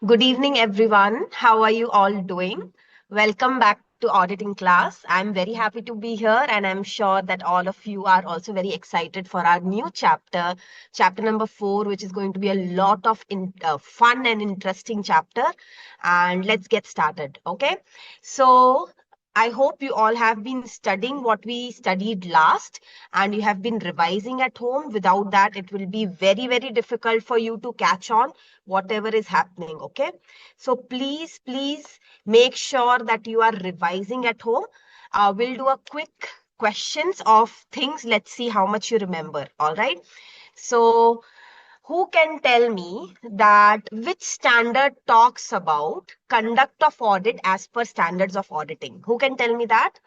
Good evening, everyone. How are you all doing? Welcome back to auditing class. I'm very happy to be here, and I'm sure that all of you are also very excited for our new chapter, chapter number 4, which is going to be a lot of fun and interesting chapter. And let's get started. Okay. So, I hope you all have been studying what we studied last and you have been revising at home. Without that, it will be very, very difficult for you to catch on whatever is happening. Okay. So please make sure that you are revising at home. We'll do a quick questions of things. Let's see how much you remember. All right. So who can tell me that which standard talks about conduct of audit as per standards of auditing? Who can tell me that?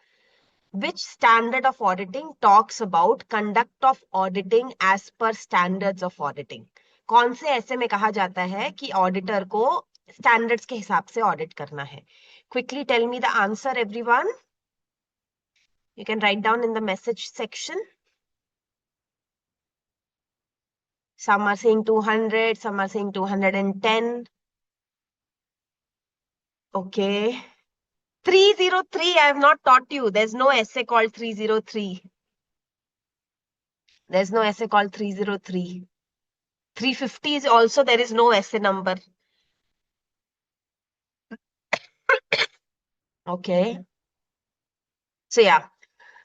Which standard of auditing talks about conduct of auditing as per standards of auditing? कौन से ऐसे में कहा जाता है कि auditor को standards के हिसाब से ऑडिट करना है? Quickly tell me the answer, everyone. You can write down in the message section. Some are saying 200, some are saying 210. Okay. 303, I have not taught you. There's no essay called 303. There's no essay called 303. 350 is also, there is no essay number. Okay. So yeah,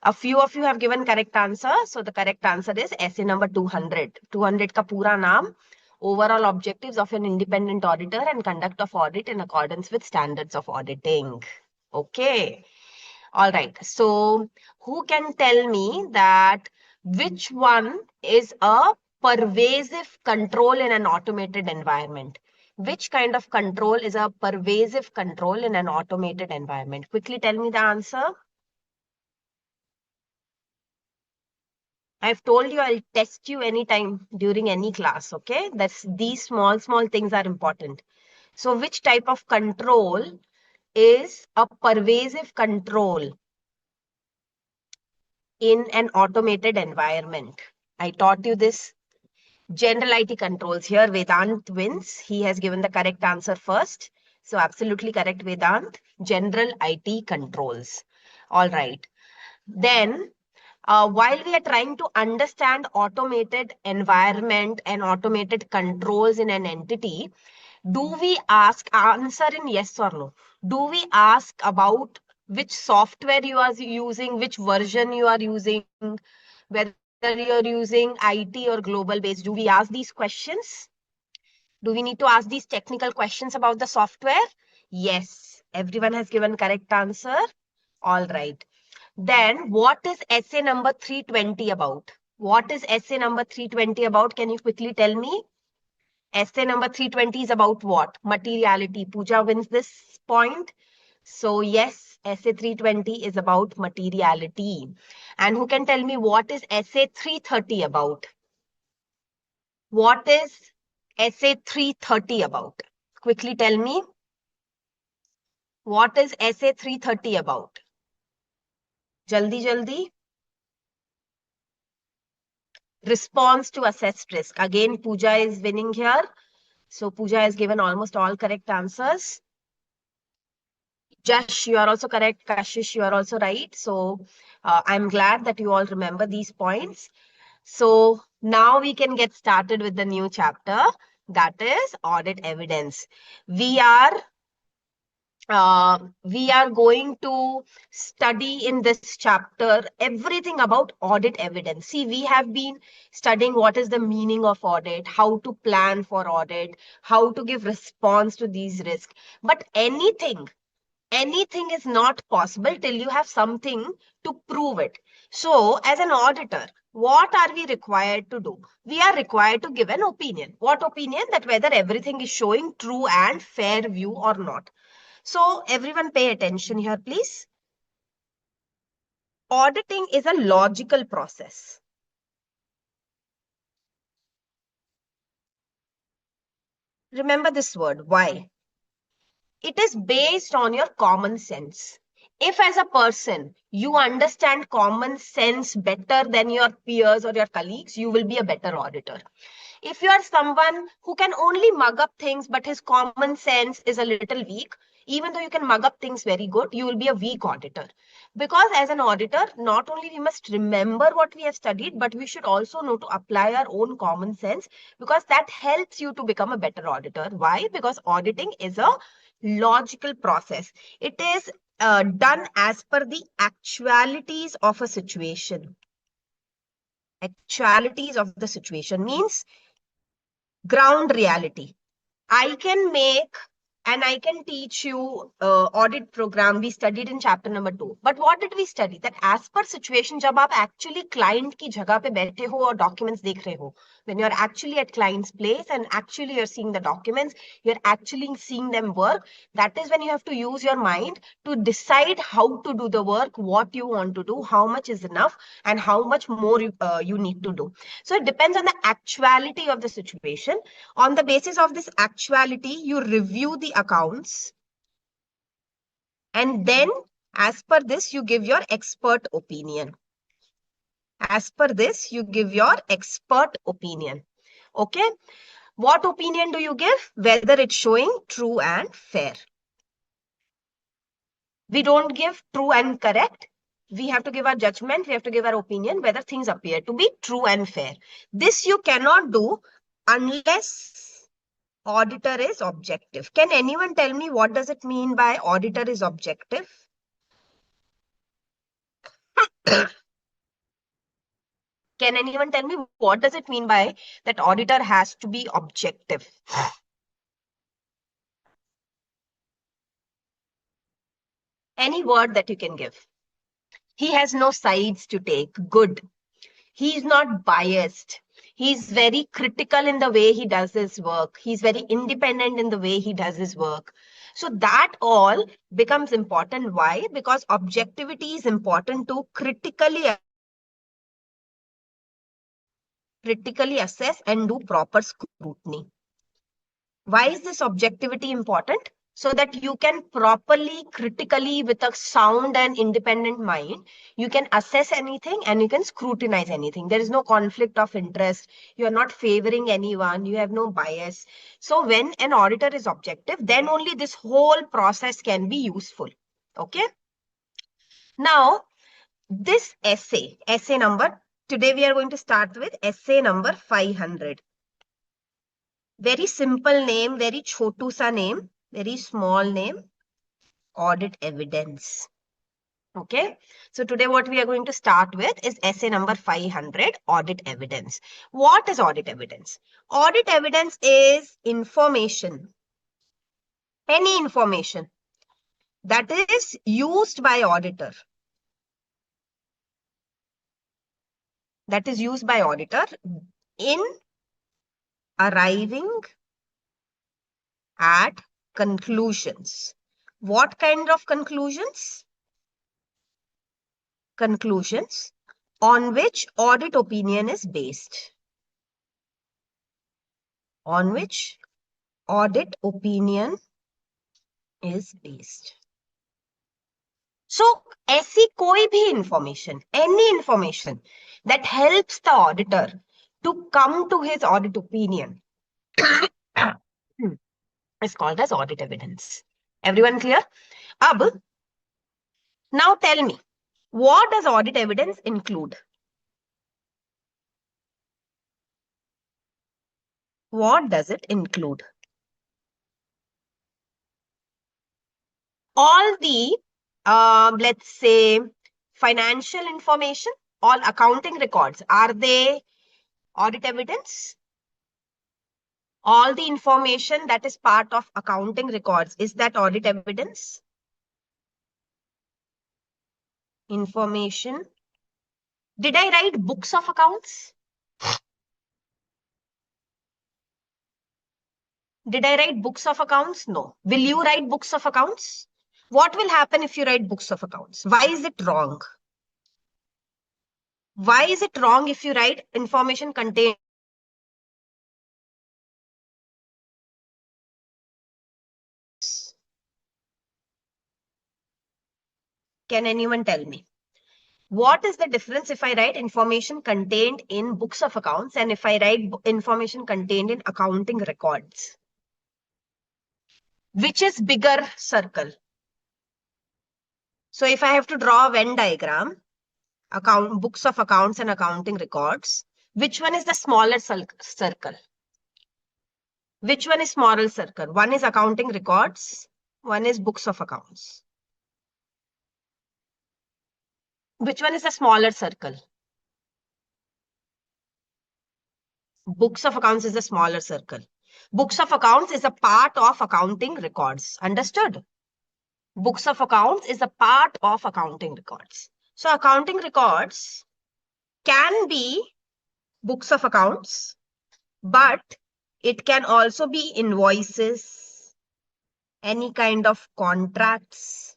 a few of you have given correct answer. So the correct answer is essay number 200. 200 ka pura naam, overall objectives of an independent auditor and conduct of audit in accordance with standards of auditing. Okay. All right. So who can tell me that which one is a pervasive control in an automated environment? Which kind of control is a pervasive control in an automated environment? Quickly tell me the answer. I've told you I'll test you anytime during any class, okay? These small things are important. So which type of control is a pervasive control in an automated environment? I taught you this. General IT controls. Here Vedant wins. He has given the correct answer first. So absolutely correct, Vedant. General IT controls. All right. Then while we are trying to understand automated environment and automated controls in an entity, do we answer in yes or no? Do we ask about which software you are using, which version you are using, whether you're using IT or global based? Do we ask these questions? Do we need to ask these technical questions about the software? Yes, everyone has given correct answer. All right. Then what is essay number 320 about? What is essay number 320 about? Can you quickly tell me? Essay number 320 is about what? Materiality. Pooja wins this point. So yes, essay 320 is about materiality. And who can tell me what is essay 330 about? What is essay 330 about? Quickly tell me. What is essay 330 about? Jaldi, jaldi. Response to assessed risk. Again, Pooja is winning here. So Pooja has given almost all correct answers. Jash, you are also correct. Kashish, you are also right. So I'm glad that you all remember these points. So now we can get started with the new chapter, that is audit evidence. We are going to study in this chapter everything about audit evidence. See, we have been studying what is the meaning of audit, how to plan for audit, how to give response to these risks. But anything is not possible till you have something to prove it. So as an auditor, what are we required to do? We are required to give an opinion. What opinion? That whether everything is showing true and fair view or not. So everyone pay attention here, please. Auditing is a logical process. Remember this word, why? It is based on your common sense. If as a person, you understand common sense better than your peers or your colleagues, you will be a better auditor. If you are someone who can only mug up things, but his common sense is a little weak, even though you can mug up things very good, you will be a weak auditor. Because as an auditor, not only we must remember what we have studied, but we should also know to apply our own common sense, because that helps you to become a better auditor. Why? Because auditing is a logical process. It is done as per the actualities of a situation. Actualities of the situation means ground reality. I can make and I can teach you audit program we studied in chapter number 2. But what did we study? That as per situation, जब आप actually client की जगह पे बैठे हो और documents देख रहे हो, when you're actually at client's place and actually you're seeing the documents, you're actually seeing them work, that is when you have to use your mind to decide how to do the work, what you want to do, how much is enough, and how much more you need to do. So it depends on the actuality of the situation. On the basis of this actuality, you review the accounts, and then as per this, you give your expert opinion. As per this, you give your expert opinion. Okay. What opinion do you give? Whether it's showing true and fair. We don't give true and correct. We have to give our judgment. We have to give our opinion whether things appear to be true and fair. This you cannot do unless auditor is objective. Can anyone tell me what does it mean by auditor is objective? Can anyone tell me what does it mean by that auditor has to be objective? Any word that you can give. He has no sides to take. Good. He is not biased. He's very critical in the way he does his work. He's very independent in the way he does his work. So that all becomes important. Why? Because objectivity is important to critically assess and do proper scrutiny. Why is this objectivity important? So that you can properly, critically, with a sound and independent mind, you can assess anything and you can scrutinize anything. There is no conflict of interest. You are not favoring anyone. You have no bias. So when an auditor is objective, then only this whole process can be useful. Okay. Now, this essay number, today we are going to start with essay number 500. Very simple name, very chotu sa name, very small name, audit evidence. Okay. So today what we are going to start with is essay number 500, audit evidence. What is audit evidence? Audit evidence is information, any information that is used by auditor, in arriving at conclusions. What kind of conclusions? Conclusions on which audit opinion is based. On which audit opinion is based. So, ऐसी कोई भी information, any information that helps the auditor to come to his audit opinion is called as audit evidence. Everyone clear? Ab, now tell me, what does audit evidence include? What does it include? All the, let's say, financial information, all accounting records, are they audit evidence? All the information that is part of accounting records, is that audit evidence? Information. Did I write books of accounts? Did I write books of accounts? No. Will you write books of accounts? What will happen if you write books of accounts? Why is it wrong? Why is it wrong if you write information contained? Can anyone tell me? What is the difference if I write information contained in books of accounts and if I write information contained in accounting records? Which is bigger circle? So if I have to draw a Venn diagram, books of accounts and accounting records, which one is the smaller circle? Which one is smaller circle? One is accounting records, one is books of accounts. Which one is the smaller circle? Books of accounts is the smaller circle. Books of accounts is a part of accounting records. Understood? Books of accounts is a part of accounting records. So accounting records can be books of accounts, but it can also be invoices, any kind of contracts,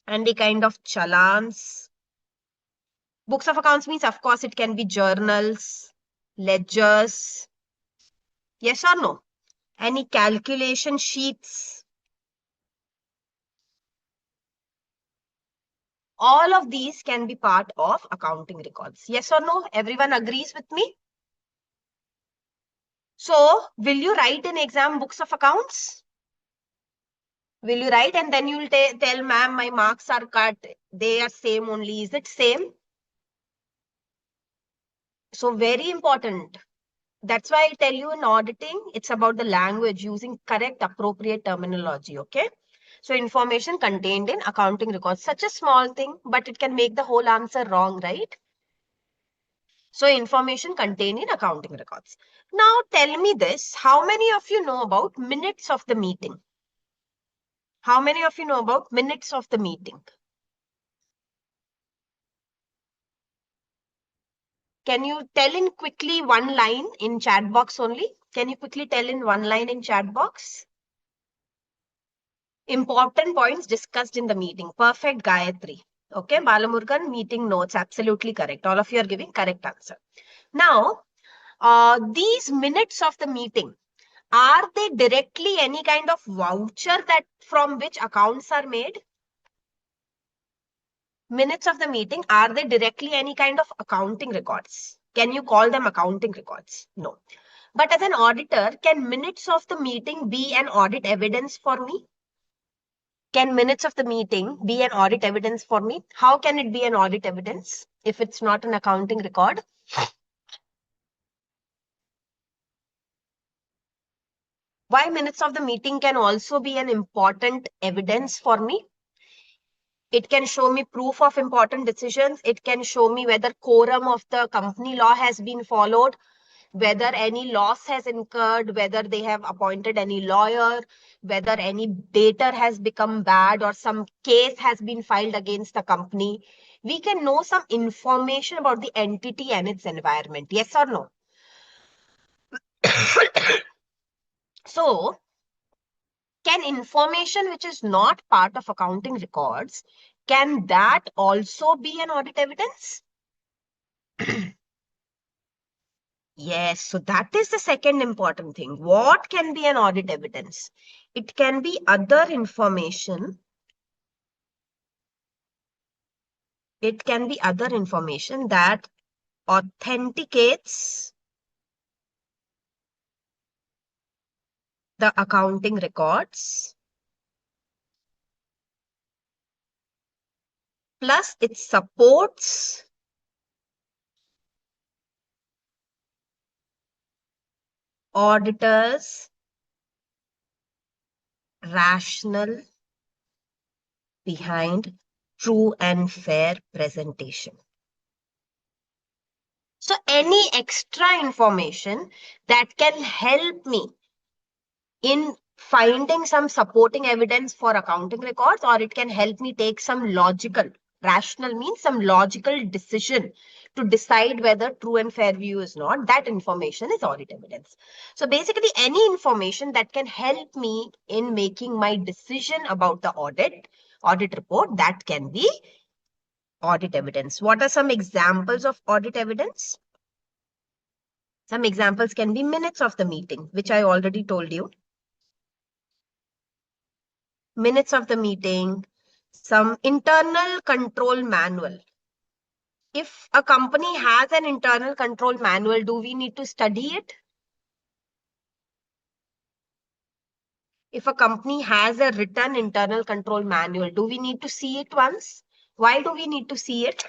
any kind of challans. Books of accounts means, of course, it can be journals, ledgers. Yes or no? Any calculation sheets. All of these can be part of accounting records. Yes or no? Everyone agrees with me? So, will you write in exam books of accounts? Will you write and then you'll tell ma'am my marks are cut. They are same only. Is it same? So very important. That's why I tell you in auditing, it's about the language using correct appropriate terminology. Okay. So information contained in accounting records, such a small thing, but it can make the whole answer wrong, right? So information contained in accounting records. Now tell me this, how many of you know about minutes of the meeting? How many of you know about minutes of the meeting? Can you tell in quickly one line in chat box only? Can you quickly tell in one line in chat box? Important points discussed in the meeting. Perfect, Gayatri. Okay, Balamurgan, meeting notes. Absolutely correct. All of you are giving correct answer. Now, these minutes of the meeting, are they directly any kind of voucher that from which accounts are made? Minutes of the meeting, are they directly any kind of accounting records? Can you call them accounting records? No. But as an auditor, can minutes of the meeting be an audit evidence for me? Can minutes of the meeting be an audit evidence for me? How can it be an audit evidence if it's not an accounting record? Why minutes of the meeting can also be an important evidence for me? It can show me proof of important decisions. It can show me whether quorum of the company law has been followed, whether any loss has incurred, whether they have appointed any lawyer, whether any debtor has become bad or some case has been filed against the company. We can know some information about the entity and its environment. Yes or no? So, can information which is not part of accounting records, can that also be an audit evidence? Yes, so that is the second important thing. What can be an audit evidence? It can be other information. It can be other information that authenticates the accounting records, plus it supports auditors' rationale behind true and fair presentation. So any extra information that can help me in finding some supporting evidence for accounting records, or it can help me take some logical, rational means some logical decision to decide whether true and fair view is not, that information is audit evidence. So basically any information that can help me in making my decision about the audit report, that can be audit evidence. What are some examples of audit evidence? Some examples can be minutes of the meeting, which I already told you. Minutes of the meeting, some internal control manual. If a company has an internal control manual, do we need to study it? If a company has a written internal control manual, do we need to see it once? Why do we need to see it?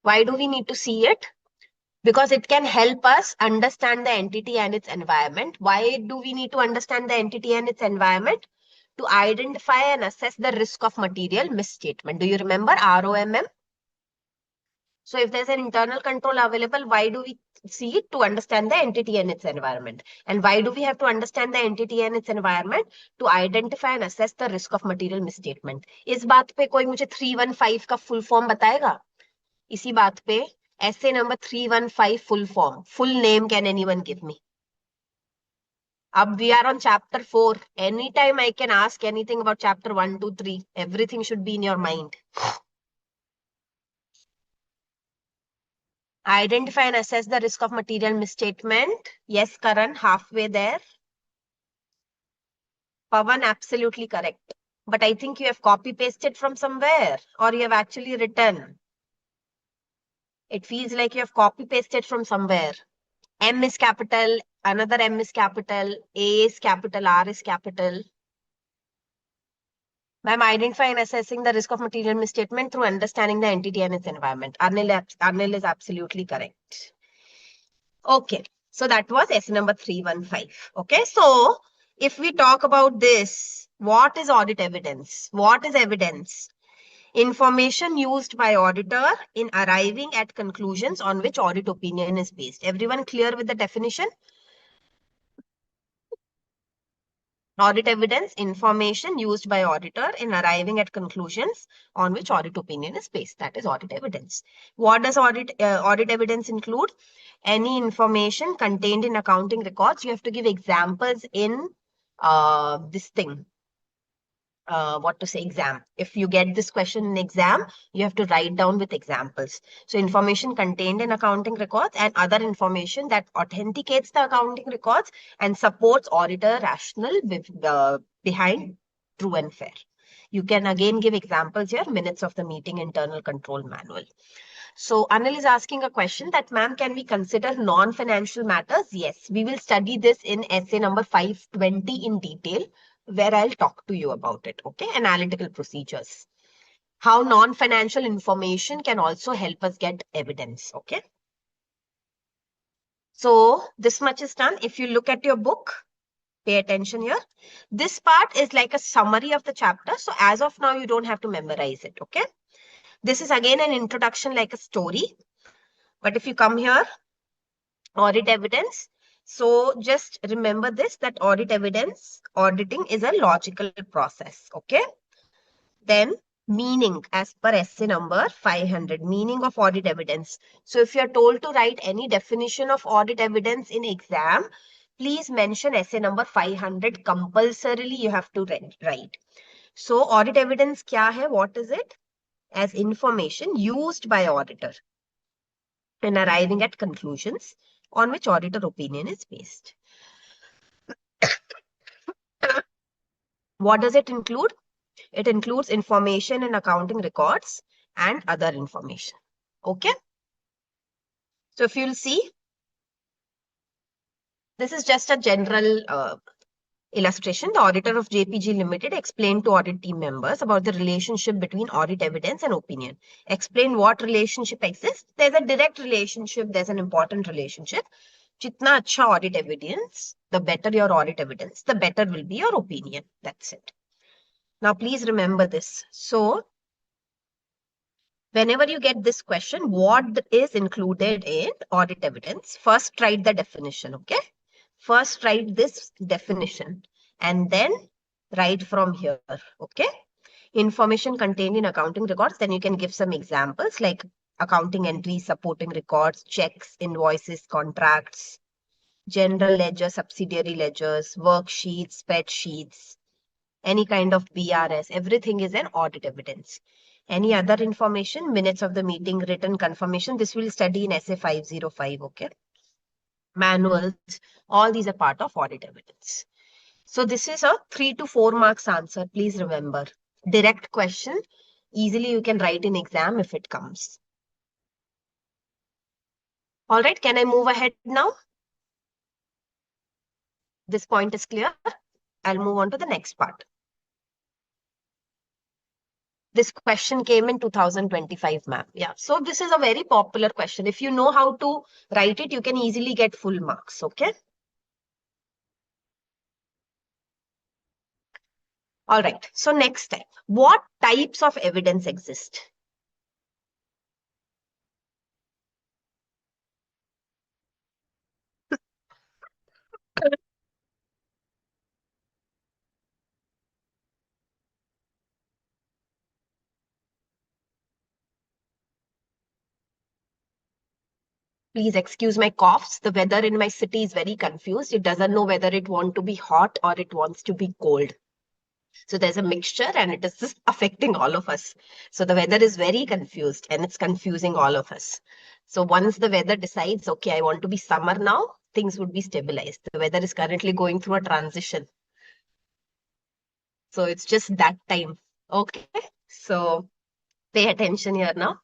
Why do we need to see it? Because it can help us understand the entity and its environment. Why do we need to understand the entity and its environment? To identify and assess the risk of material misstatement. Do you remember ROMM? So if there's an internal control available, why do we see it? To understand the entity and its environment. And why do we have to understand the entity and its environment? To identify and assess the risk of material misstatement. इस बात पे कोई मुझे 315 का full form बताएगा? इसी बात पे essay number 315 full form. Full name can anyone give me? Ab we are on chapter 4. Anytime I can ask anything about chapter 1, 2, 3. Everything should be in your mind. Identify and assess the risk of material misstatement. Yes, Karan, halfway there. Pavan, absolutely correct. But I think you have copy pasted from somewhere or you have actually written. It feels like you have copy pasted from somewhere. M is capital, another M is capital, A is capital, R is capital. Ma'am, identify and assessing the risk of material misstatement through understanding the entity and its environment. Anil is absolutely correct. Okay, so that was S number 315. Okay, so if we talk about this, what is audit evidence? What is evidence? Information used by auditor in arriving at conclusions on which audit opinion is based. Everyone clear with the definition? Audit evidence, information used by auditor in arriving at conclusions on which audit opinion is based. That is audit evidence. What does audit evidence include? Any information contained in accounting records. You have to give examples in this thing. What to say, exam. If you get this question in exam, you have to write down with examples. So information contained in accounting records and other information that authenticates the accounting records and supports auditor rationale behind true and fair. You can again give examples here, minutes of the meeting, internal control manual. So Anil is asking a question that, ma'am, can we consider non-financial matters? Yes, we will study this in essay number 520 in detail, where I'll talk to you about it. Okay, analytical procedures. How non-financial information can also help us get evidence. Okay. So this much is done. If you look at your book, pay attention here. This part is like a summary of the chapter. So as of now, you don't have to memorize it. Okay. This is again an introduction like a story. But if you come here, audit evidence. So just remember this, that audit evidence, auditing is a logical process. Okay. Then meaning as per essay number 500, meaning of audit evidence. So if you're told to write any definition of audit evidence in exam, please mention essay number 500. Compulsorily you have to write. So audit evidence kya hai? What is it? As information used by auditor in arriving at conclusions on which auditor opinion is based. What does it include? It includes information in accounting records and other information. Okay. So if you'll see, this is just a general illustration. The auditor of JPG Limited explained to audit team members about the relationship between audit evidence and opinion. Explain what relationship exists. There's a direct relationship. There's an important relationship. Jitna acha audit evidence, the better your audit evidence, the better will be your opinion. That's it. Now, please remember this. So, whenever you get this question, what is included in audit evidence? First, write the definition, okay? First, write this definition and then write from here, okay? Information contained in accounting records, then you can give some examples like accounting entries, supporting records, checks, invoices, contracts, general ledger, subsidiary ledgers, worksheets, spreadsheets, any kind of BRS, everything is an audit evidence. Any other information, minutes of the meeting, written confirmation, this will study in essay 505, okay? Manuals, all these are part of audit evidence. So this is a 3 to 4 marks answer. Please remember. Direct question. Easily you can write in exam if it comes. All right, can I move ahead now? This point is clear. I'll move on to the next part. This question came in 2025, ma'am. Yeah, so this is a very popular question. If you know how to write it, you can easily get full marks, okay? All right, so next step. What types of evidence exist? Please excuse my coughs. The weather in my city is very confused. It doesn't know whether it wants to be hot or it wants to be cold. So there's a mixture and it is just affecting all of us. So the weather is very confused and it's confusing all of us. So once the weather decides, okay, I want to be summer now, things would be stabilized. The weather is currently going through a transition. So it's just that time. Okay. So pay attention here now.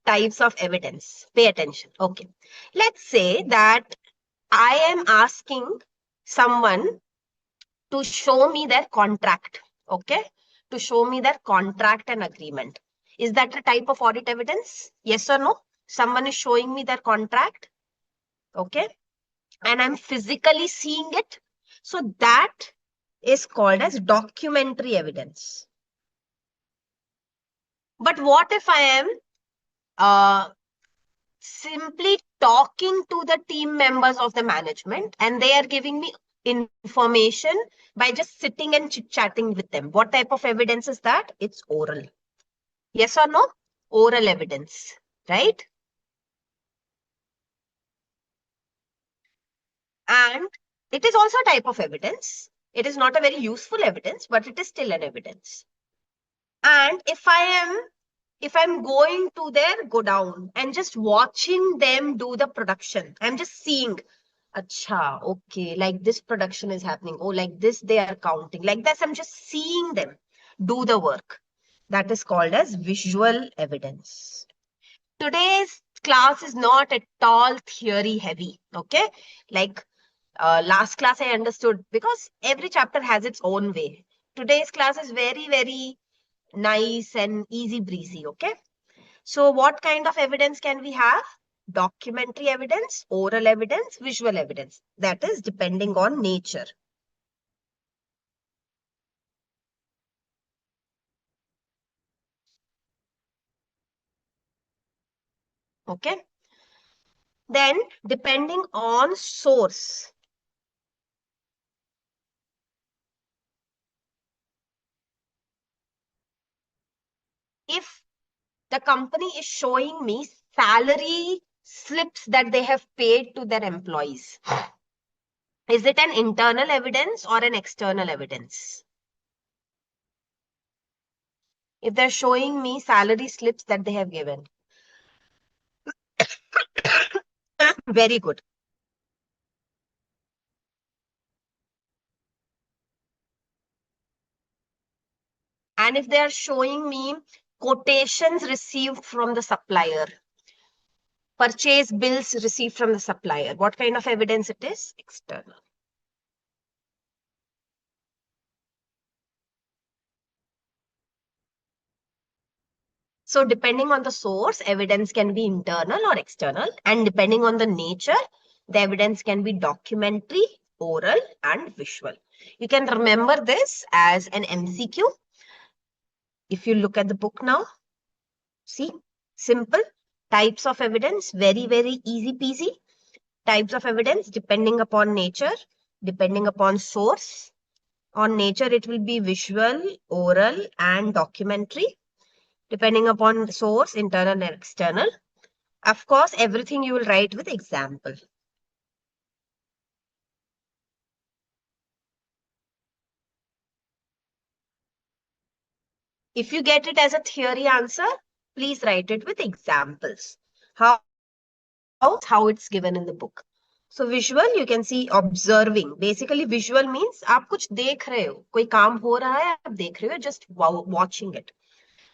Types of evidence. Pay attention. Okay. Let's say that I am asking someone to show me their contract. Okay. To show me their contract and agreement. Is that a type of audit evidence? Yes or no? Someone is showing me their contract. Okay. And I'm physically seeing it. So that is called as documentary evidence. But what if I am simply talking to the team members of the management and they are giving me information by just sitting and chit chatting with them? What type of evidence is that? It's oral. Yes or no? Oral evidence, right? And it is also a type of evidence. It is not a very useful evidence, but it is still an evidence. And if I'm going to their go down and just watching them do the production, I'm just seeing, acha, okay, like this production is happening. Oh, like this they are counting. Like this, I'm just seeing them do the work. That is called as visual evidence. Today's class is not at all theory heavy. Okay, like last class I understood because every chapter has its own way. Today's class is very, very nice and easy breezy. Okay. So what kind of evidence can we have? Documentary evidence, oral evidence, visual evidence. That is depending on nature. Okay. Then depending on source. If the company is showing me salary slips that they have paid to their employees, is it an internal evidence or an external evidence? If they're showing me salary slips that they have given, very good. And if they are showing me quotations received from the supplier, purchase bills received from the supplier, what kind of evidence it is? External. So depending on the source, evidence can be internal or external. And depending on the nature, the evidence can be documentary, oral, and visual. You can remember this as an MCQ. If you look at the book now, see, simple types of evidence, very, very easy peasy. Types of evidence depending upon nature, depending upon source. On nature, it will be visual, oral, and documentary. Depending upon source, internal and external. Of course, everything you will write with example. If you get it as a theory answer, please write it with examples. How it's given in the book. So visual, you can see observing. Basically, visual means आप कुछ देख रहे हो, कोई काम हो रहा है, आप देख रहे हो, just watching it.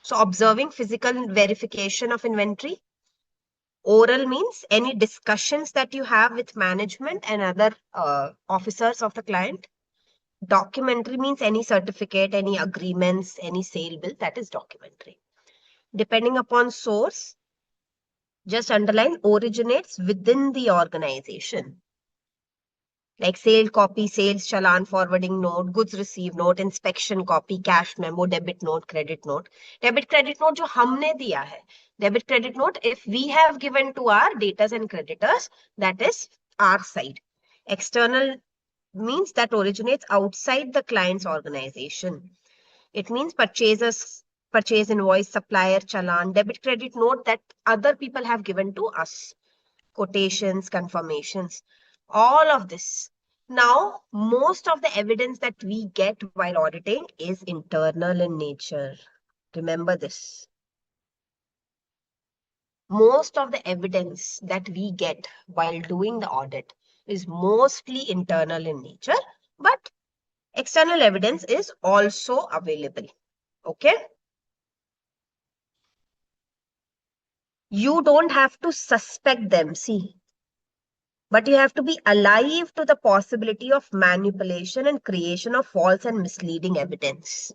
So observing physical verification of inventory. Oral means any discussions that you have with management and other officers of the client. Documentary means any certificate, any agreements, any sale bill, that is documentary. Depending upon source, just underline originates within the organization. Like sale copy, sales challan, forwarding note, goods received note, inspection copy, cash memo, debit note, credit note. Debit credit note जो हमने दिया है. Debit credit note, if we have given to our debtors and creditors, that is our side. External means that originates outside the client's organization. It means purchases, purchase invoice, supplier challan, debit credit note that other people have given to us. Quotations, confirmations, all of this. Now, most of the evidence that we get while auditing is internal in nature. Remember this. Most of the evidence that we get while doing the audit is mostly internal in nature, but external evidence is also available. Okay? You don't have to suspect them. See, but you have to be alive to the possibility of manipulation and creation of false and misleading evidence.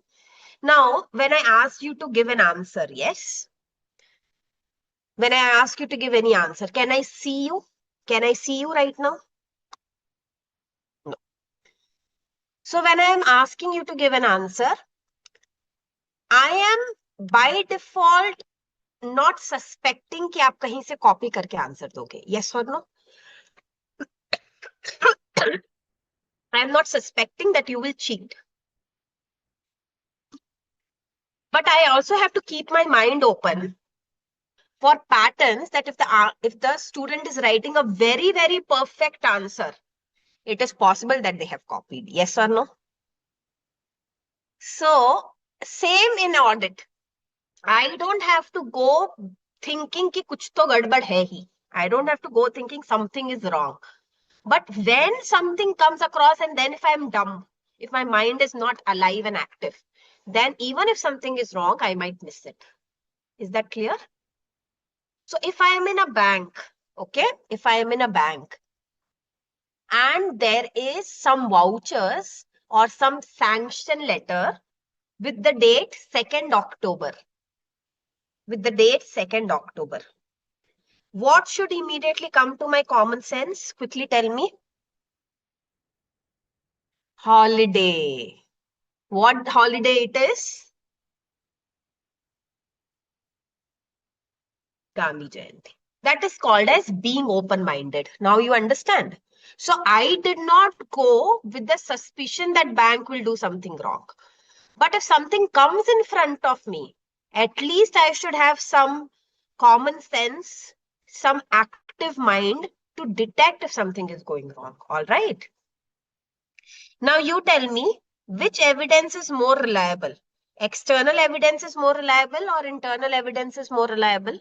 Now, when I ask you to give an answer, yes? When I ask you to give any answer, can I see you? Can I see you right now? No. So when I am asking you to give an answer, I am by default not suspecting कि आप कहीं से copy करके answer दोगे. Yes or no? I am not suspecting that you will cheat. But I also have to keep my mind open for patterns that if the student is writing a very perfect answer, it is possible that they have copied. Yes or no? So same in audit. I don't have to go thinking कि कुछ तो गड़बड़ है ही. I don't have to go thinking something is wrong. But when something comes across and then if I'm dumb, if my mind is not alive and active, then even if something is wrong, I might miss it. Is that clear? So if I am in a bank, okay, if I am in a bank and there is some vouchers or some sanction letter with the date 2nd October, with the date 2nd October, what should immediately come to my common sense? Quickly tell me. Holiday. What holiday it is? Gandhi Jayanti. That is called as being open-minded. Now you understand. So I did not go with the suspicion that bank will do something wrong. But if something comes in front of me, at least I should have some common sense, some active mind to detect if something is going wrong. All right. Now you tell me which evidence is more reliable. External evidence is more reliable or internal evidence is more reliable?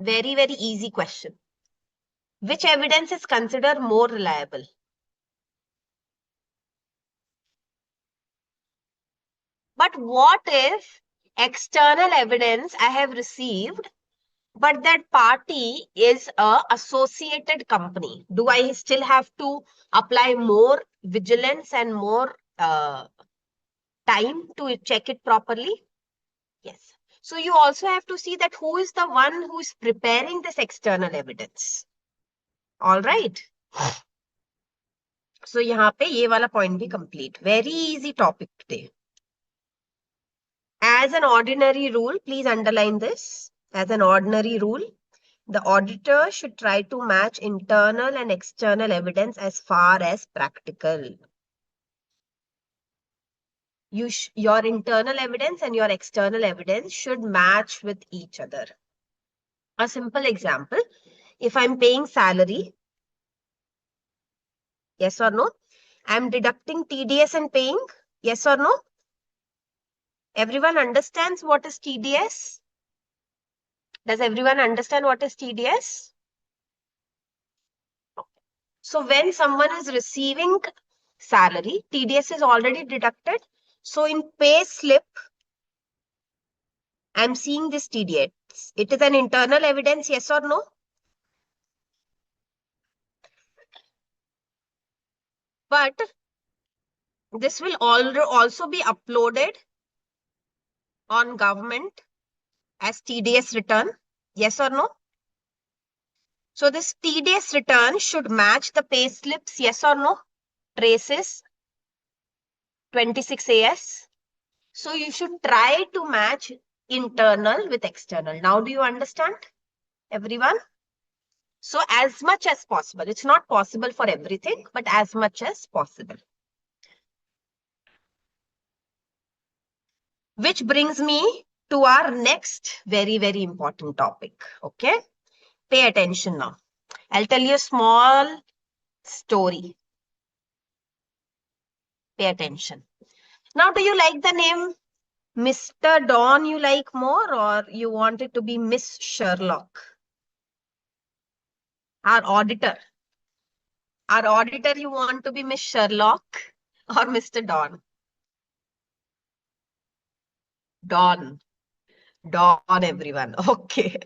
Very easy question. Which evidence is considered more reliable? But what if external evidence I have received, but that party is a associated company? Do I still have to apply more vigilance and more time to check it properly? Yes. So you also have to see that who is the one who is preparing this external evidence. All right. So यहाँ पे ये वाला point भी complete. Very easy topic today. As an ordinary rule, please underline this. As an ordinary rule, the auditor should try to match internal and external evidence as far as practical. Your internal evidence and your external evidence should match with each other. A simple example, if I'm paying salary, yes or no? I'm deducting TDS and paying, yes or no? Everyone understands what is TDS? Does everyone understand what is TDS? So when someone is receiving salary, TDS is already deducted. So in pay slip, I'm seeing this TDS. It is an internal evidence, yes or no? But this will also be uploaded on government as TDS return, yes or no? So this TDS return should match the pay slips, yes or no? Traces 26AS. So you should try to match internal with external. Now do you understand, everyone? So as much as possible, it's not possible for everything, but as much as possible. Which brings me to our next very, very important topic. Okay, pay attention now. I'll tell you a small story. Pay attention. Now, do you like the name Mr. Don you like more, or you want it to be Miss Sherlock? Our auditor. Our auditor, you want to be Miss Sherlock or Mr. Don? Don. Don, everyone. Okay.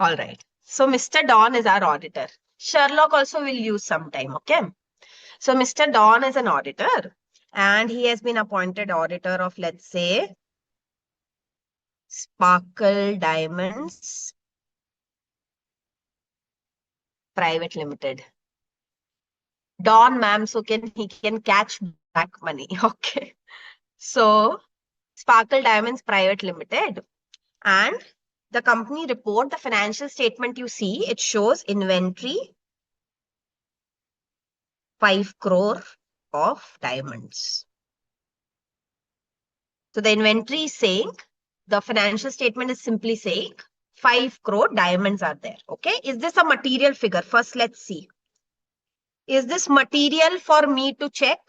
All right. So Mr. Don is our auditor. Sherlock also will use sometime. Okay. So Mr. Don is an auditor and he has been appointed auditor of, let's say, Sparkle Diamonds Private Limited. Don, ma'am, so he can catch back money. Okay. So Sparkle Diamonds Private Limited, and the company report, the financial statement you see, it shows inventory 5 crore of diamonds. So the inventory is saying, the financial statement is simply saying 5 crore diamonds are there. Okay. Is this a material figure? First, let's see. Is this material for me to check?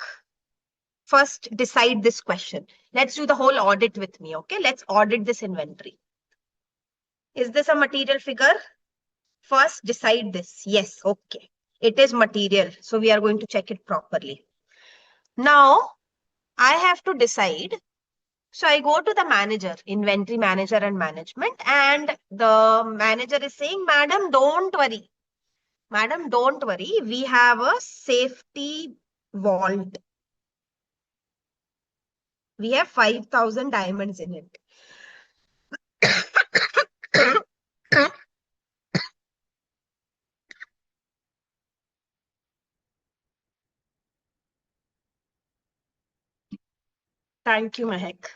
First, decide this question. Let's do the whole audit with me. Okay. Let's audit this inventory. Is this a material figure? First, decide this. Yes. Okay. It is material. So we are going to check it properly. Now, I have to decide. So I go to the manager, inventory manager and management, and the manager is saying, Madam, don't worry. Madam, don't worry. We have a safety vault. We have 5,000 diamonds in it. Thank you, Mahek.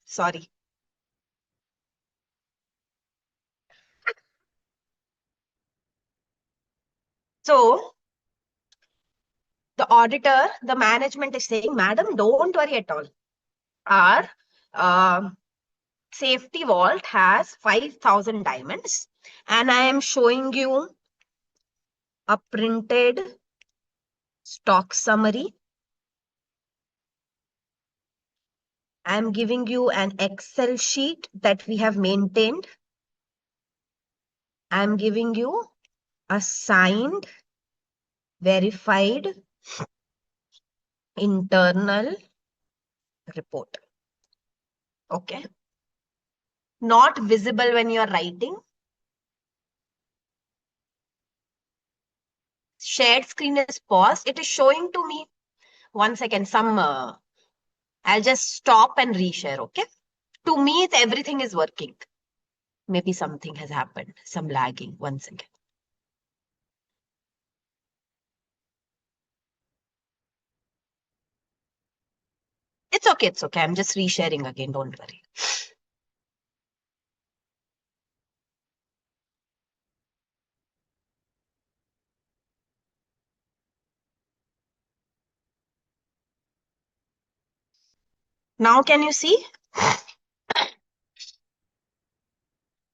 Sorry. So the auditor, the management is saying, Madam, don't worry at all. Our safety vault has 5,000 diamonds, and I am showing you a printed stock summary. I am giving you an Excel sheet that we have maintained. I am giving you a signed, verified internal report. Okay. Not visible when you are writing. Shared screen is paused. It is showing to me. 1 second. I'll just stop and reshare. Okay. To me, everything is working. Maybe something has happened. Some lagging. 1 second. It's okay. It's okay. I'm just resharing again. Don't worry. Now, can you see?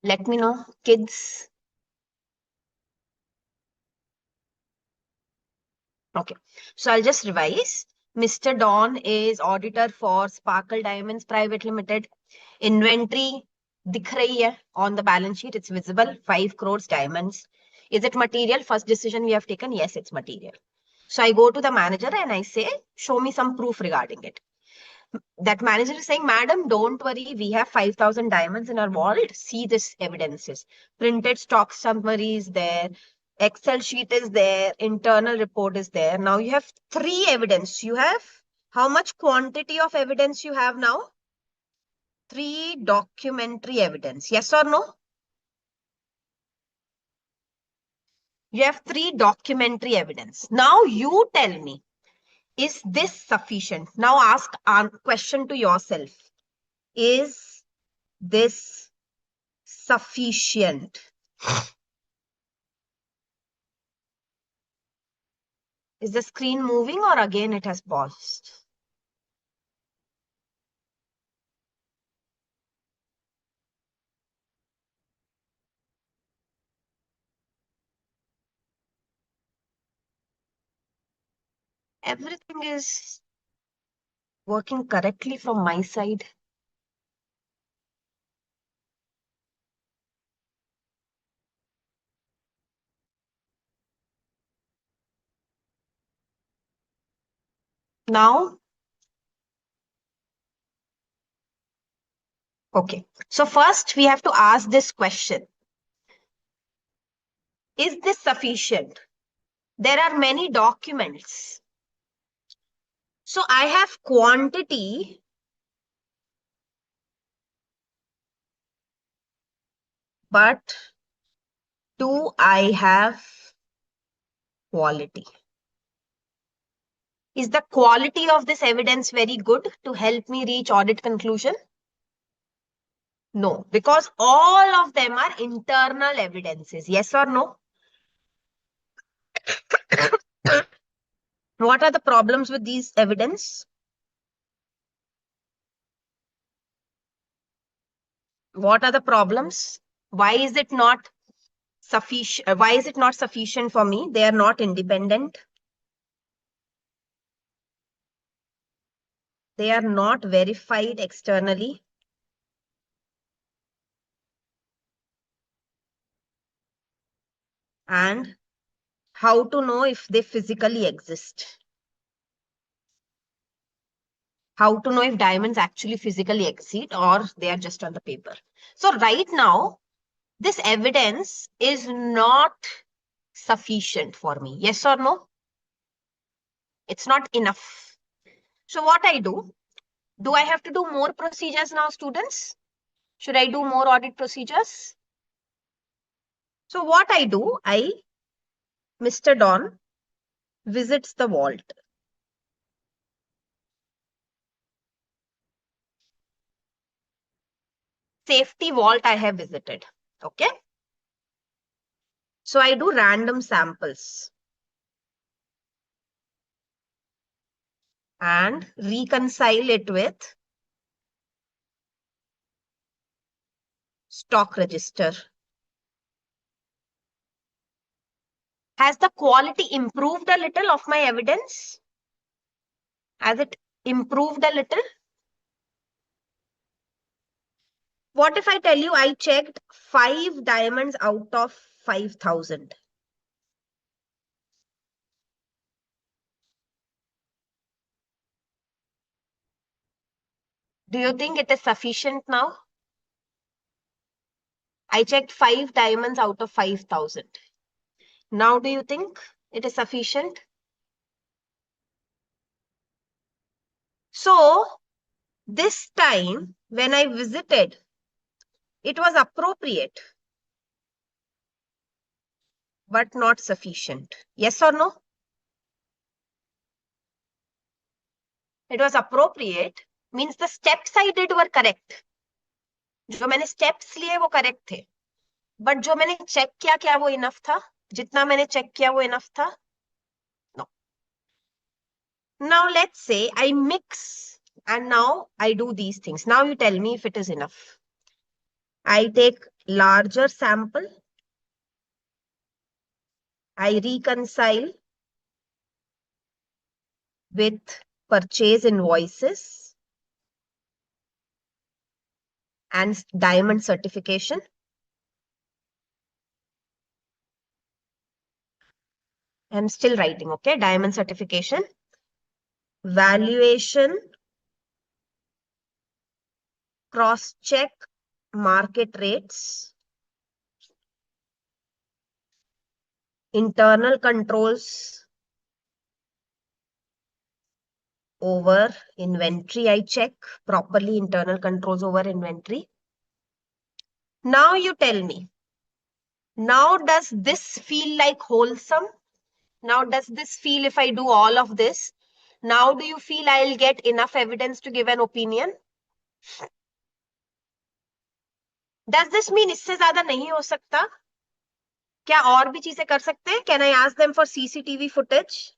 Let me know, kids. Okay. So I'll just revise. Mr. Don is auditor for Sparkle Diamonds Private Limited. Inventory दिख रही है on the balance sheet, it's visible, 5 crores diamonds. Is it material? First decision we have taken, yes, it's material. So I go to the manager and I say, show me some proof regarding it. That manager is saying, madam, don't worry, we have 5,000 diamonds in our vault. See this evidences. Printed stock summary is there. Excel sheet is there. Internal report is there. Now you have three evidence. You have how much quantity of evidence you have now? Three documentary evidence. Yes or no? You have three documentary evidence. Now you tell me, is this sufficient? Now ask a question to yourself. Is this sufficient? Is the screen moving or again it has paused? Everything is working correctly from my side. Now, okay. So first we have to ask this question. Is this sufficient? There are many documents. So I have quantity, but do I have quality? Is the quality of this evidence very good to help me reach audit conclusion? No, because all of them are internal evidences. Yes or no? What are the problems with these evidence? What are the problems? Why is it not sufficient? Why is it not sufficient for me? They are not independent. They are not verified externally. And how to know if they physically exist? How to know if diamonds actually physically exist or they are just on the paper? So right now, this evidence is not sufficient for me. Yes or no? It's not enough. So what I do I have to do more procedures now, students? Should I do more audit procedures? So what Mr. Don visits the vault. Safety vault I have visited. Okay. So I do random samples and reconcile it with stock register. Has the quality improved a little of my evidence? Has it improved a little? What if I tell you I checked 5 diamonds out of 5,000? Do you think it is sufficient now? I checked 5 diamonds out of 5,000. Now, do you think it is sufficient? So, this time when I visited, it was appropriate, but not sufficient. Yes or no? It was appropriate means the steps I did were correct. जो मैंने steps लिए वो correct थे. But जो मैंने check किया क्या वो enough था? जितना मैंने check किया वो enough था? No. Now let's say I mix and now I do these things. Now you tell me if it is enough. I take larger sample. I reconcile with purchase invoices and diamond certification. I'm still writing, okay? Diamond certification, valuation, cross-check market rates, internal controls over inventory. I check properly internal controls over inventory. Now you tell me, now does this feel like wholesome? Now does this feel, if I do all of this, now do you feel I'll get enough evidence to give an opinion? Does this mean इससे ज्यादा नहीं हो सकता? क्या और भी चीजें कर सकते हैं? Can I ask them for CCTV footage?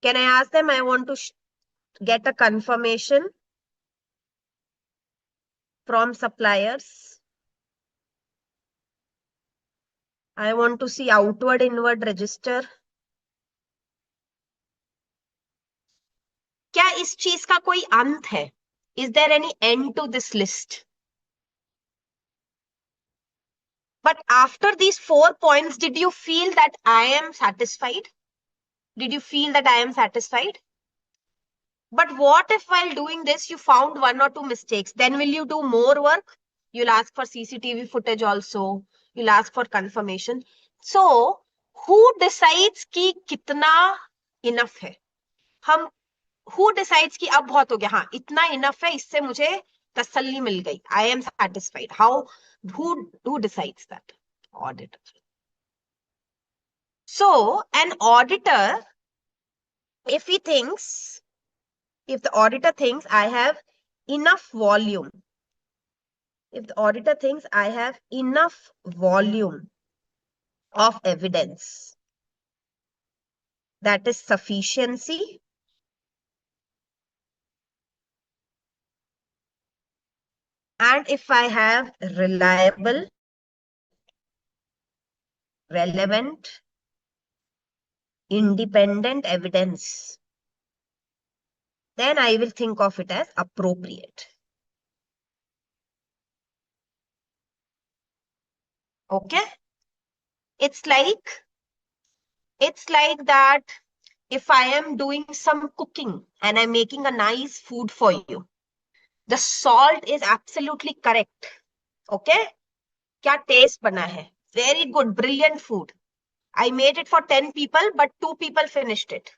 Can I ask them, I want to get a confirmation from suppliers. I want to see outward inward register. क्या इस चीज का कोई अंत है? Is there any end to this list? But after these 4 points, did you feel that I am satisfied? Did you feel that I am satisfied? But what if while doing this, you found 1 or 2 mistakes? Then will you do more work? You'll ask for CCTV footage also. You'll ask for confirmation. So, who decides कि कितना enough है? हम who decides कि अब बहुत हो गया, हाँ इतना enough है, इससे मुझे तसल्ली मिल गई. I am satisfied. How? Who decides that? Auditor. So, an auditor, if he thinks, if the auditor thinks I have enough volume, if the auditor thinks I have enough volume of evidence, that is sufficiency, and if I have reliable, relevant, independent evidence, then I will think of it as appropriate. Okay? It's like that if I am doing some cooking and I'm making a nice food for you, the salt is absolutely correct. Okay? क्या taste बना है? Very good, brilliant food. I made it for 10 people, but 2 people finished it.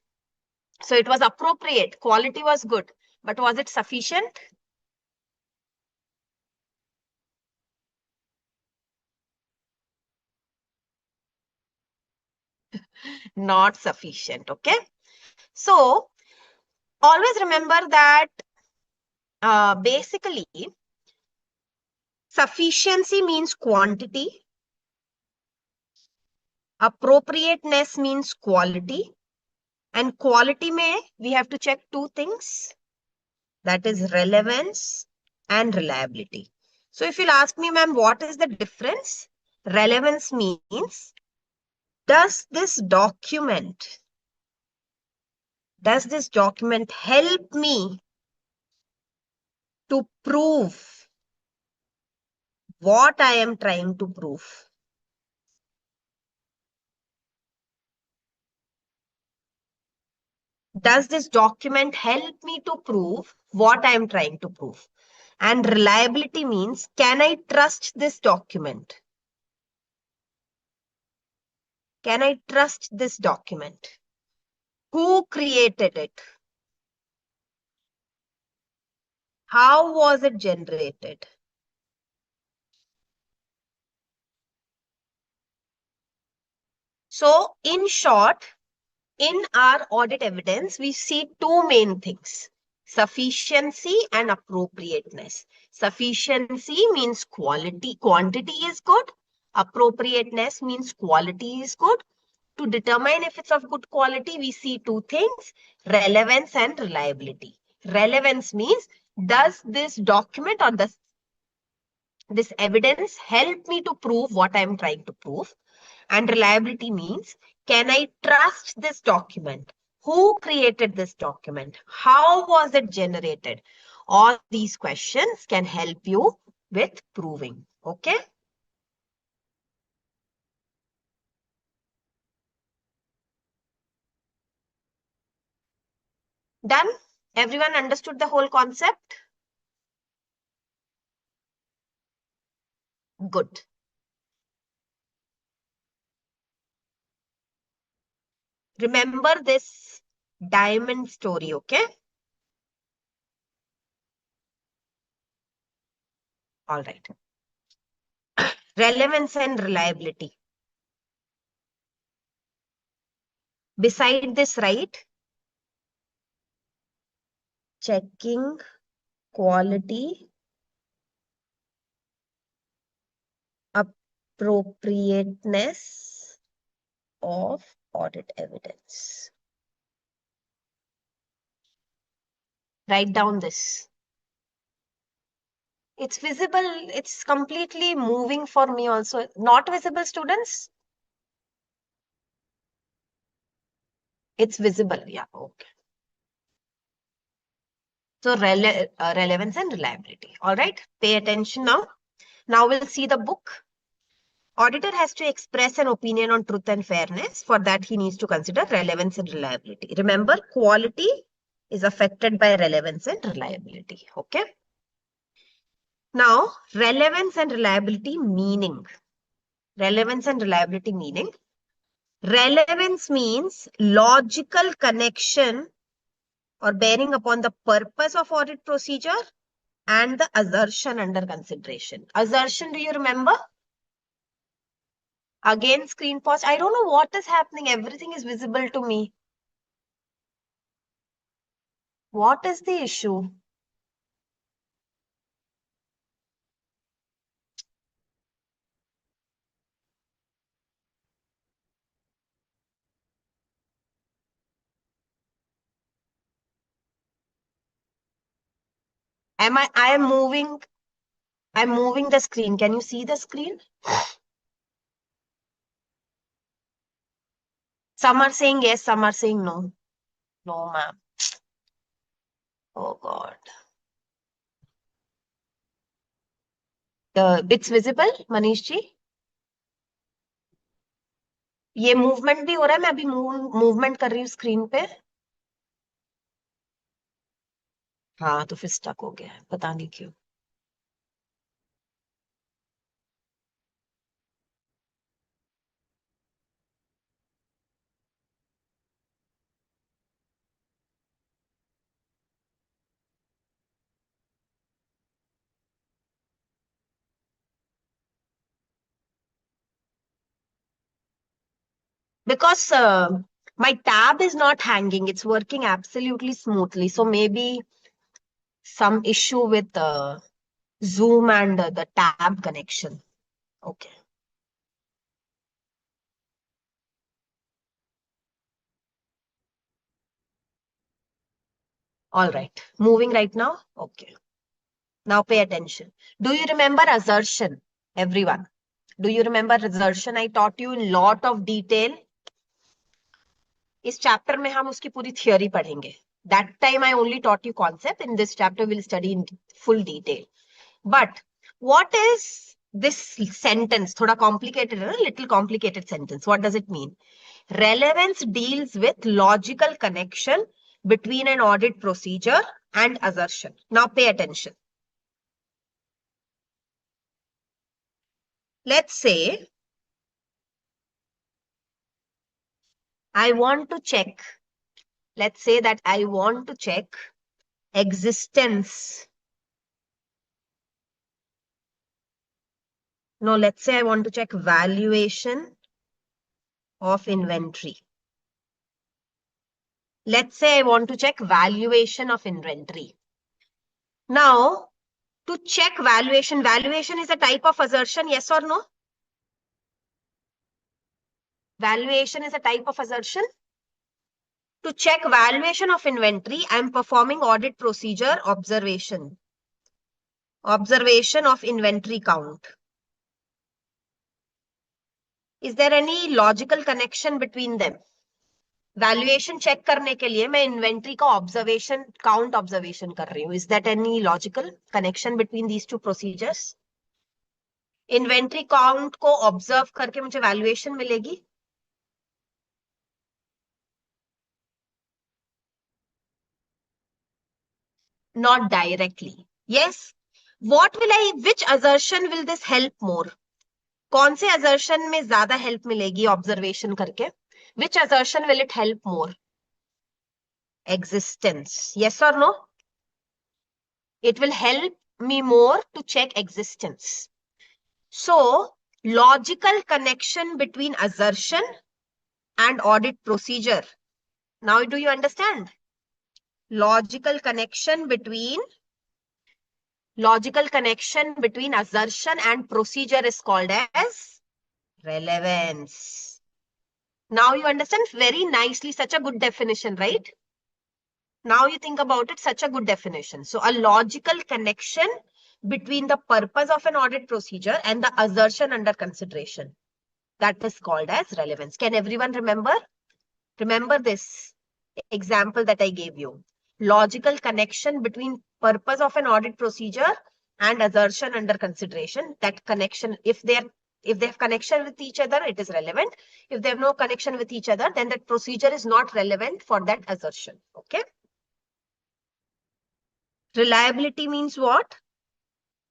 So it was appropriate. Quality was good. But was it sufficient? Not sufficient. Okay? So always remember that basically sufficiency means quantity, appropriateness means quality, and quality may we have to check 2 things, that is relevance and reliability. So if you'll ask me, ma'am, what is the difference? Relevance means does this document help me to prove what I am trying to prove? Does this document help me to prove what I am trying to prove? And reliability means, can I trust this document? Can I trust this document? Who created it? How was it generated? So, in short, in our audit evidence, we see 2 main things: sufficiency and appropriateness. Sufficiency means quality, quantity is good. Appropriateness means quality is good. To determine if it's of good quality, we see 2 things: relevance and reliability. Relevance means, does this document or this evidence help me to prove what I'm trying to prove? And reliability means, can I trust this document? Who created this document? How was it generated? All these questions can help you with proving. Okay. Done? Everyone understood the whole concept? Good. Remember this diamond story, okay? All right. Relevance and reliability. Beside this, right? Checking quality, appropriateness of audit evidence. Write down this. It's visible. It's completely moving for me also. Not visible, students? It's visible. Yeah. Okay. So relevance and reliability. All right. Pay attention now. Now we'll see the book. Auditor has to express an opinion on truth and fairness. For that, he needs to consider relevance and reliability. Remember, quality is affected by relevance and reliability. Okay. Now, relevance and reliability meaning. Relevance and reliability meaning. Relevance means logical connection or bearing upon the purpose of audit procedure and the assertion under consideration. Assertion, do you remember? Again, screen pause. I don't know what is happening. Everything is visible to me. What is the issue? I'm moving the screen. Can you see the screen? Some are saying yes, some are saying no. No, ma'am. Oh God. It's visible, Manish ji? ये movement भी हो रहा है मैं अभी movement कर रही हूँ स्क्रीन पे हाँ तो फिर स्टक हो गया है पता नहीं क्यों because my tab is not hanging. It's working absolutely smoothly. So maybe some issue with Zoom and the tab connection. Okay. All right. Moving right now. Okay. Now pay attention. Do you remember assertion, everyone? Do you remember assertion? I taught you in lot of detail. इस chapter में हम उसकी पूरी theory पढ़ेंगे. That time I only taught you concept. In this chapter we'll study in full detail. But what is this sentence? थोड़ा complicated, a little complicated sentence. What does it mean? Relevance deals with logical connection between an audit procedure and assertion. Now pay attention. Let's say I want to check. Let's say that I want to check existence. No, let's say I want to check valuation of inventory. Let's say I want to check valuation of inventory. Now, to check valuation, valuation is a type of assertion, yes or no? Valuation is a type of assertion. To check valuation of inventory, I am performing audit procedure observation. Observation of inventory count. Is there any logical connection between them? Valuation check करने के लिए मैं inventory का observation count observation कर रही हूँ. Is that any logical connection between these two procedures? Inventory count को observe करके मुझे वैल्यूएशन मिलेगी. Not directly. Yes. Which assertion will this help more? कौन से assertion में ज्यादा help मिलेगी observation करके? Which assertion will it help more? Existence. Yes or no? It will help me more to check existence. So, logical connection between assertion and audit procedure. Now, do you understand? Logical connection between assertion and procedure is called as relevance. Now you understand very nicely, such a good definition, right? Now you think about it, such a good definition. So a logical connection between the purpose of an audit procedure and the assertion under consideration. That is called as relevance. Can everyone remember? Remember this example that I gave you. Logical connection between purpose of an audit procedure and assertion under consideration. That connection, if they have connection with each other, it is relevant. If they have no connection with each other, then that procedure is not relevant for that assertion. Okay. Reliability means what?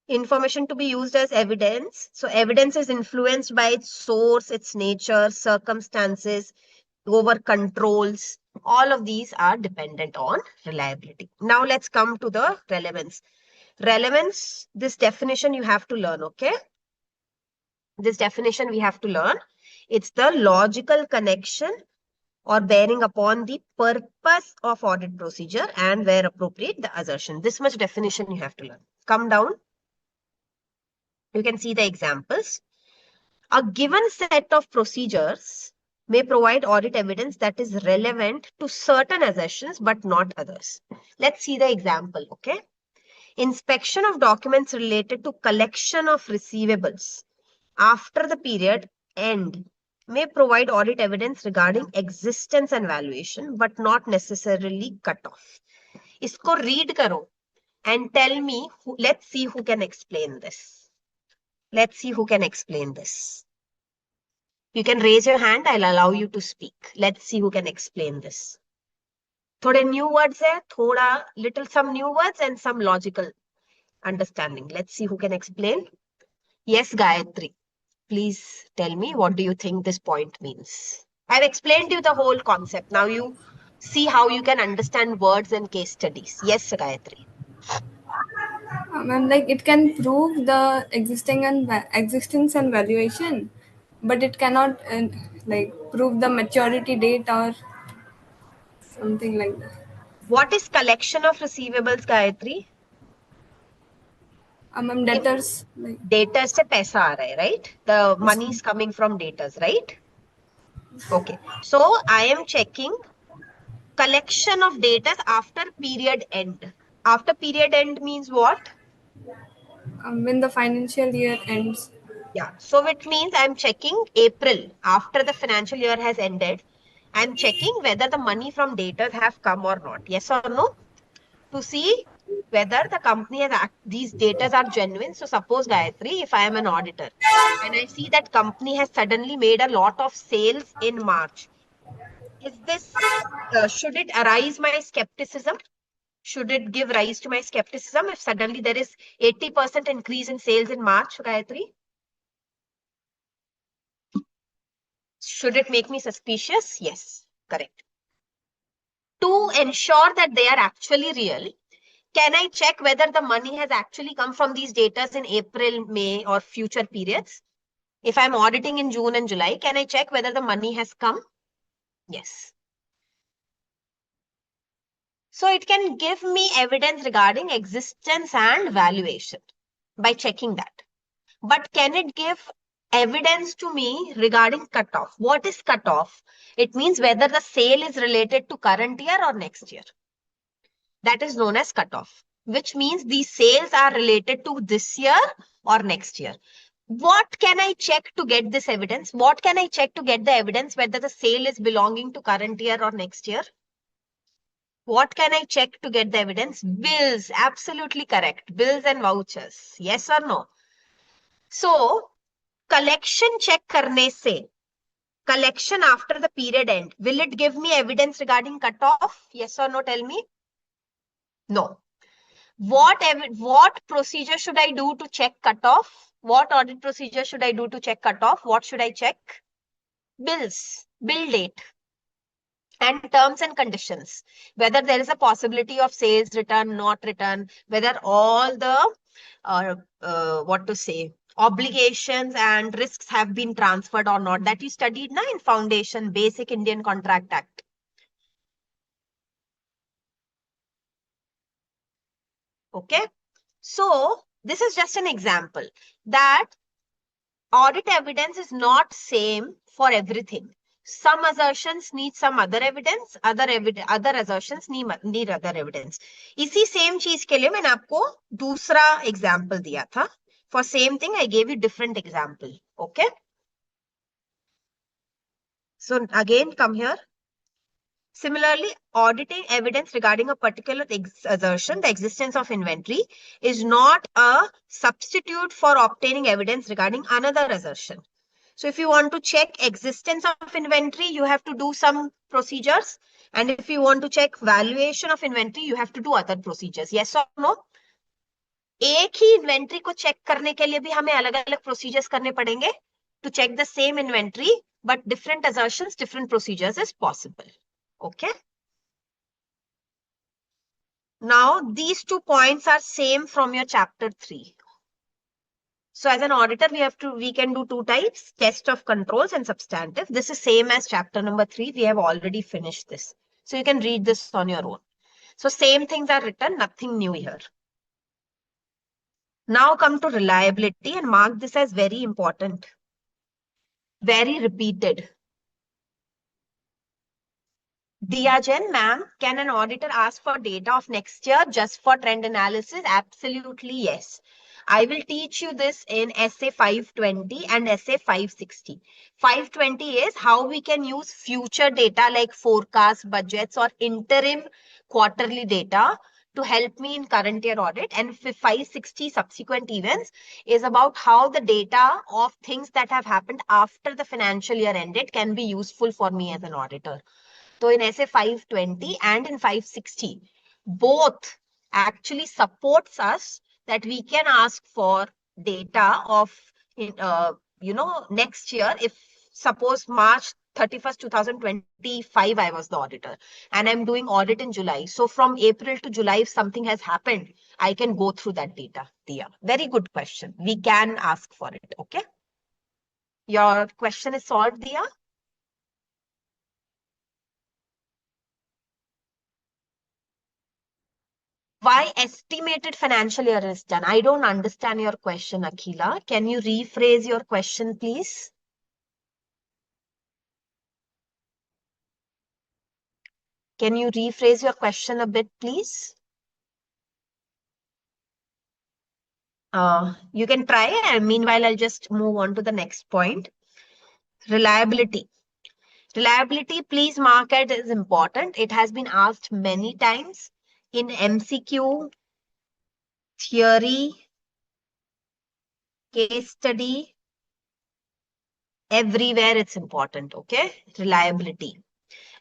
Information to be used as evidence. So evidence is influenced by its source, its nature, circumstances, over controls. All of these are dependent on reliability. Now let's come to the relevance. Relevance, this definition you have to learn, okay? This definition we have to learn. It's the logical connection or bearing upon the purpose of audit procedure and where appropriate the assertion. This much definition you have to learn. Come down. You can see the examples. A given set of procedures may provide audit evidence that is relevant to certain assertions but not others. Let's see the example, okay? Inspection of documents related to collection of receivables after the period end may provide audit evidence regarding existence and valuation but not necessarily cut off. Isko read karo and tell me, let's see who can explain this. Let's see who can explain this. You can raise your hand. I'll allow you to speak. Let's see who can explain this. थोड़े new words है, थोड़ा little some new words and some logical understanding. Let's see who can explain. Yes, Gayatri. Please tell me, what do you think this point means? I've explained you the whole concept. Now you see how you can understand words and case studies. Yes, Gayatri. Ma'am, like it can prove the existence and valuation, but it cannot like prove the maturity date or something like that. What is collection of receivables, Gayatri? Ma'am, If debtors like debtors से पैसा आ रहा है, right? The money is coming from debtors, right? Okay. So I am checking collection of debtors after period end. After period end means what? when the financial year ends. Yeah. So it means I'm checking April after the financial year has ended. I'm checking whether the money from debtors have come or not. Yes or no? To see whether the company has these debtors are genuine. So suppose Gayatri, if I am an auditor and I see that company has suddenly made a lot of sales in March, is this should it arise my skepticism? Should it give rise to my skepticism if suddenly there is 80% increase in sales in March, Gayatri? Should it make me suspicious? Yes, correct. To ensure that they are actually real, can I check whether the money has actually come from these data in April, May, or future periods? If I'm auditing in June and July, can I check whether the money has come? Yes. So it can give me evidence regarding existence and valuation by checking that. But can it give evidence to me regarding cutoff? What is cutoff? It means whether the sale is related to current year or next year. That is known as cutoff, which means these sales are related to this year or next year. What can I check to get this evidence? What can I check to get the evidence whether the sale is belonging to current year or next year? What can I check to get the evidence? Bills, absolutely correct. Bills and vouchers. Yes or no? So, collection check karne se, collection after the period end, will it give me evidence regarding cutoff? Yes or no? Tell me. No. What procedure should I do to check cutoff? What audit procedure should I do to check cutoff? What should I check? Bills, bill date, and terms and conditions. Whether there is a possibility of sales return, not return, whether all the what to say, obligations and risks have been transferred or not. That you studied na in Foundation, Basic Indian Contract Act. Okay. So this is just an example that audit evidence is not same for everything. Some assertions need some other evidence, other assertions need other evidence. इसी same चीज के लिए मैंने आपको दूसरा example दिया था. For same thing, I gave you different example. Okay. So again, come here. Similarly, auditing evidence regarding a particular assertion, the existence of inventory, is not a substitute for obtaining evidence regarding another assertion. So if you want to check existence of inventory, you have to do some procedures. And if you want to check valuation of inventory, you have to do other procedures. Yes or no? एक ही inventory को check करने के लिए भी हमें अलग अलग procedures करने पड़ेंगे. To check the same inventory, but different assertions, different procedures is possible. Okay. Now, these 2 points are same from your chapter 3. So as an auditor, we can do 2 types, test of controls and substantive. This is same as chapter number 3. We have already finished this. So you can read this on your own. So same things are written, nothing new here. Now come to reliability and mark this as very important. Very repeated. Diya Jain, ma'am, can an auditor ask for data of next year just for trend analysis? Absolutely yes. I will teach you this in essay 520 and essay 560. 520 is how we can use future data like forecast, budgets, or interim quarterly data to help me in current year audit. And 560 subsequent events is about how the data of things that have happened after the financial year ended can be useful for me as an auditor. So in essay 520 and in 560, both actually supports us that we can ask for data of, next year. If suppose March 31st, 2025, I was the auditor and I'm doing audit in July. So from April to July, if something has happened, I can go through that data. Diya. Very good question. We can ask for it. Okay. Your question is solved, Diya? Why estimated financial year is done? I don't understand your question, Akhila. Can you rephrase your question, please? Can you rephrase your question a bit, please? You can try, and meanwhile, I'll just move on to the next point. Reliability. Reliability, please mark it as important. It has been asked many times in MCQ, theory, case study, everywhere it's important, okay? Reliability.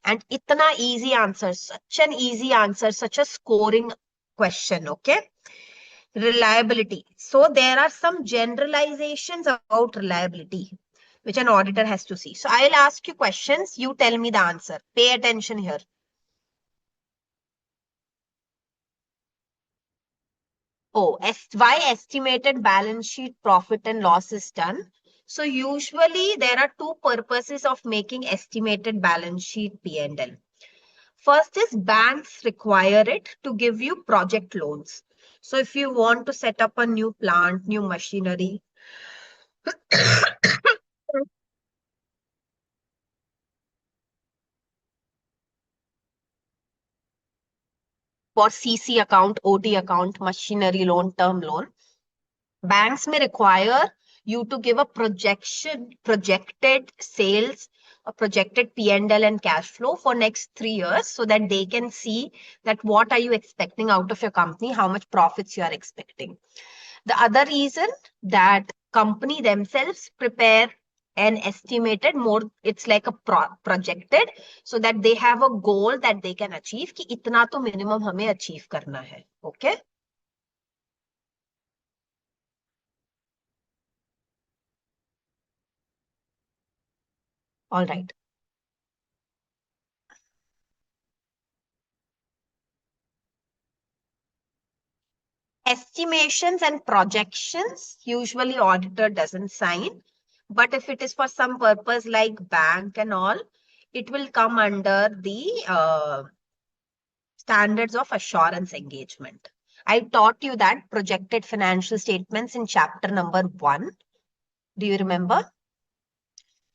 And itna easy answer, such an easy answer, such a scoring question, okay? Reliability. So there are some generalizations about reliability, which an auditor has to see. So I'll ask you questions, you tell me the answer. Pay attention here. Oh, why estimated balance sheet profit and loss is done? So usually there are 2 purposes of making estimated balance sheet P&L. First is banks require it to give you project loans. So if you want to set up a new plant, new machinery, for CC account, OT account, machinery loan, term loan, banks may require you to give a projected sales, a projected P&L and cash flow for next 3 years, so that they can see that what are you expecting out of your company, how much profits you are expecting. The other reason that company themselves prepare an estimated more, it's like a projected, so that they have a goal that they can achieve कि इतना तो minimum हमें achieve करना है. Okay. All right. Estimations and projections, usually auditor doesn't sign, but if it is for some purpose like bank and all, it will come under the standards of assurance engagement. I taught you that projected financial statements in chapter number 1. Do you remember?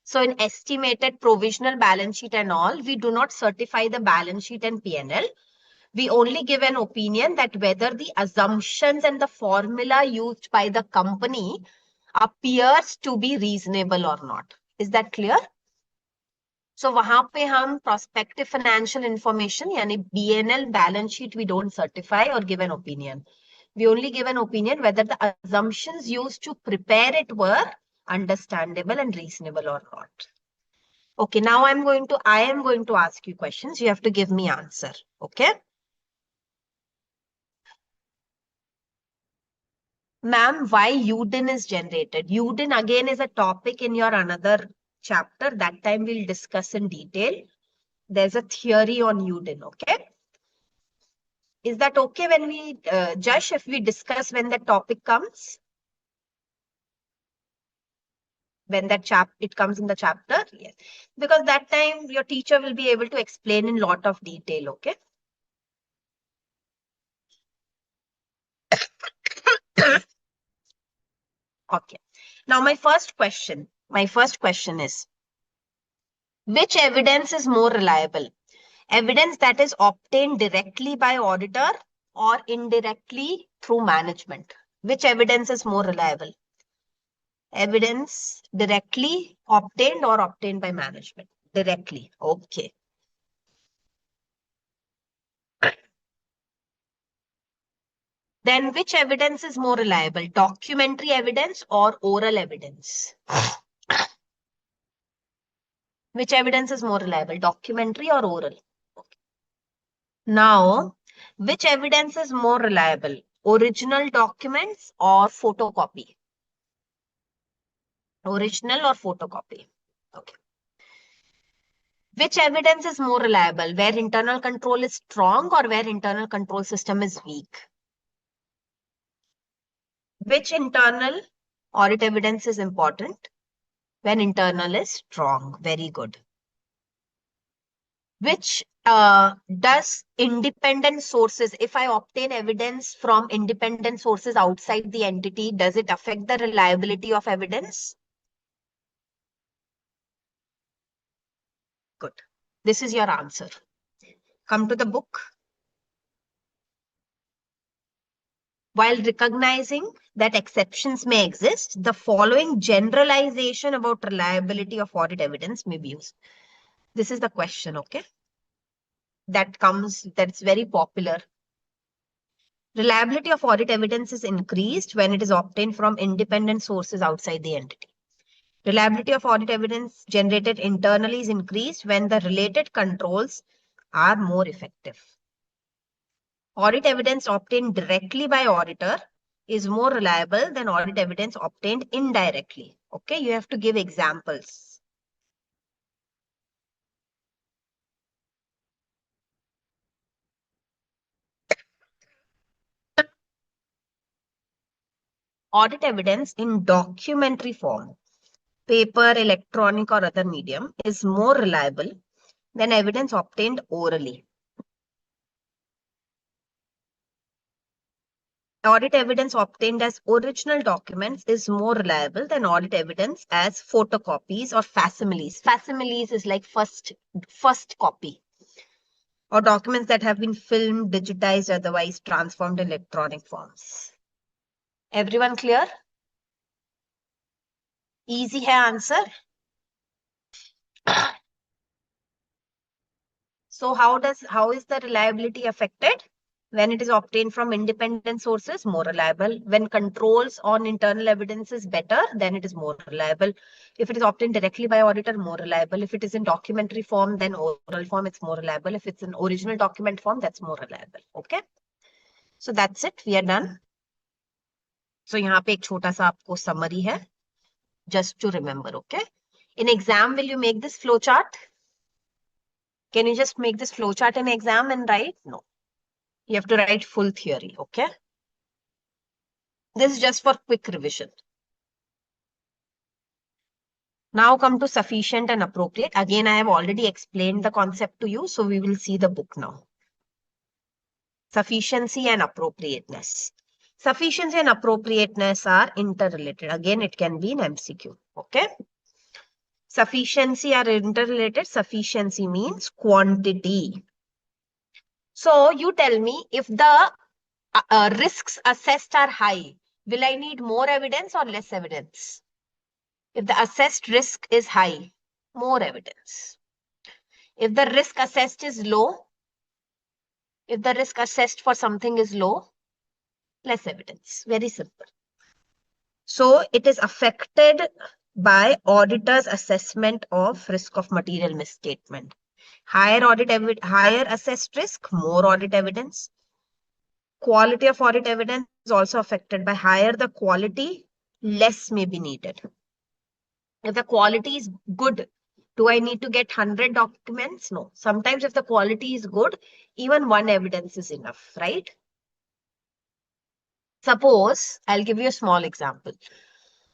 So in estimated provisional balance sheet and all, we do not certify the balance sheet and P&L. We only give an opinion that whether the assumptions and the formula used by the company appears to be reasonable or not. Is that clear? So वहां पे हम prospective financial information यानी BNL balance sheet we don't certify or give an opinion. We only give an opinion whether the assumptions used to prepare it were understandable and reasonable or not. Okay, now I am going to ask you questions. You have to give me answer. Okay. Ma'am, why UDIN is generated? UDIN again is a topic in your another chapter. That time we'll discuss in detail. There's a theory on UDIN, okay? Is that okay when we, Josh, if we discuss when the topic comes? When that it comes in the chapter? Yes. Because that time your teacher will be able to explain in lot of detail, okay? Okay. Now my first question is, which evidence is more reliable? Evidence that is obtained directly by auditor or indirectly through management? Which evidence is more reliable? Evidence directly obtained or obtained by management? Directly. Okay. Then which evidence is more reliable? Documentary evidence or oral evidence? Which evidence is more reliable? Documentary or oral? Okay. Now, which evidence is more reliable? Original documents or photocopy? Original or photocopy? Okay. Which evidence is more reliable? Where internal control is strong or where internal control system is weak? Which internal audit evidence is important? When internal is strong. Very good. Which does independent sources, if I obtain evidence from independent sources outside the entity, does it affect the reliability of evidence? Good. This is your answer. Come to the book. While recognizing that exceptions may exist, the following generalization about reliability of audit evidence may be used. This is the question, okay? That's very popular. Reliability of audit evidence is increased when it is obtained from independent sources outside the entity. Reliability of audit evidence generated internally is increased when the related controls are more effective. Audit evidence obtained directly by auditor is more reliable than audit evidence obtained indirectly. Okay, you have to give examples. Audit evidence in documentary form, paper, electronic, or other medium, is more reliable than evidence obtained orally. Audit evidence obtained as original documents is more reliable than audit evidence as photocopies or facsimiles. Facsimiles is like first copy, or documents that have been filmed, digitized, otherwise transformed in electronic forms. Everyone clear? Easy है answer. So how is the reliability affected? When it is obtained from independent sources, more reliable. When controls on internal evidence is better, then it is more reliable. If it is obtained directly by auditor, more reliable. If it is in documentary form, then oral form, it's more reliable. If it's in original document form, that's more reliable. Okay. So that's it. We are done. So यहाँ पे एक छोटा सा आपको summary है. Just to remember, okay? In exam, will you make this flow chart? Can you just make this flow chart in exam and write? No. You have to write full theory, okay? This is just for quick revision. Now come to sufficient and appropriate. Again, I have already explained the concept to you, so we will see the book now. Sufficiency and appropriateness. Sufficiency and appropriateness are interrelated. Again, it can be in MCQ, okay? Sufficiency are interrelated. Sufficiency means quantity. So you tell me, if the risks assessed are high, will I need more evidence or less evidence? If the assessed risk is high, more evidence. If the risk assessed is low, if the risk assessed for something is low, less evidence. Very simple. So it is affected by auditor's assessment of risk of material misstatement. Higher assessed risk, more audit evidence. Quality of audit evidence is also affected by higher the quality, less may be needed. If the quality is good, do I need to get 100 documents? No. Sometimes if the quality is good, even one evidence is enough, right? Suppose, I'll give you a small example.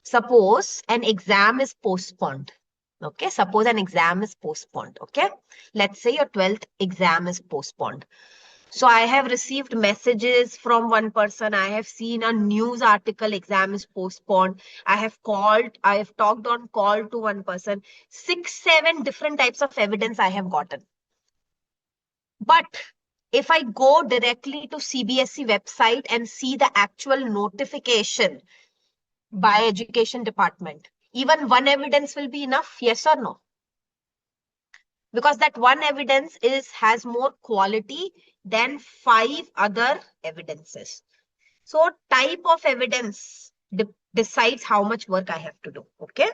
Suppose an exam is postponed. Okay, suppose an exam is postponed. Okay, let's say your 12th exam is postponed. So I have received messages from one person. I have seen a news article, exam is postponed. I have talked on call to one person. 6, 7 different types of evidence I have gotten. But if I go directly to CBSE website and see the actual notification by education department, even one evidence will be enough, yes or no? Because that one evidence has more quality than 5 other evidences. So type of evidence decides how much work I have to do. Okay.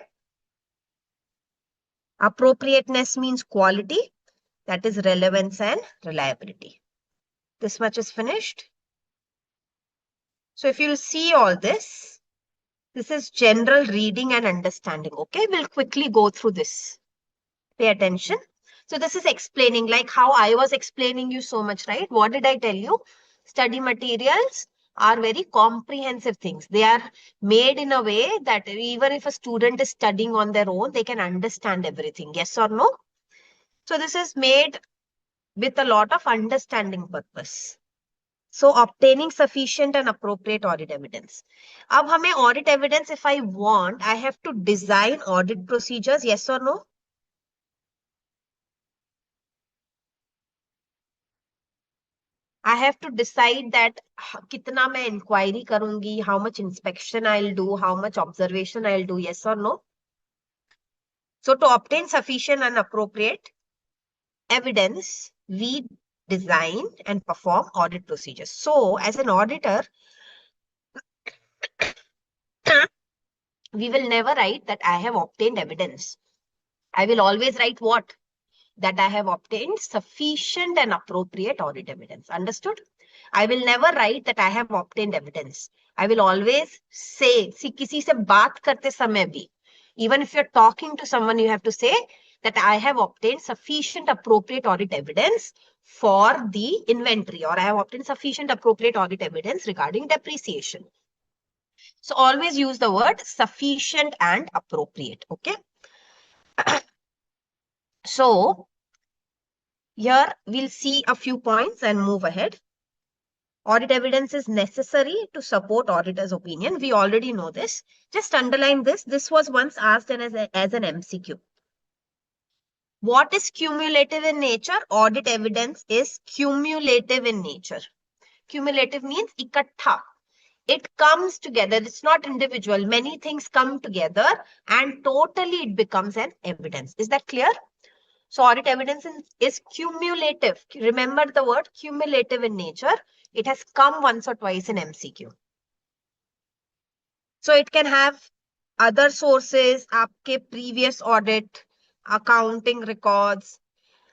Appropriateness means quality, that is relevance and reliability. This much is finished. So if you'll see all this is general reading and understanding. Okay, we'll quickly go through this. Pay attention. So this is explaining, like how I was explaining you so much, right? What did I tell you? Study materials are very comprehensive things. They are made in a way that even if a student is studying on their own, they can understand everything. Yes or no? So this is made with a lot of understanding purpose. So obtaining sufficient and appropriate audit evidence. Ab hame audit evidence, if I want, I have to design audit procedures. Yes or no? I have to decide that kitna main inquiry karungi, how much inspection I'll do, how much observation I'll do. Yes or no? So to obtain sufficient and appropriate evidence, we design and perform audit procedures. So as an auditor, we will never write that I have obtained evidence. I will always write what? That I have obtained sufficient and appropriate audit evidence. Understood? I will never write that I have obtained evidence. I will always say, see, किसी से बात करते समय भी, even if you're talking to someone, you have to say that I have obtained sufficient appropriate audit evidence for the inventory, or I have obtained sufficient appropriate audit evidence regarding depreciation. So always use the word sufficient and appropriate. Okay. So here we'll see a few points and move ahead. Audit evidence is necessary to support auditor's opinion. We already know this. Just underline this. This was once asked as an MCQ. What is cumulative in nature? Audit evidence is cumulative in nature. Cumulative means ikattha. It comes together. It's not individual. Many things come together and totally it becomes an evidence. Is that clear? So audit evidence is cumulative. Remember the word cumulative in nature. It has come once or twice in MCQ. So it can have other sources, आपके previous audit, accounting records,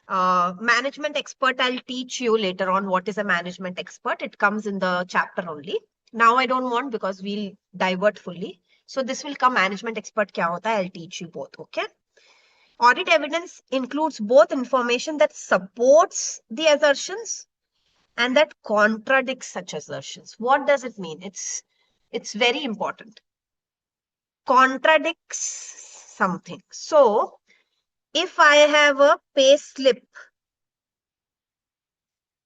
management expert. I'll teach you later on what is a management expert. It comes in the chapter only. Now I don't want because we'll divert fully. So this will come management expert kya hota hai, I'll teach you both. Okay. Audit evidence includes both information that supports the assertions and that contradicts such assertions. What does it mean? It's very important. Contradicts something. So if I have a pay slip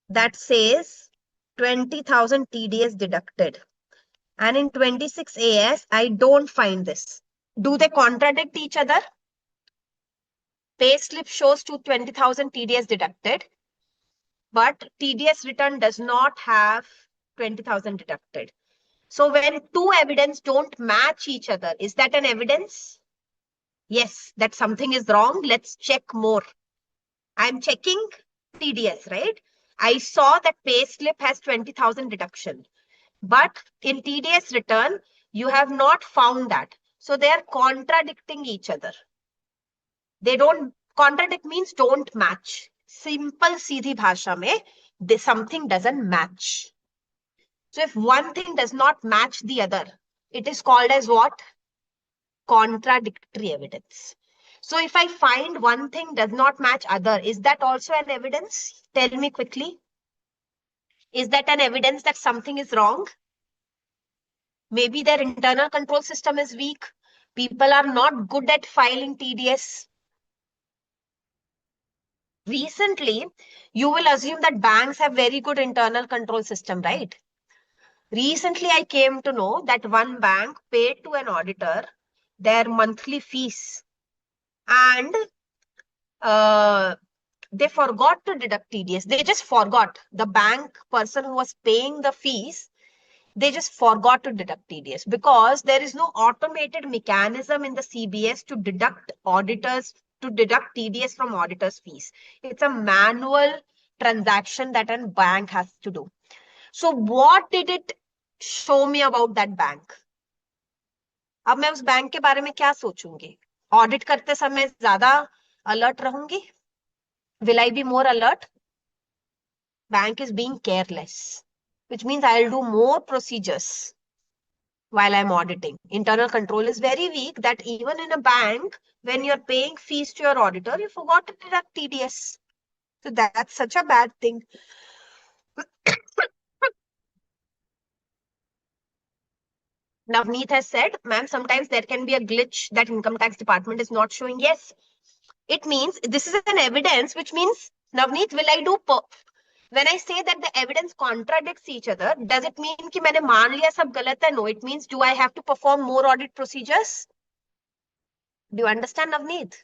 that says 20,000 TDS deducted and in 26 AS I don't find this, do they contradict each other? Pay slip shows to 20,000 TDS deducted, but TDS return does not have 20,000 deducted. So when two evidence don't match each other, is that an evidence? Yes, that something is wrong. Let's check more. I'm checking TDS, right? I saw that pay slip has 20,000 deduction, but in TDS return, you have not found that. So they are contradicting each other. They don't contradict means don't match. Simple सीधी भाषा में something doesn't match. So if one thing does not match the other, it is called as what? Contradictory evidence. So if I find one thing does not match other, is that also an evidence? Tell me quickly. Is that an evidence that something is wrong? Maybe their internal control system is weak. People are not good at filing TDS. Recently, you will assume that banks have very good internal control system, right? Recently, I came to know that one bank paid to an auditor their monthly fees and they forgot to deduct TDS. They just forgot. The bank person who was paying the fees, they just forgot to deduct TDS because there is no automated mechanism in the CBS to deduct TDS from auditors' fees. It's a manual transaction that a bank has to do. So what did it show me about that bank? अब मैं उस bank के बारे में क्या सोचूंगी? Audit करते समय ज्यादा अलर्ट रहूंगी? Will I be more alert? Bank is being careless, which means I'll do more procedures while I'm auditing. Internal control is very weak that even in a bank, when you're paying fees to your auditor, you forgot to deduct TDS. So that's such a bad thing. Navneet has said, ma'am, sometimes there can be a glitch that income tax department is not showing. Yes, it means this is an evidence, which means, Navneet, will I do when I say that the evidence contradicts each other, does it mean कि मैंने मान लिया सब गलत है? No, it means do I have to perform more audit procedures? Do you understand, Navneet?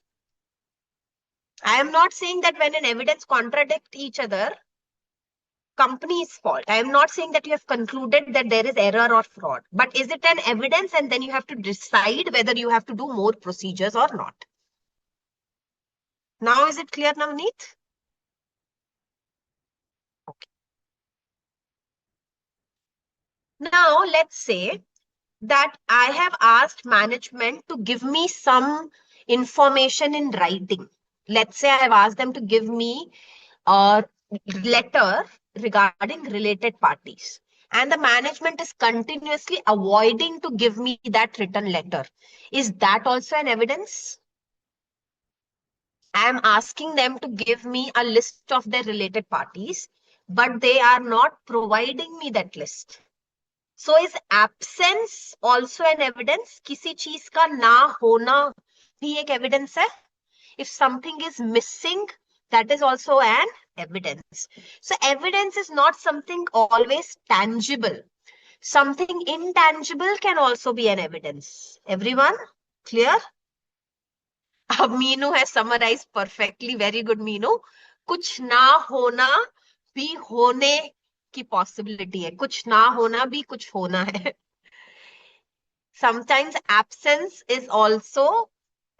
I am not saying that when an evidence contradicts each other, company's fault. I am not saying that you have concluded that there is error or fraud. But is it an evidence and then you have to decide whether you have to do more procedures or not? Now is it clear, Navneet? Okay. Now let's say that I have asked management to give me some information in writing. Let's say I have asked them to give me a letter regarding related parties. And the management is continuously avoiding to give me that written letter. Is that also an evidence? I am asking them to give me a list of their related parties, but they are not providing me that list. So is absence also an evidence? किसी चीज का ना होना भी एक evidence है. If something is missing, that is also an evidence. So evidence is not something always tangible. Something intangible can also be an evidence. Everyone clear? Meenu has summarized perfectly. Very good, Meenu. कुछ ना होना भी होने की possibility है, कुछ ना होना भी कुछ होना है. Sometimes absence is also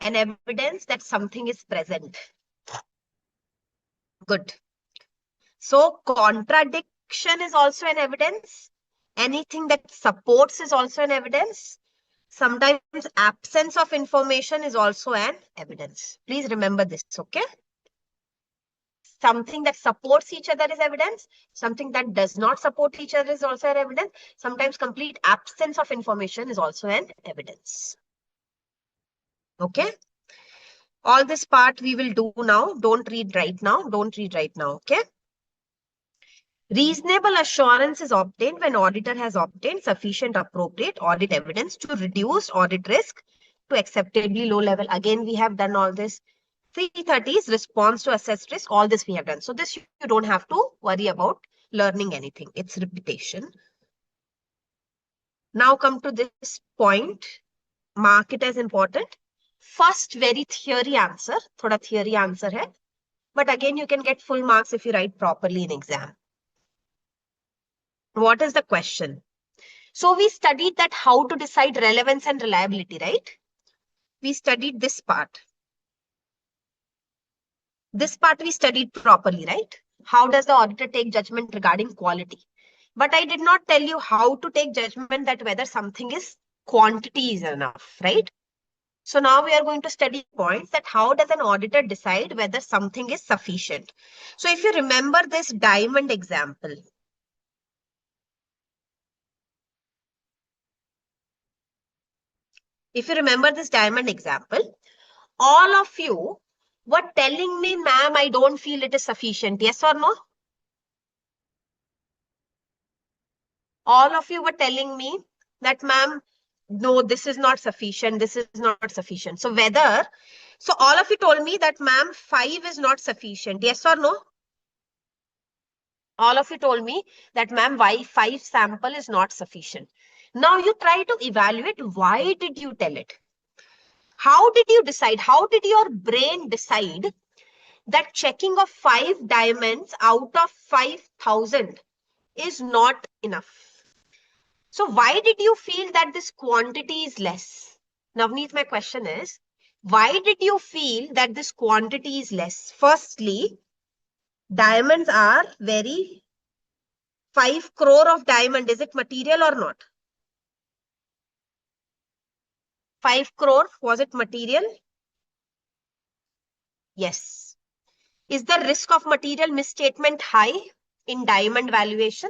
an evidence that something is present. Good. So contradiction is also an evidence. Anything that supports is also an evidence. Sometimes absence of information is also an evidence. Please remember this, okay? Something that supports each other is evidence. Something that does not support each other is also an evidence. Sometimes complete absence of information is also an evidence. Okay? All this part we will do now. Don't read right now. Don't read right now, okay? Reasonable assurance is obtained when auditor has obtained sufficient appropriate audit evidence to reduce audit risk to acceptably low level. Again, we have done all this. 330 is response to assessed risk. All this we have done. So this you don't have to worry about learning anything. It's repetition. Now come to this point. Mark it as important. First, very theory answer. Thoda theory answer hai. But again, you can get full marks if you write properly in exam. What is the question? So we studied that how to decide relevance and reliability, right? We studied this part. This part we studied properly, right? How does the auditor take judgment regarding quality? But I did not tell you how to take judgment that whether something is quantity is enough, right? So now we are going to study points that how does an auditor decide whether something is sufficient? So if you remember this diamond example, all of you were telling me, ma'am, I don't feel it is sufficient. Yes or no? All of you were telling me that, ma'am, no, this is not sufficient. This is not sufficient. So all of you told me that, ma'am, 5 is not sufficient. Yes or no? All of you told me that, ma'am, why 5 sample is not sufficient. Now you try to evaluate why did you tell it? How did you decide? How did your brain decide that checking of 5 diamonds out of 5,000 is not enough? So why did you feel that this quantity is less? Navneet, my question is, why did you feel that this quantity is less? Firstly, diamonds are 5 crore of diamond. Is it material or not? 5 crore, was it material? Yes. Is the risk of material misstatement high in diamond valuation?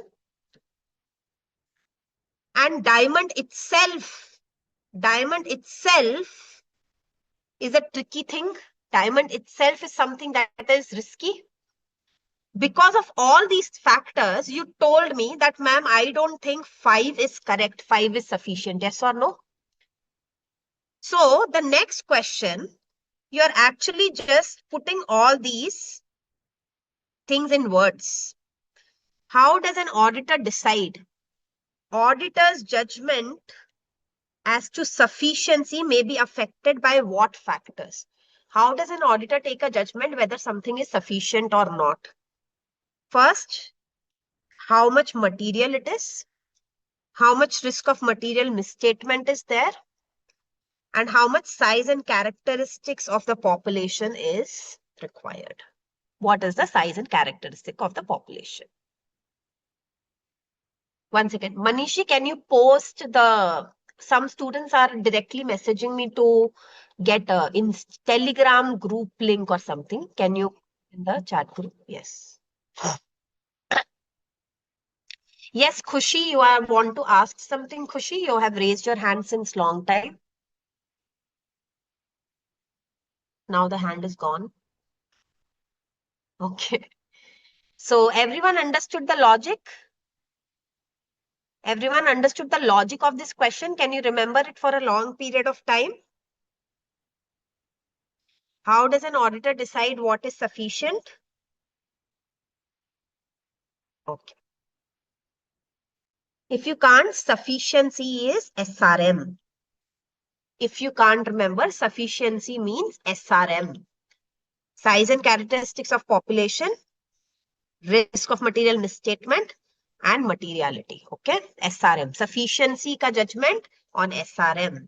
And diamond itself is a tricky thing. Diamond itself is something that is risky. Because of all these factors, you told me that, ma'am, I don't think 5 is correct. 5 is sufficient. Yes or no? So the next question, you're actually just putting all these things in words. How does an auditor decide? Auditor's judgment as to sufficiency may be affected by what factors? How does an auditor take a judgment whether something is sufficient or not? First, how much material it is, how much risk of material misstatement is there, and how much size and characteristics of the population is required. What is the size and characteristic of the population? One second. Manishi, can you post some students are directly messaging me to get a Telegram group link or something. Can you in the chat group? Yes. Yes, Khushi, you want to ask something, Khushi? You have raised your hand since long time. Now the hand is gone. Okay. So everyone understood the logic? Everyone understood the logic of this question? Can you remember it for a long period of time? How does an auditor decide what is sufficient? Okay. If you can't, sufficiency is SRM. If you can't remember, sufficiency means SRM. Size and characteristics of population, risk of material misstatement, and materiality. Okay, SRM, sufficiency ka judgment on SRM.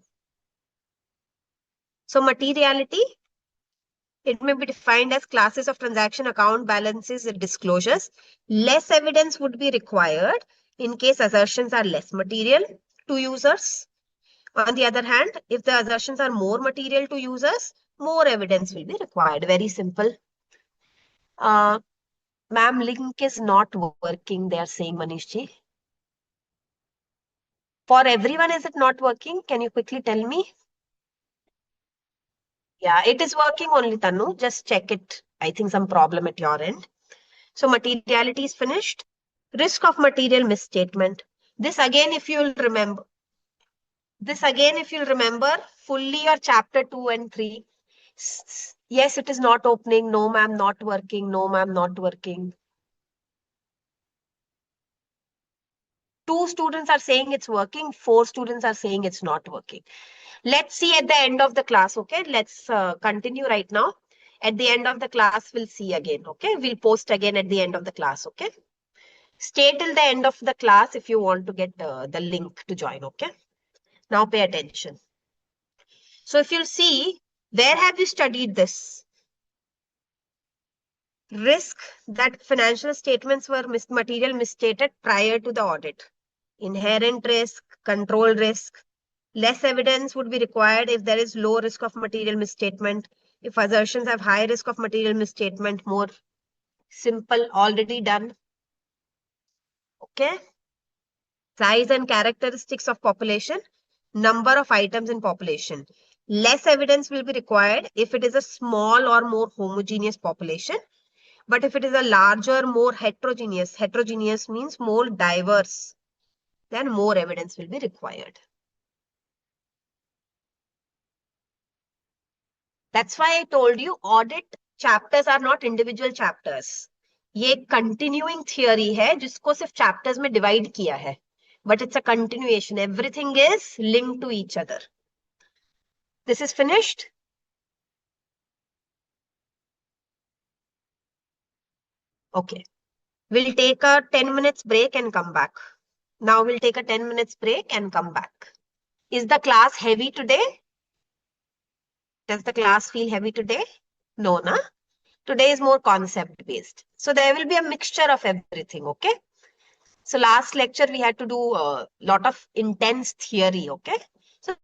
So materiality, it may be defined as classes of transaction, account balances, and disclosures. Less evidence would be required in case assertions are less material to users. On the other hand, if the assertions are more material to users, more evidence will be required. Very simple. Uh, Ma'am, link is not working, they are saying, Manish ji. For everyone, is it not working? Can you quickly tell me? Yeah, it is working only, Tanu. Just check it. I think some problem at your end. So materiality is finished. Risk of material misstatement. This again, if you'll remember, fully your chapter 2 and 3. Yes, it is not opening. No, ma'am, not working. No, ma'am, not working. Two students are saying it's working. Four students are saying it's not working. Let's see at the end of the class. Okay, let's continue right now. At the end of the class, we'll see again. Okay, we'll post again at the end of the class. Okay, stay till the end of the class if you want to get the link to join. Okay, now pay attention. So if you'll see, where have you studied this? Risk that financial statements were material misstated prior to the audit. Inherent risk, control risk. Less evidence would be required if there is low risk of material misstatement. If assertions have high risk of material misstatement, more simple, already done. Okay. Size and characteristics of population, number of items in population. Less evidence will be required if it is a small or more homogeneous population. But if it is a larger, more heterogeneous means more diverse, then more evidence will be required. That's why I told you audit chapters are not individual chapters. ये एक continuing theory है जिसको सिर्फ chapters में divide किया है. But it's a continuation. Everything is linked to each other. This is finished. Okay. We'll take a 10 minutes break and come back. Now we'll take a 10 minutes break and come back. Is the class heavy today? Does the class feel heavy today? No, na? Today is more concept based. So there will be a mixture of everything, okay? So last lecture we had to do a lot of intense theory, okay? So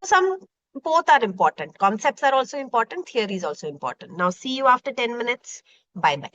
both are important. Concepts are also important, theory is also important. Now see you after 10 minutes. Bye bye.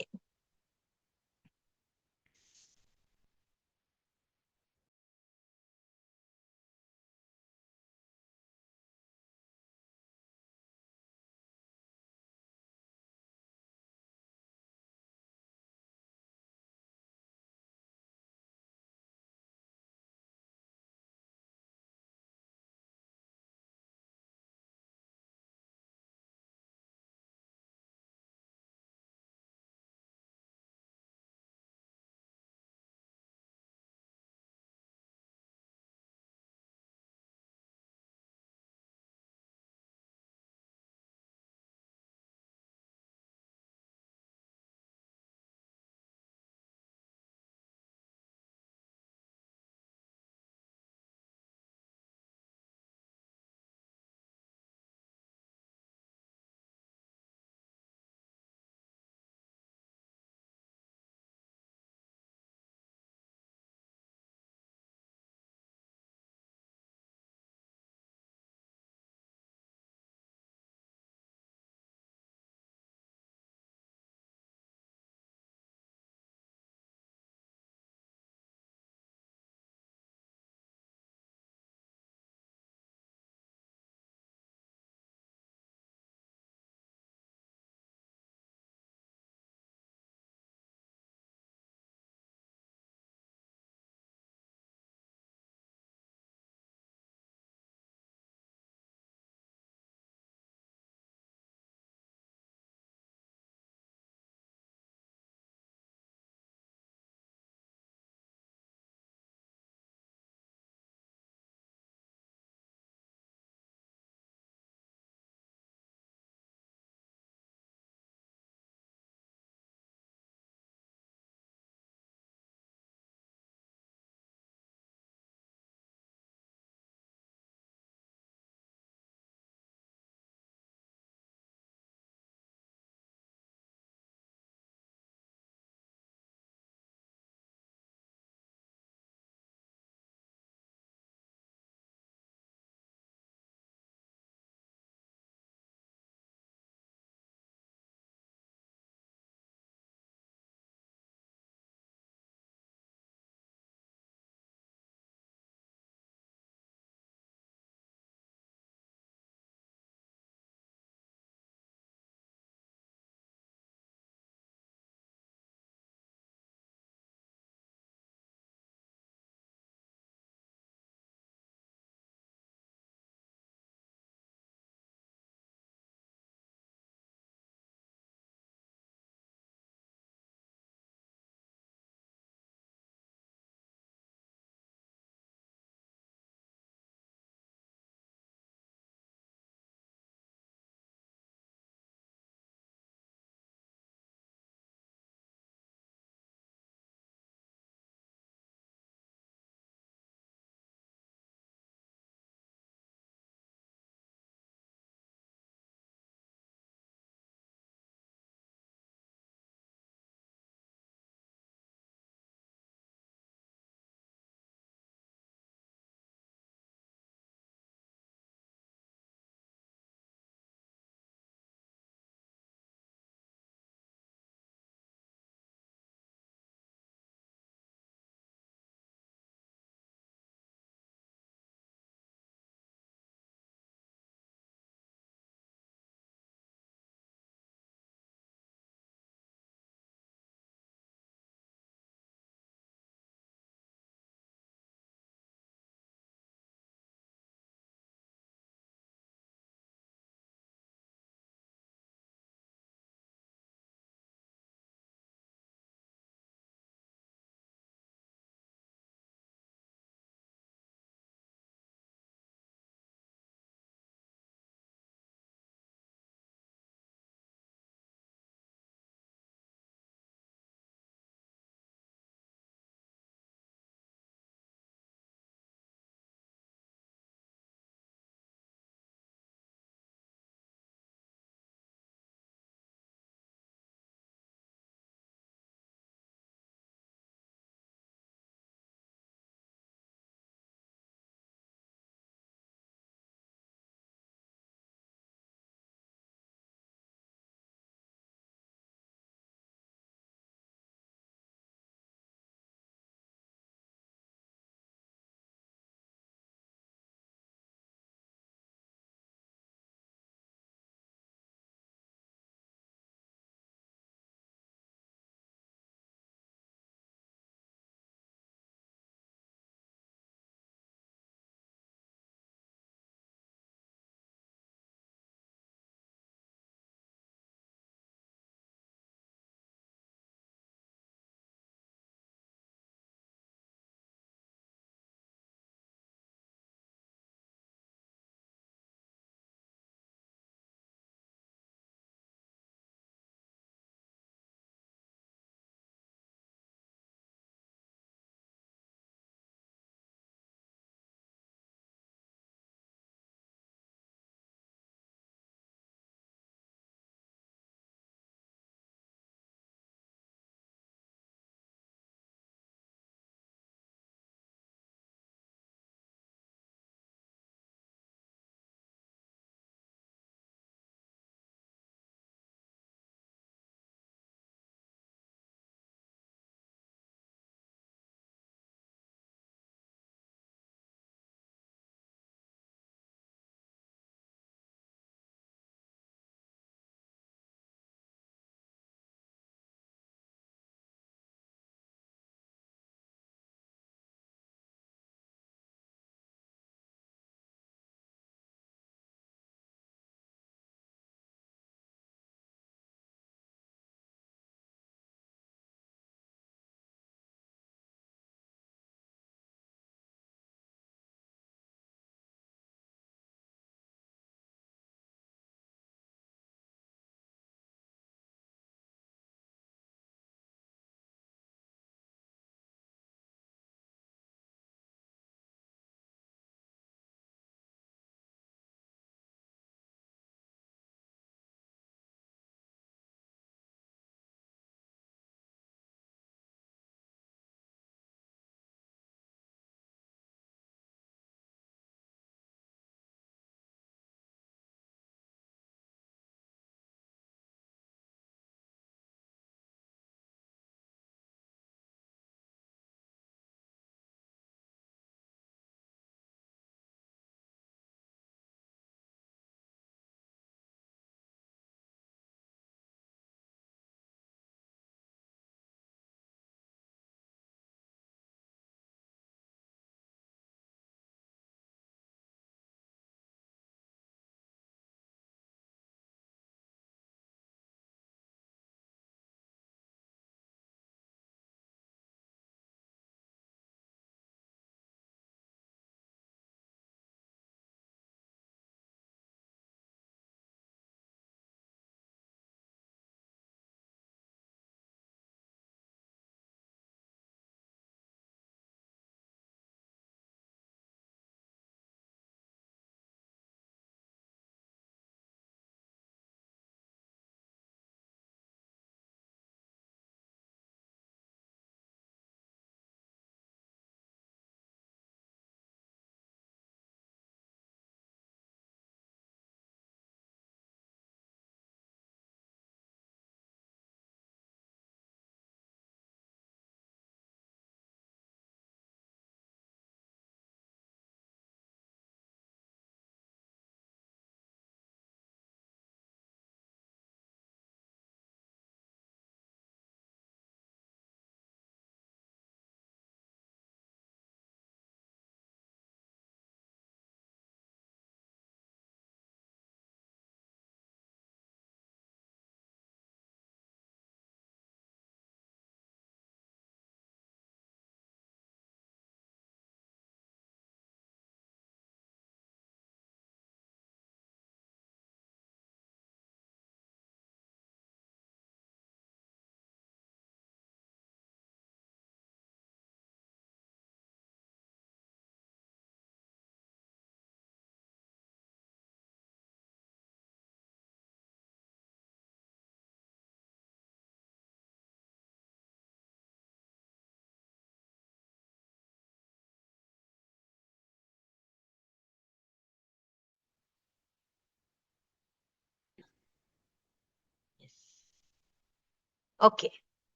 Okay.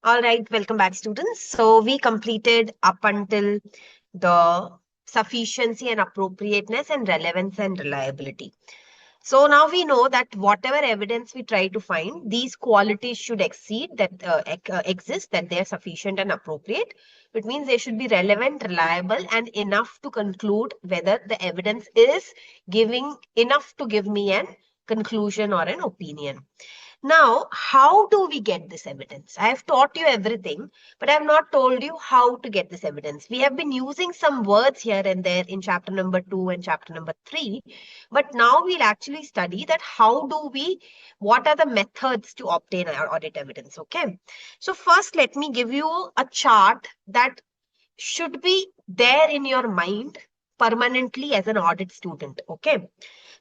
All right. Welcome back, students. So we completed up until the sufficiency and appropriateness and relevance and reliability. So now we know that whatever evidence we try to find, these qualities should exceed that exist, that they are sufficient and appropriate. It means they should be relevant, reliable, and enough to conclude whether the evidence is giving enough to give me an conclusion or an opinion. Now, how do we get this evidence? I have taught you everything, but I have not told you how to get this evidence. We have been using some words here and there in chapter number 2 and chapter number 3, but now we'll actually study that what are the methods to obtain our audit evidence, okay? So first, let me give you a chart that should be there in your mind permanently as an audit student, okay?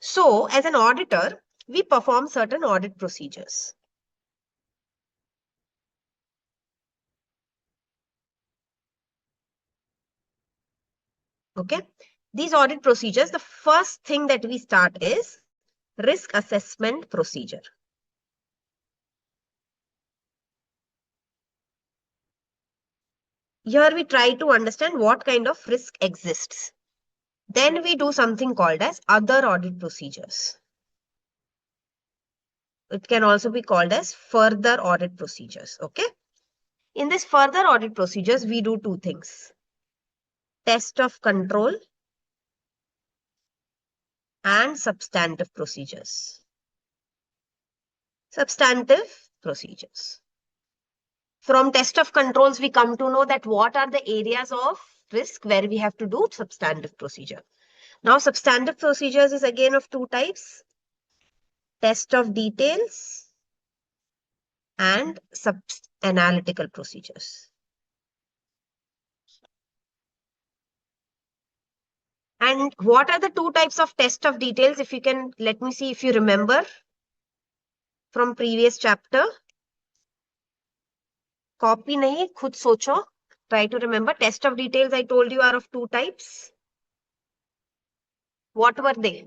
So as an auditor, we perform certain audit procedures. Okay. These audit procedures, the first thing that we start is risk assessment procedure. Here we try to understand what kind of risk exists. Then we do something called as other audit procedures. It can also be called as further audit procedures. Okay. In this further audit procedures, we do two things. Test of control and substantive procedures. Substantive procedures. From test of controls, we come to know that what are the areas of risk where we have to do substantive procedure. Now, substantive procedures is again of two types, test of details and analytical procedures. And what are the two types of test of details? If you can, let me see if you remember from previous chapter. Copy nahi, khud socho. Try to remember. Test of details I told you are of two types. What were they?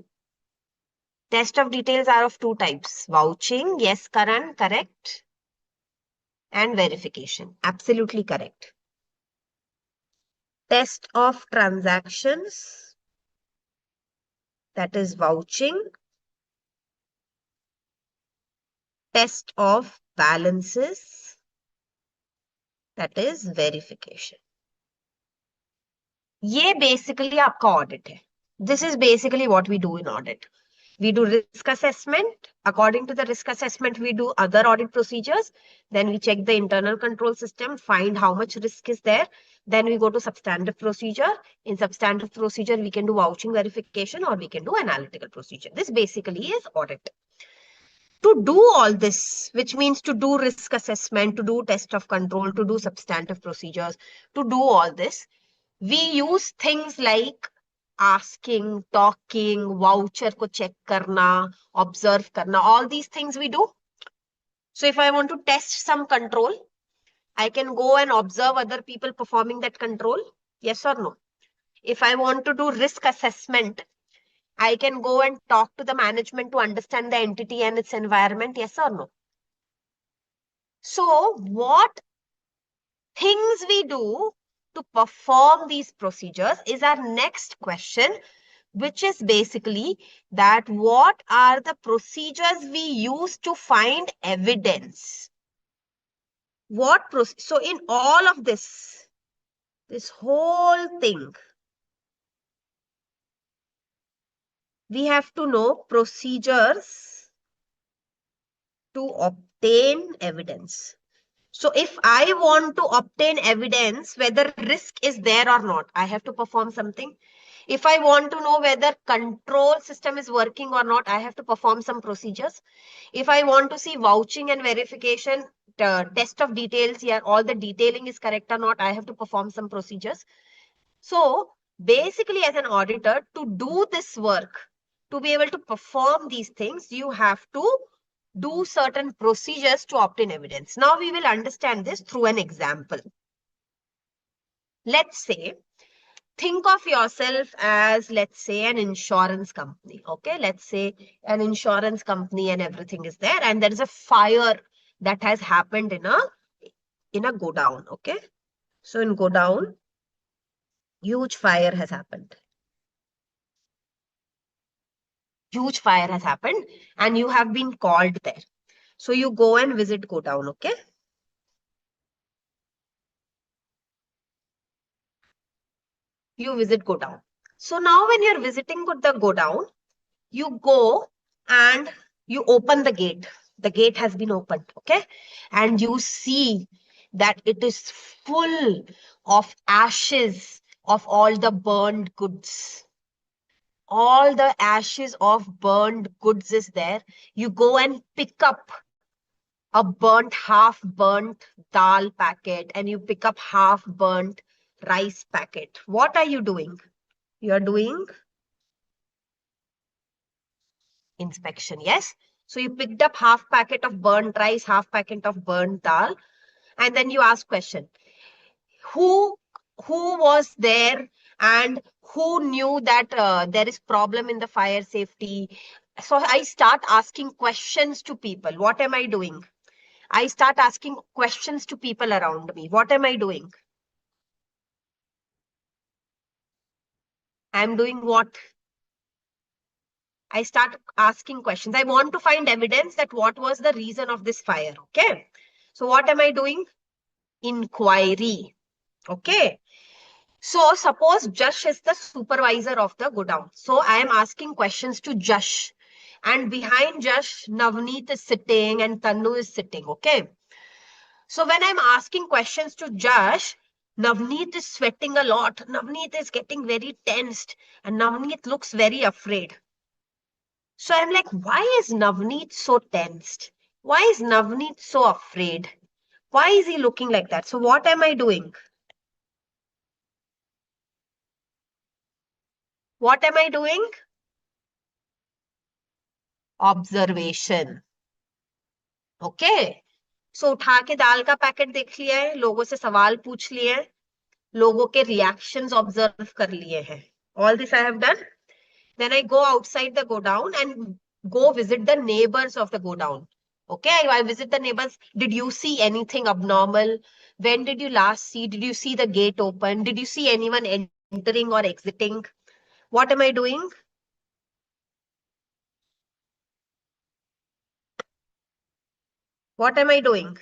Test of details are of two types. Vouching, yes, Karan, correct. And verification, absolutely correct. Test of transactions, that is vouching. Test of balances, that is verification. ये basically आपका audit है. This is basically what we do in audit. We do risk assessment. According to the risk assessment, we do other audit procedures. Then we check the internal control system, find how much risk is there. Then we go to substantive procedure. In substantive procedure, we can do vouching verification or we can do analytical procedure. This basically is audit. To do all this, which means to do risk assessment, to do test of control, to do substantive procedures, to do all this, we use things like asking, talking, voucher ko check karna, observe karna, all these things we do. So if I want to test some control, I can go and observe other people performing that control. Yes or no? If I want to do risk assessment, I can go and talk to the management to understand the entity and its environment. Yes or no? So what things we do to perform these procedures is our next question, which is basically that what are the procedures we use to find evidence? So in all of this whole thing, we have to know procedures to obtain evidence. So if I want to obtain evidence whether risk is there or not, I have to perform something. If I want to know whether control system is working or not, I have to perform some procedures. If I want to see vouching and verification, test of details here, all the detailing is correct or not, I have to perform some procedures. So basically as an auditor, to do this work, to be able to perform these things, you have to do certain procedures to obtain evidence. Now we will understand this through an example. Let's say, think of yourself as, let's say, an insurance company. Okay, let's say an insurance company and everything is there, and there is a fire that has happened in a in a go down. Okay. So in go down, huge fire has happened. Huge fire has happened and you have been called there. So you go and visit go down. Okay. You visit go down. So now when you're visiting the go down, you go and you open the gate. The gate has been opened. Okay. And you see that it is full of ashes of all the burned goods. All the ashes of burned goods is there. You go and pick up a burnt, half burnt dal packet and you pick up half burnt rice packet. What are you doing? You're doing inspection, yes? So you picked up half packet of burnt rice, half packet of burnt dal, and then you ask question. Who who was there and who knew that there is problem in the fire safety? So I start asking questions to people. What am I doing? I start asking questions to people around me. What am I doing? I'm doing what? I start asking questions. I want to find evidence that what was the reason of this fire. Okay. So what am I doing? Inquiry. Okay. So suppose Jash is the supervisor of the godown. So I am asking questions to Jash. And behind Jash, Navneet is sitting and Tanu is sitting. Okay. So when I'm asking questions to Jash, Navneet is sweating a lot. Navneet is getting very tensed. And Navneet looks very afraid. So I'm like, why is Navneet so tensed? Why is Navneet so afraid? Why is he looking like that? So what am I doing? What am I doing? Observation. Okay so उठा के दाल का packet देख लिया है लोगों से सवाल पूछ लिए हैं लोगों के रिएक्शंस ऑब्जर्व कर लिए हैं all this I have done then I go outside the go down and go visit the neighbors of the go down. Okay, I visit the neighbors. Did you see anything abnormal? When did you last see? Did you see the gate open? Did you see anyone entering or exiting? What am I doing? What am I doing?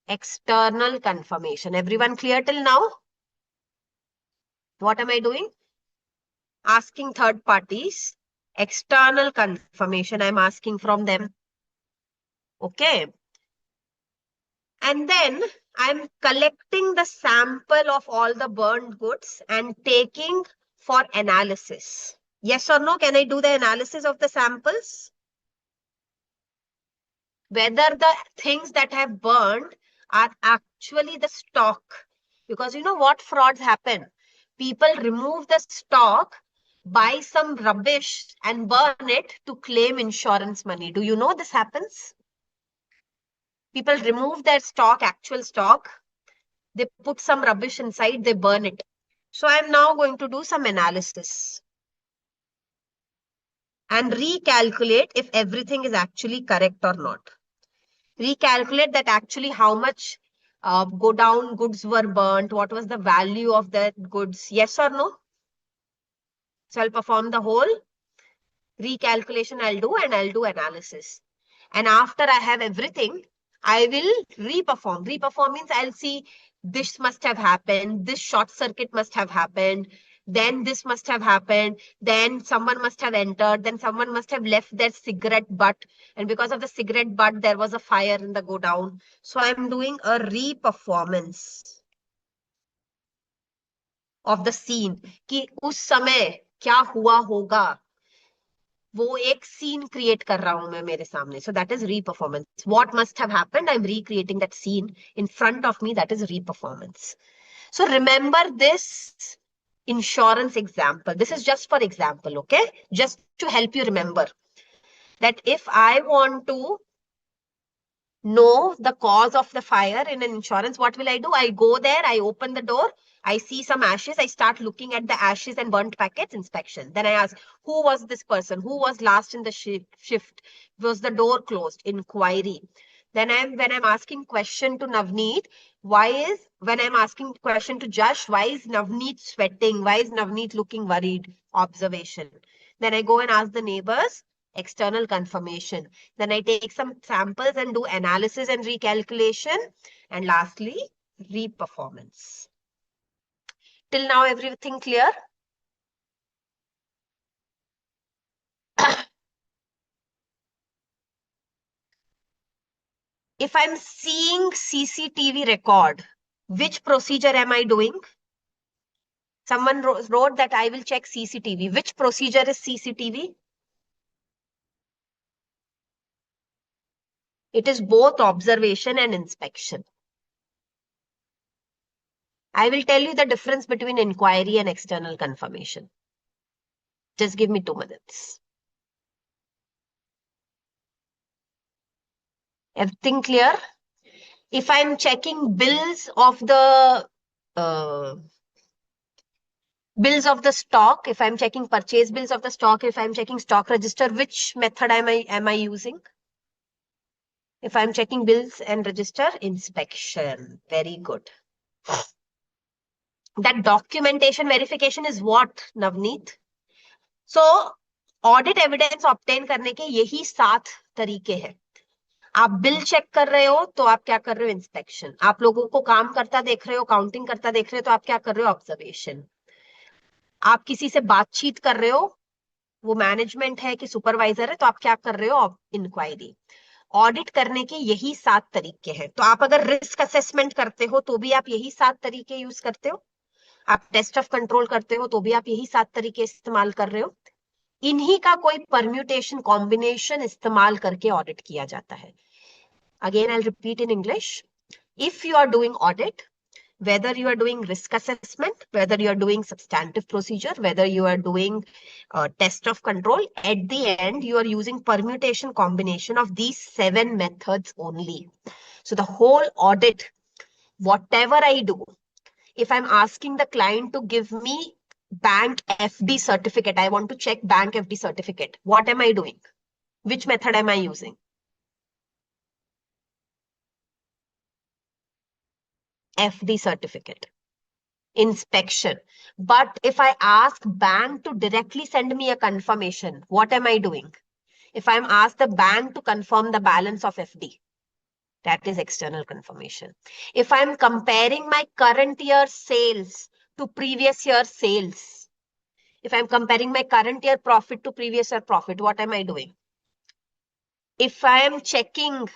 External confirmation. Everyone clear till now? What am I doing? Asking third parties. External confirmation I'm asking from them. Okay. And then I'm collecting the sample of all the burned goods and taking for analysis. Yes or no? Can I do the analysis of the samples? Whether the things that have burned are actually the stock. Because you know what frauds happen? People remove the stock, buy some rubbish and burn it to claim insurance money. Do you know this happens? People remove their stock, actual stock, they put some rubbish inside, they burn it. So I'm now going to do some analysis and recalculate if everything is actually correct or not. Recalculate that actually how much go down goods were burnt, what was the value of the goods, yes or no? So I'll perform the whole recalculation I'll do and I'll do analysis. And after I have everything, I will reperform. Reperform means I'll see this must have happened, this short circuit must have happened, then this must have happened, then someone must have entered, then someone must have left their cigarette butt. And because of the cigarette butt, there was a fire in the go down. So I'm doing a reperformance of the scene कि उस समय क्या हुआ होगा वो एक scene create कर रहा हूं मैं मेरे सामने so that is reperformance what must have happened I am recreating that seen in front of me that is reperformance so remember this insurance example. This is just for example, okay, just to help you remember that if I want to know the cause of the fire in an insurance, what will I do? I go there, I open the door, I see some ashes, I start looking at the ashes and burnt packets, inspection. Then I ask, who was this person? Who was last in the shift? Was the door closed? Inquiry. Then when I'm asking question to Navneet, when I'm asking question to Josh, why is Navneet sweating? Why is Navneet looking worried? Observation. Then I go and ask the neighbors, external confirmation. Then I take some samples and do analysis and recalculation. And lastly, reperformance. Till now, everything clear? If I'm seeing CCTV record, which procedure am I doing? Someone wrote that I will check CCTV. Which procedure is CCTV? It is both observation and inspection. I will tell you the difference between inquiry and external confirmation. Just give me 2 minutes. Everything clear? If I'm checking bills of the stock, if I'm checking purchase bills of the stock, if I'm checking stock register, which method am I using? If I'm checking bills and register, inspection. Very good. That documentation verification is what, Navneet? So audit evidence obtain करने के यही 7 तरीके हैं. आप bill check कर रहे हो तो आप क्या कर रहे हो? इंस्पेक्शन. आप लोगों को काम करता देख रहे हो, काउंटिंग करता देख रहे हो तो आप क्या कर रहे हो? ऑब्जर्वेशन. आप किसी से बातचीत कर रहे हो, वो मैनेजमेंट है कि सुपरवाइजर है, तो आप क्या कर रहे हो? इंक्वायरी. ऑडिट करने के यही 7 तरीके हैं. तो आप अगर रिस्क असेसमेंट करते हो तो भी आप यही 7 तरीके यूज करते हो. आप टेस्ट ऑफ कंट्रोल करते हो तो भी आप यही 7 तरीके इस्तेमाल कर रहे हो. इन्हीं का कोई परम्यूटेशन कॉम्बिनेशन इस्तेमाल करके ऑडिट किया जाता है. Again I repeat in English. If you are doing audit, whether you are doing risk assessment, whether you are doing substantive procedure, whether you are doing test of control, at the end you are using permutation combination of these 7 methods only. So the whole audit, whatever I do, if I'm asking the client to give me bank FD certificate, I want to check bank FD certificate, what am I doing? Which method am I using? FD certificate. Inspection. But if I ask bank to directly send me a confirmation, what am I doing? If I'm asked the bank to confirm the balance of FD, that is external confirmation. If I'm comparing my current year sales to previous year sales, if I'm comparing my current year profit to previous year profit, what am I doing? If I'm checking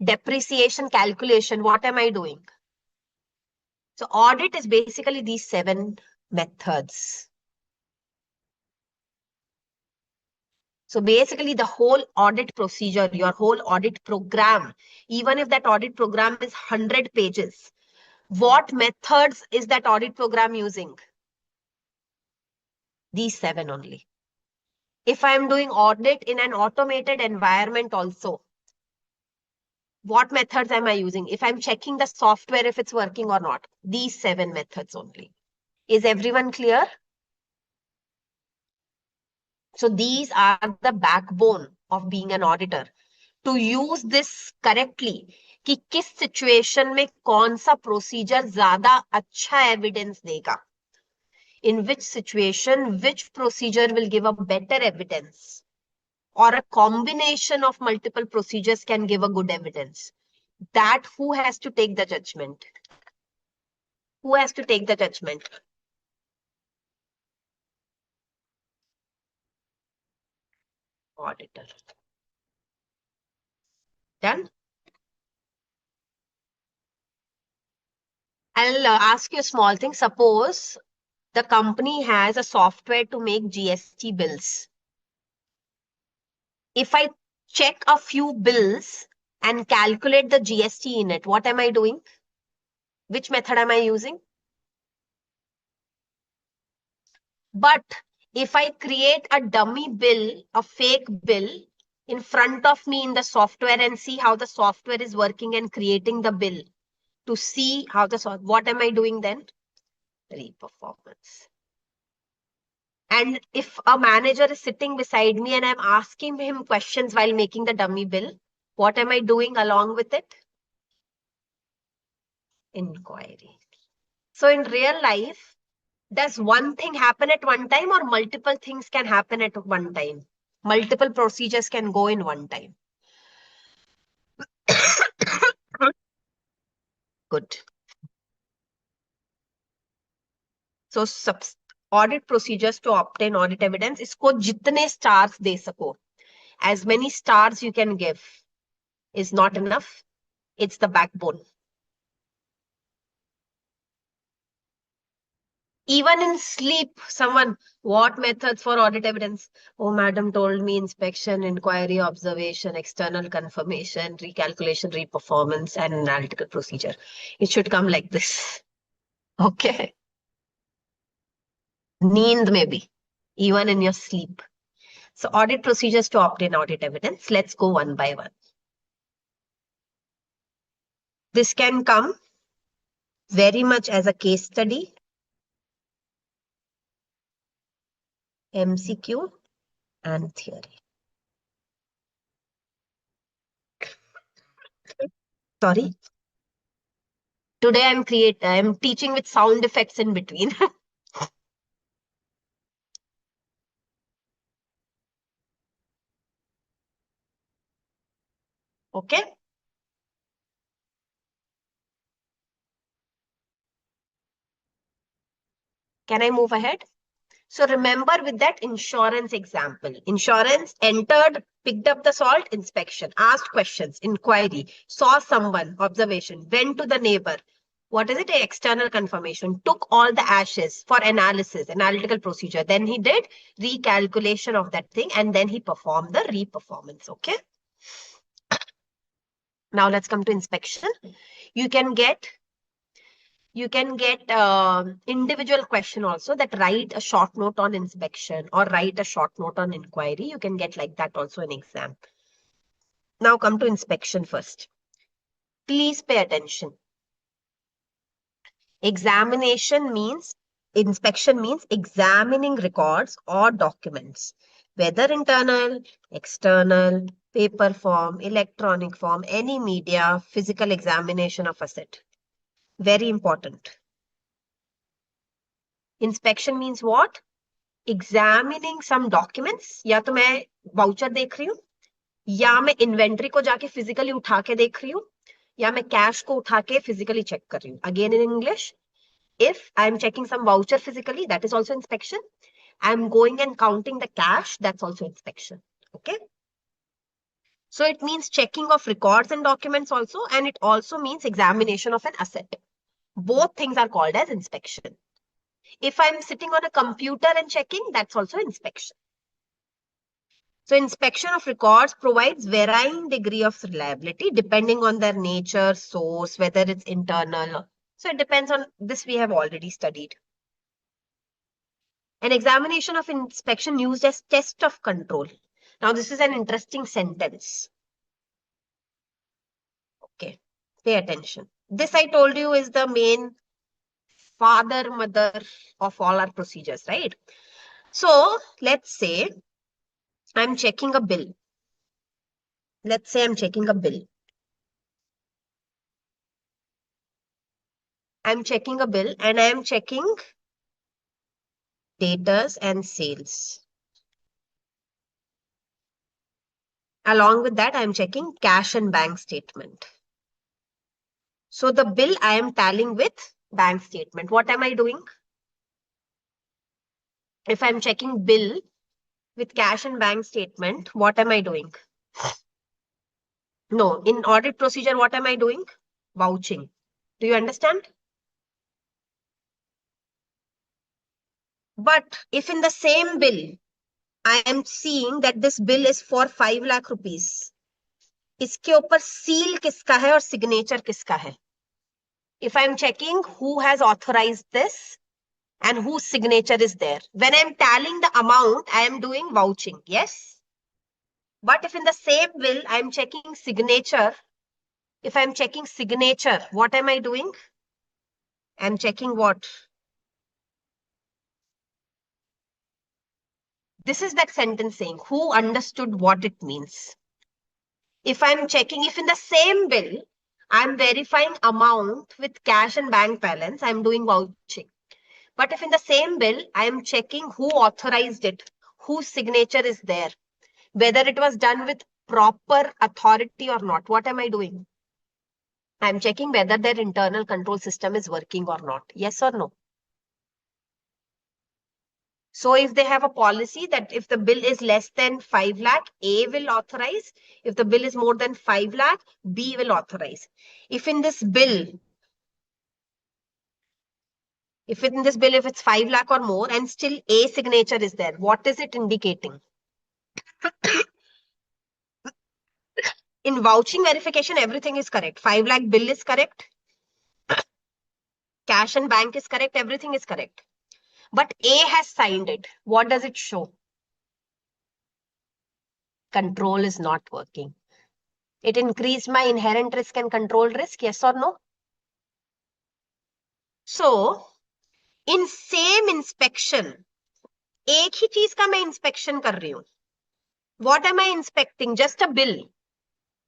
depreciation calculation, what am I doing? So audit is basically these 7 methods. So basically the whole audit procedure, your whole audit program, even if that audit program is 100 pages, what methods is that audit program using? These 7 only. If I'm doing audit in an automated environment also, what methods am I using? If I'm checking the software, if it's working or not, these 7 methods only. Is everyone clear? So these are the backbone of being an auditor. To use this correctly, कि किस situation में कौन सा procedure ज्यादा अच्छा evidence देगा. In which situation, which procedure will give a better evidence, or a combination of multiple procedures can give a good evidence. That who has to take the judgment? Who has to take the judgment? Auditor. Done? I'll ask you a small thing. Suppose the company has a software to make GST bills. If I check a few bills and calculate the GST in it, what am I doing? Which method am I using? But if I create a dummy bill, a fake bill in front of me in the software and see how the software is working and creating the bill to see how what am I doing then? Reperformance. And if a manager is sitting beside me and I'm asking him questions while making the dummy bill, what am I doing along with it? Inquiry. So in real life, does one thing happen at one time or multiple things can happen at one time? Multiple procedures can go in one time. Good. So audit procedures to obtain audit evidence, इसको जितने stars दे सको, as many stars you can give is not enough. It's the backbone. Even in sleep, someone, what methods for audit evidence? Oh, madam told me inspection, inquiry, observation, external confirmation, recalculation, reperformance, and analytical procedure. It should come like this. Okay. Neend maybe, even in your sleep. So audit procedures to obtain audit evidence. Let's go one by one. This can come very much as a case study, MCQ, and theory. Sorry. Today I'm teaching with sound effects in between. Okay. Can I move ahead? So remember with that insurance example, insurance entered, picked up the salt, inspection, asked questions, inquiry, saw someone, observation, went to the neighbor. What is it? External confirmation, took all the ashes for analysis, analytical procedure. Then he did recalculation of that thing and then he performed the reperformance. Okay. Now let's come to inspection. You can get individual question also, that write a short note on inspection or write a short note on inquiry. You can get like that also in exam. Now come to inspection first. Please pay attention. Inspection means examining records or documents, whether internal, external, paper form, electronic form, any media, physical examination of asset. Very important. Inspection means what? Examining some documents, या तो मैं voucher देख रही हूँ, या मैं inventory को जाके फिजिकली उठा के देख रही हूँ, या मैं कैश को उठा के फिजिकली चेक कर रही हूँ. Again in English, if I am checking some voucher physically, that is also inspection. I am going and counting the cash, that's also inspection. Okay. So it means checking of records and documents also, and it also means examination of an asset. Both things are called as inspection. If I'm sitting on a computer and checking, that's also inspection. So inspection of records provides varying degree of reliability depending on their nature, source, whether it's internal. So it depends on this, we have already studied. An examination of inspection used as test of control. Now this is an interesting sentence. Okay, pay attention. This I told you is the main mother of all our procedures, right? So let's say I'm checking a bill. Let's say I'm checking a bill. I'm checking a bill and I'm checking debtors and sales. Along with that, I'm checking cash and bank statement. So the bill I am tallying with bank statement. What am I doing? If I'm checking bill with cash and bank statement, what am I doing? No, in audit procedure, what am I doing? Vouching. Do you understand? But if in the same bill, I am seeing that this bill is for 5 lakh rupees, इसके ऊपर seal किसका है और signature किसका है? If I'm checking who has authorized this and whose signature is there. When I'm tallying the amount, I am doing vouching, yes? But if in the same bill, I'm checking signature, if I'm checking signature, what am I doing? I'm checking what? This is that sentence saying, who understood what it means? If I'm checking, if in the same bill, I'm verifying amount with cash and bank balance, I'm doing vouching. But if in the same bill, I am checking who authorized it, whose signature is there, whether it was done with proper authority or not, what am I doing? I'm checking whether their internal control system is working or not. Yes or no? So if they have a policy that if the bill is less than 5 lakh, A will authorize. If the bill is more than 5 lakh, B will authorize. If in this bill, if it's 5 lakh or more and still A signature is there, what is it indicating? In vouching verification, everything is correct. 5 lakh bill is correct. Cash and bank is correct. Everything is correct. But A has signed it. What does it show? Control is not working. It increased my inherent risk and control risk. Yes or no? So, in same inspection, एक ही चीज का मैं inspection कर रही हूँ. What am I inspecting? Just a bill.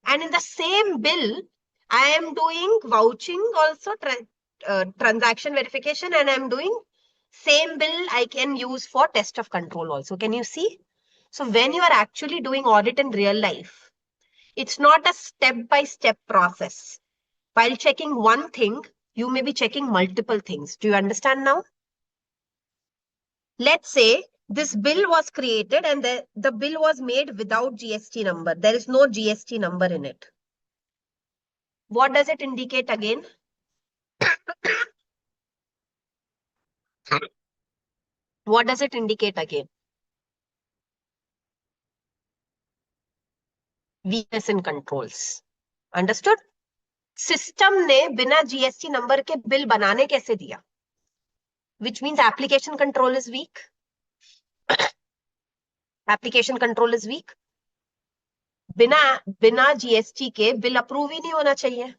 And in the same bill, I am doing vouching also, transaction verification, and I'm doing same bill I can use for test of control also. Can you see? So when you are actually doing audit in real life, it's not a step-by-step process. While checking one thing, you may be checking multiple things. Do you understand now? Let's say this bill was created and the bill was made without GST number. There is no GST number in it. What does it indicate again? What does it indicate again? Weakness in controls. Understood? System ने बिना GST number के bill बनाने कैसे दिया? Which means application control is weak. Application control is weak. बिना GST के bill approve ही नहीं होना चाहिए.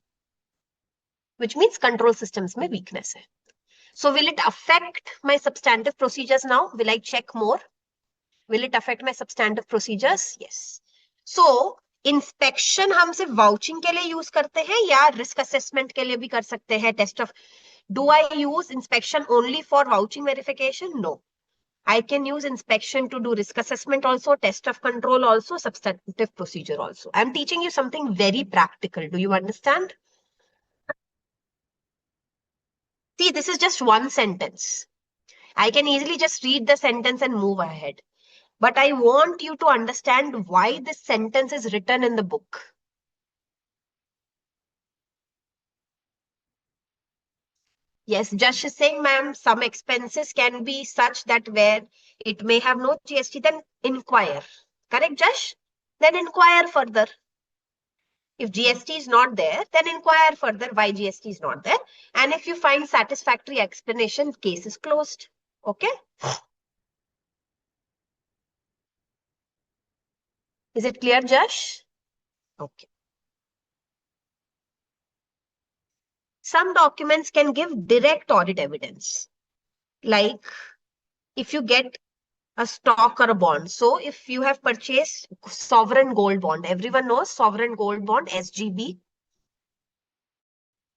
Which means control systems में weakness है. So will it affect my substantive procedures now? Will I check more? Will it affect my substantive procedures? Yes. So inspection हम सिर्फ vouching के लिए use करते हैं या risk assessment के लिए भी कर सकते हैं test of. Do I use inspection only for vouching verification? No. I can use inspection to do risk assessment also, test of control also, substantive procedure also. I'm teaching you something very practical. Do you understand? See, this is just one sentence. I can easily just read the sentence and move ahead. But I want you to understand why this sentence is written in the book. Yes, Josh is saying, ma'am, some expenses can be such that where it may have no GST, then inquire. Correct, Josh? Then inquire further. If GST is not there, then inquire further why GST is not there. And if you find satisfactory explanation, case is closed. Okay? Is it clear, Josh? Okay. Some documents can give direct audit evidence. Like if you get a stock or a bond. So if you have purchased sovereign gold bond, everyone knows sovereign gold bond, SGB.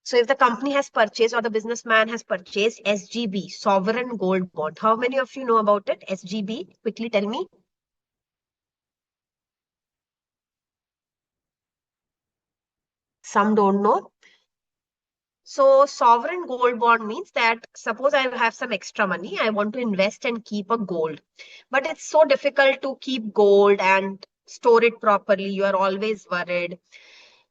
So if the company has purchased or the businessman has purchased SGB, sovereign gold bond, how many of you know about it? SGB, quickly tell me. Some don't know. So sovereign gold bond means that suppose I have some extra money, I want to invest and keep a gold, but it's so difficult to keep gold and store it properly. You are always worried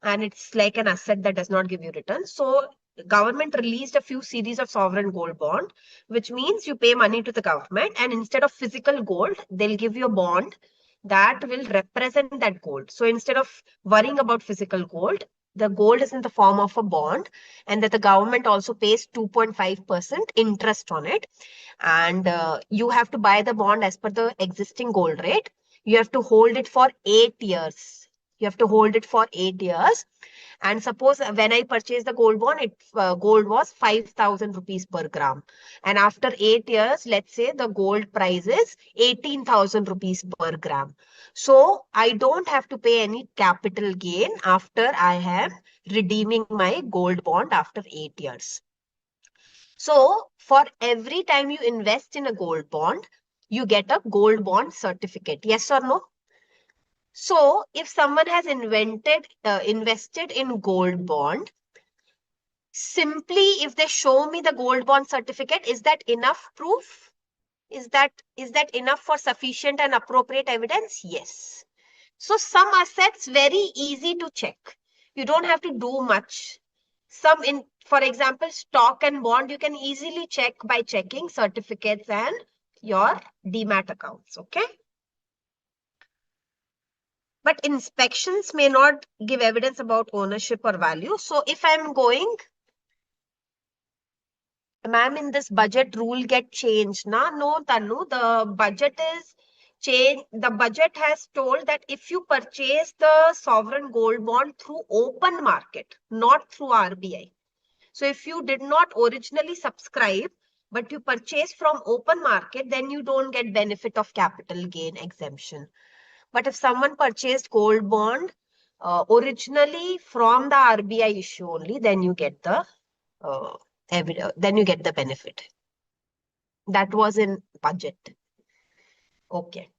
and it's like an asset that does not give you return. So government released a few series of sovereign gold bond, which means you pay money to the government and instead of physical gold, they'll give you a bond that will represent that gold. So instead of worrying about physical gold, the gold is in the form of a bond and that the government also pays 2.5% interest on it. And you have to buy the bond as per the existing gold rate. You have to hold it for 8 years. You have to hold it for 8 years. And suppose when I purchased the gold bond, gold was 5,000 rupees per gram. And after 8 years, let's say the gold price is 18,000 rupees per gram. So I don't have to pay any capital gain after I am redeeming my gold bond after 8 years. So for every time you invest in a gold bond, you get a gold bond certificate. Yes or no? So if someone has invested in gold bond, simply if they show me the gold bond certificate, is that enough proof? Is that enough for sufficient and appropriate evidence? Yes. So some assets very easy to check. You don't have to do much. For example, stock and bond, you can easily check by checking certificates and your demat accounts. Okay. But inspections may not give evidence about ownership or value. So if I'm going, ma'am, in this budget rule get changed, na? No, Tanu, the budget is changed. The budget has told that if you purchase the sovereign gold bond through open market, not through RBI. So if you did not originally subscribe, but you purchase from open market, then you don't get benefit of capital gain exemption. But if someone purchased gold bond originally from the RBI issue only, then you get the benefit. That was in budget. Okay.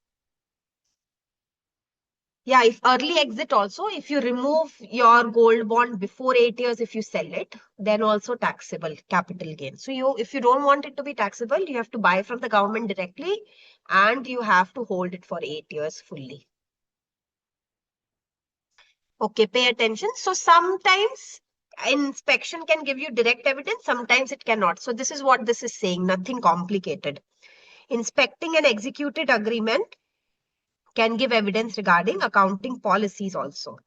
Yeah, if early exit also, if you remove your gold bond before 8 years, if you sell it, then also taxable capital gain. So if you don't want it to be taxable, you have to buy from the government directly and you have to hold it for 8 years fully. Okay, pay attention. So sometimes inspection can give you direct evidence, sometimes it cannot. So this is what this is saying, nothing complicated. Inspecting an executed agreement can give evidence regarding accounting policies also.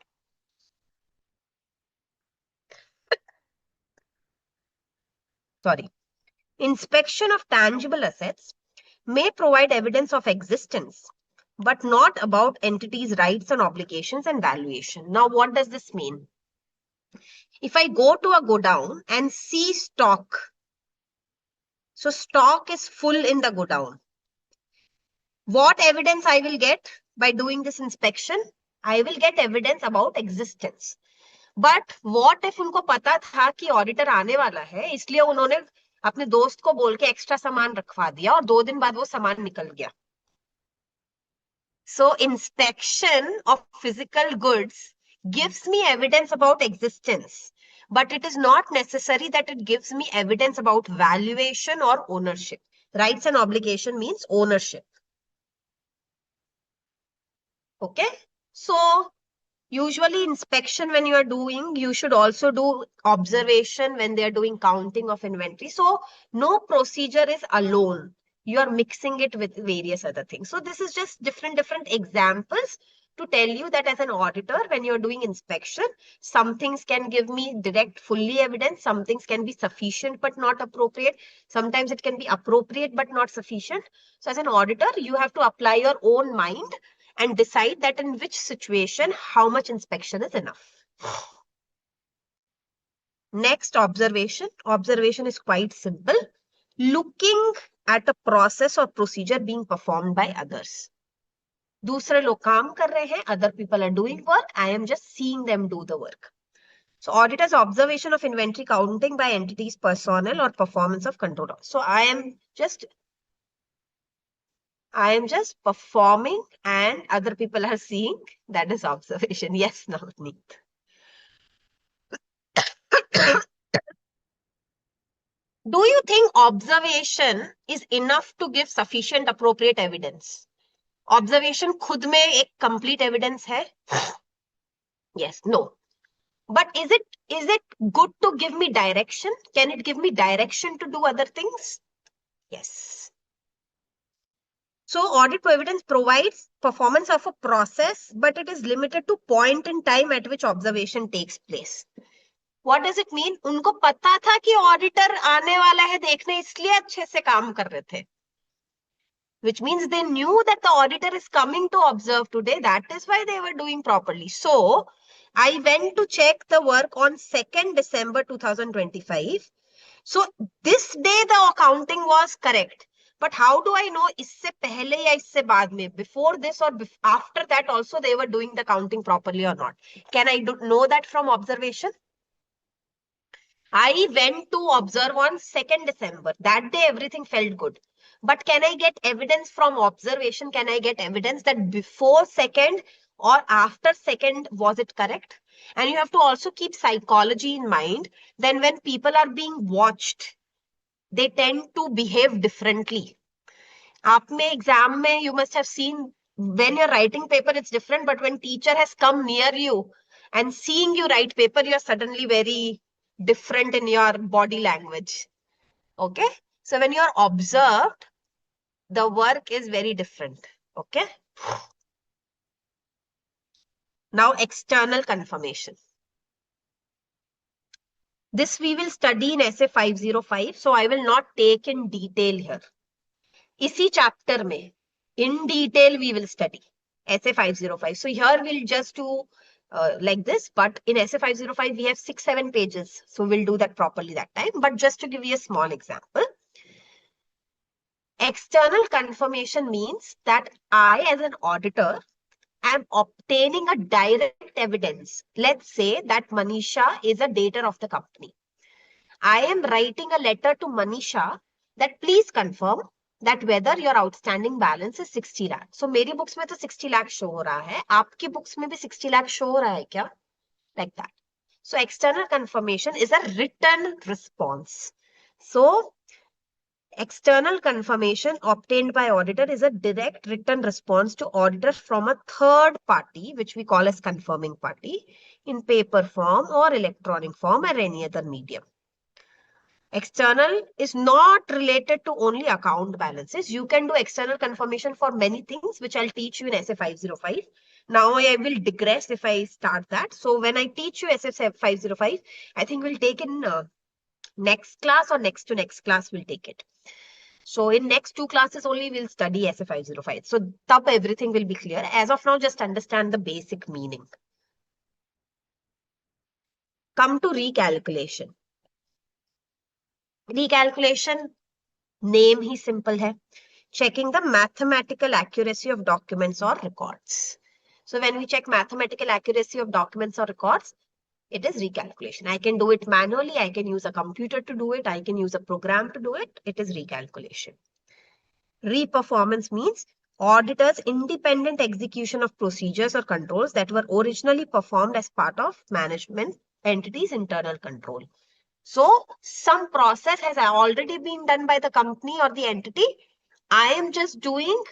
Sorry. Inspection of tangible assets may provide evidence of existence, but not about entities' rights and obligations and valuation. Now, what does this mean? If I go to a godown and see stock, so stock is full in the godown. What evidence I will get by doing this inspection? I will get evidence about existence. But what if उनको पता था कि auditor आने वाला है, इसलिए उन्होंने अपने दोस्त को बोल के एक्स्ट्रा सामान रखवा दिया और 2 दिन बाद वो सामान निकल गया. So inspection of physical goods gives me evidence about existence, but it is not necessary that it gives me evidence about valuation or ownership. Rights and obligation means ownership. Okay. So usually inspection when you are doing, you should also do observation when they are doing counting of inventory. So no procedure is alone. You are mixing it with various other things. So this is just different examples to tell you that as an auditor, when you're doing inspection, some things can give me direct fully evidence, some things can be sufficient but not appropriate. Sometimes it can be appropriate but not sufficient. So as an auditor, you have to apply your own mind and decide that in which situation, how much inspection is enough. Next, observation. Observation is quite simple. Looking at a process or procedure being performed by others. दूसरे लोग काम कर रहे हैं, other people are doing work. I am just seeing them do the work. So auditor's observation of inventory counting by entities, personnel or performance of control. So I am just performing and other people are seeing. That is observation. Yes, Navneet. Do you think observation is enough to give sufficient appropriate evidence? Observation खुद में एक complete evidence है? Yes, no. But is it good to give me direction? Can it give me direction to do other things? Yes. So audit evidence provides performance of a process, but it is limited to point in time at which observation takes place. What does it mean? उनको पता था कि auditor आने वाला है देखने, इसलिए अच्छे से काम कर रहे थे. which means they knew that the auditor is coming to observe today. That is why they were doing properly. So I went to check the work on 2nd December 2025. So this day the accounting was correct. But how do I know isse pehle ya isse baad mein, before this or after that also they were doing the counting properly or not? Can I know that from observation? I went to observe on 2nd December. That day everything felt good. But can I get evidence from observation? Can I get evidence that before 2nd or after 2nd was it correct? And you have to also keep psychology in mind. Then when people are being watched, they tend to behave differently. आप में exam में you must have seen when you're writing paper it's different, but when teacher has come near you and seeing you write paper, you're suddenly very different in your body language. Okay, so when you're observed, the work is very different. Okay, now external confirmation. This we will study in essay 505, so I will not take in detail here. इसी chapter में in detail we will study essay 505. So here we'll just do like this, but in essay 505 we have 6-7 pages, so we'll do that properly that time. But just to give you a small example, external confirmation means that I as an auditor am obtaining a direct evidence. Let's say that Manisha is a debtor of the company. I am writing a letter to Manisha that please confirm that whether your outstanding balance is 60 lakh. So मेरी books में तो 60 lakh show हो रहा है, आपकी books में भी 60 lakh show हो रहा है क्या? Like that. So external confirmation is a written response. So external confirmation obtained by auditor is a direct written response to auditor from a third party, which we call as confirming party, in paper form or electronic form or any other medium. External is not related to only account balances. You can do external confirmation for many things, which I'll teach you in essay 505. Now I will digress if I start that. So when I teach you essay 505, I think we'll take in next class or next to next class we'll take it. So in next 2 classes only we'll study essay 505. So tab everything will be clear. As of now, just understand the basic meaning. Come to recalculation. Recalculation name he simple है. Checking the mathematical accuracy of documents or records. So when we check mathematical accuracy of documents or records, it is recalculation. I can do it manually. I can use a computer to do it. I can use a program to do it. It is recalculation. Reperformance means auditor's independent execution of procedures or controls that were originally performed as part of management entity's internal control. So some process has already been done by the company or the entity. I am just doing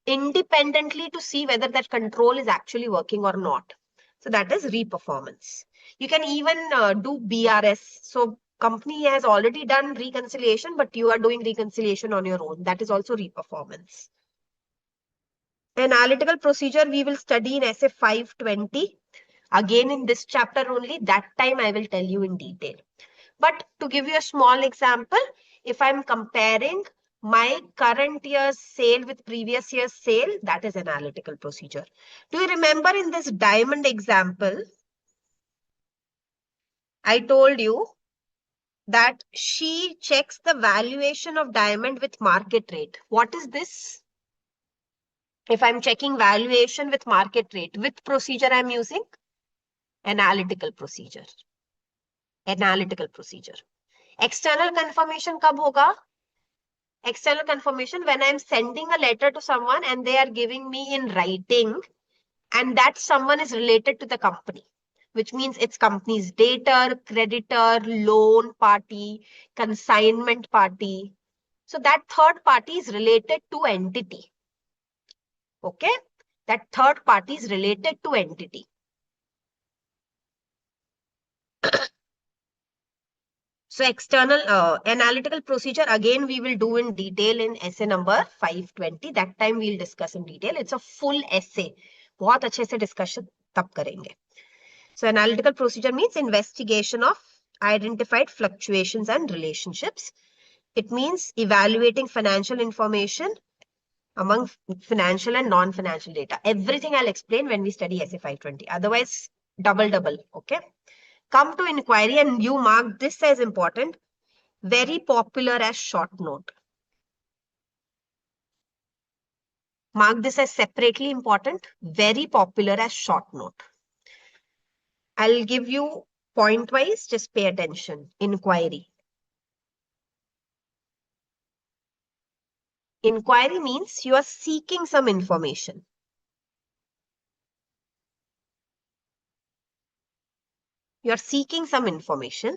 independently to see whether that control is actually working or not. So that is reperformance. You can even do BRS. So company has already done reconciliation, but you are doing reconciliation on your own. That is also reperformance. Analytical procedure we will study in essay 520. Again in this chapter only. That time I will tell you in detail. But to give you a small example, if I'm comparing my current year's sale with previous year's sale, that is analytical procedure. Do you remember in this diamond example, I told you that she checks the valuation of diamond with market rate. What is this? If I'm checking valuation with market rate, with procedure I'm using? Analytical procedure. Analytical procedure. External confirmation kab hoga? External confirmation when I'm sending a letter to someone and they are giving me in writing and that someone is related to the company, which means it's company's debtor, creditor, loan party, consignment party. So that third party is related to entity. Okay, that third party is related to entity. So external analytical procedure, again, we will do in detail in essay number 520. That time we'll discuss in detail. It's a full essay. बहुत अच्छे से discussion तब करेंगे. So analytical procedure means investigation of identified fluctuations and relationships. It means evaluating financial information among financial and non-financial data. Everything I'll explain when we study SA 520. Otherwise, double. Okay. Come to inquiry and you mark this as important. Very popular as short note. Mark this as separately important. Very popular as short note. I'll give you point wise. Just pay attention. Inquiry. Inquiry means you are seeking some information. You are seeking some information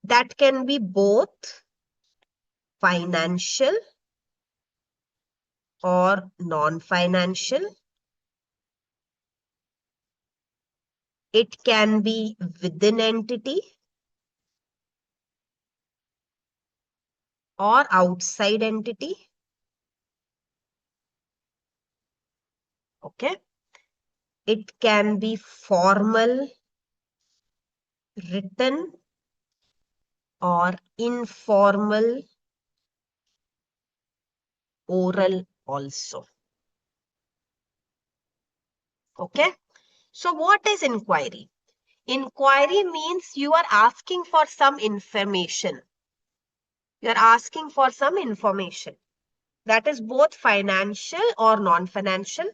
that can be both financial or non-financial. It can be within entity or outside entity. Okay. It can be formal, written, or informal, oral also. Okay. So what is inquiry? Inquiry means you are asking for some information. You are asking for some information that is both financial or non-financial.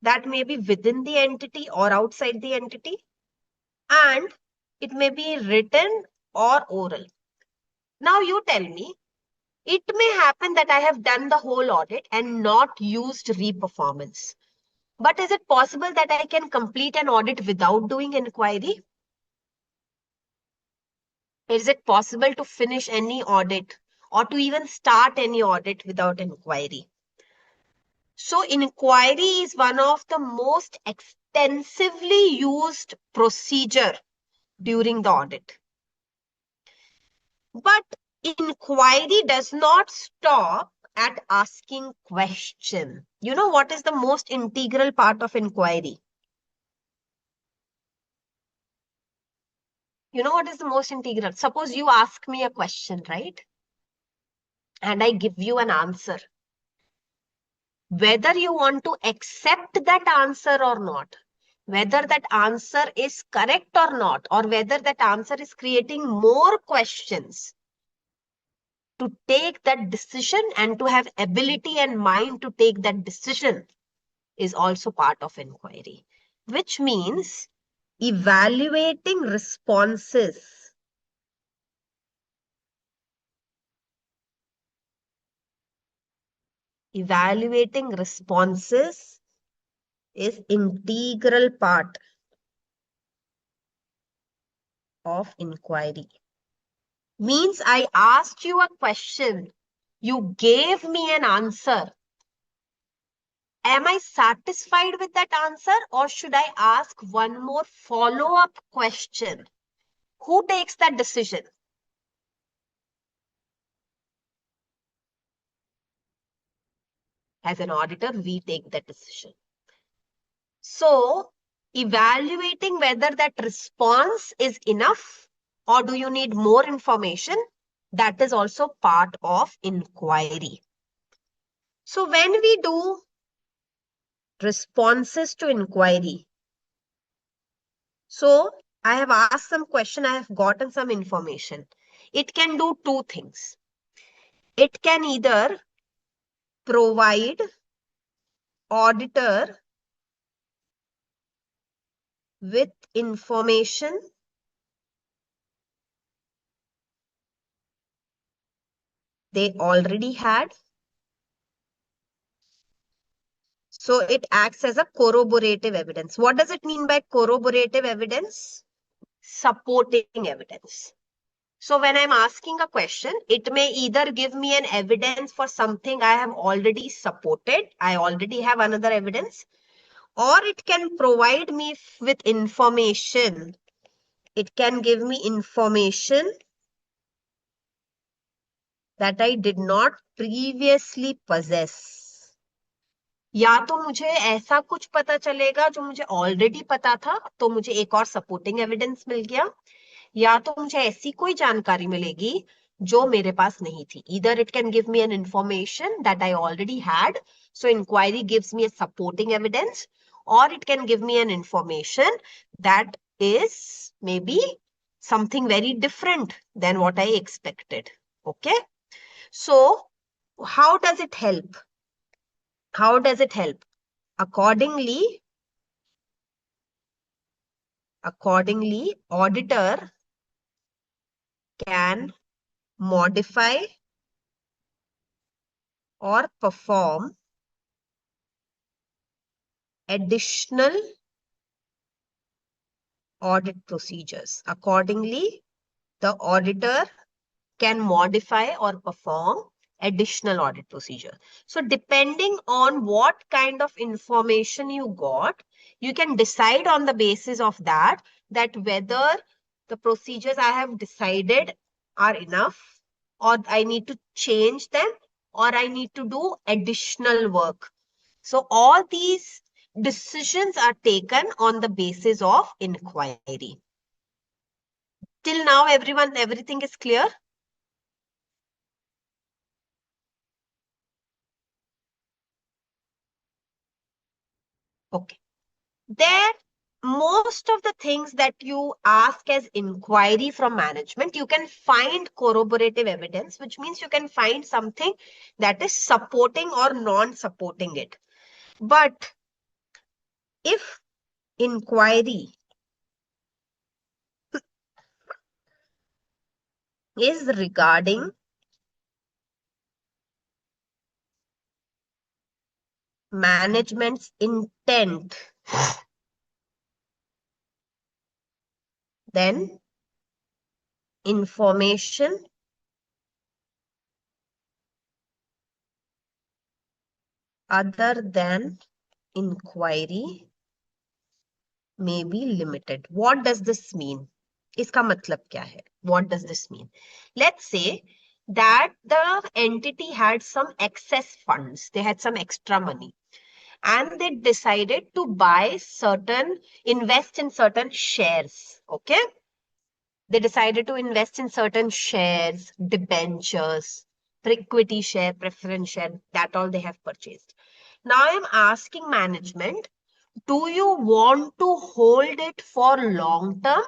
That may be within the entity or outside the entity. And it may be written or oral. Now you tell me, it may happen that I have done the whole audit and not used reperformance. But is it possible that I can complete an audit without doing inquiry? Is it possible to finish any audit or to even start any audit without inquiry? So inquiry is one of the most extensively used procedure during the audit. But inquiry does not stop at asking question. You know what is the most integral part of inquiry? You know what is the most integral? Suppose you ask me a question, right? And I give you an answer. Whether you want to accept that answer or not, whether that answer is correct or not, or whether that answer is creating more questions, to take that decision and to have ability and mind to take that decision is also part of inquiry, which means evaluating responses. Evaluating responses is integral part of inquiry. Means I asked you a question, you gave me an answer. Am I satisfied with that answer or should I ask one more follow-up question? Who takes that decision? As an auditor, we take that decision. So, evaluating whether that response is enough or do you need more information, that is also part of inquiry. So, when we do responses to inquiry, so I have asked some question, I have gotten some information. It can do two things. It can either provide auditor with information they already had. So it acts as a corroborative evidence. What does it mean by corroborative evidence? Supporting evidence. So when I'm asking a question, it may either give me an evidence for something I have already supported. I already have another evidence. Or it can provide me with information. It can give me information that I did not previously possess. या तो मुझे ऐसा कुछ पता चलेगा जो मुझे already पता था, तो मुझे एक और सपोर्टिंग एविडेंस मिल गया, या तो मुझे ऐसी कोई जानकारी मिलेगी जो मेरे पास नहीं थी. Either it can give me an information that I already had, so inquiry gives me a supporting evidence, or it can give me an information that is maybe something very different than what I expected. Okay. So how does it help? How does it help? Accordingly, auditor can modify or perform additional audit procedures. Accordingly, the auditor can modify or perform additional audit procedure. So depending on what kind of information you got, you can decide on the basis of that, that whether the procedures I have decided are enough, or I need to change them, or I need to do additional work. So all these decisions are taken on the basis of inquiry. Till now, everyone, everything is clear? Okay. There, most of the things that you ask as inquiry from management, you can find corroborative evidence, which means you can find something that is supporting or non-supporting it. But if inquiry is regarding management's intent, then information other than inquiry may be limited. What does this mean? इसका मतलब क्या है? What does this mean? Let's say that the entity had some excess funds. They had some extra money. And they decided to buy certain, invest in certain shares. Okay? They decided to invest in certain shares, debentures, equity share, preference share, that all they have purchased. Now I'm asking management, do you want to hold it for long term,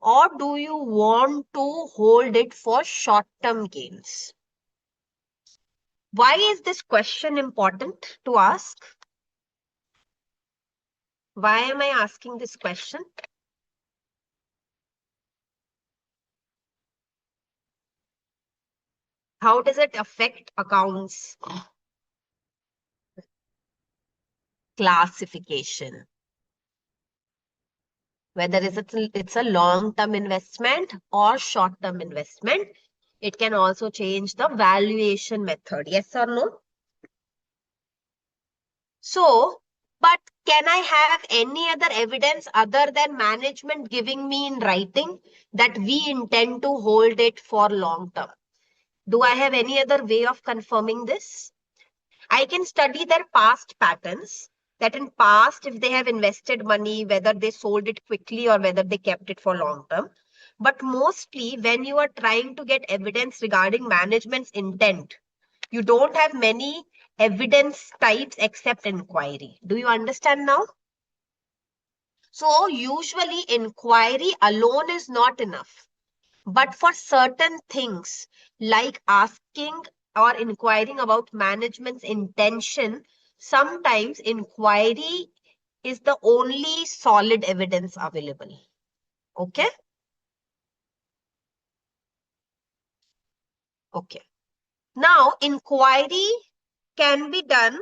or do you want to hold it for short term gains? Why is this question important to ask? Why am I asking this question? How does it affect accounts classification? Whether it's a long-term investment or short-term investment, it can also change the valuation method. Yes or no? So, but can I have any other evidence other than management giving me in writing that we intend to hold it for long term? Do I have any other way of confirming this? I can study their past patterns, that in past, if they have invested money, whether they sold it quickly or whether they kept it for long term. But mostly when you are trying to get evidence regarding management's intent, you don't have many evidence types except inquiry. Do you understand now? So usually inquiry alone is not enough. But for certain things like asking or inquiring about management's intention, sometimes inquiry is the only solid evidence available. Okay? Okay. Now, inquiry can be done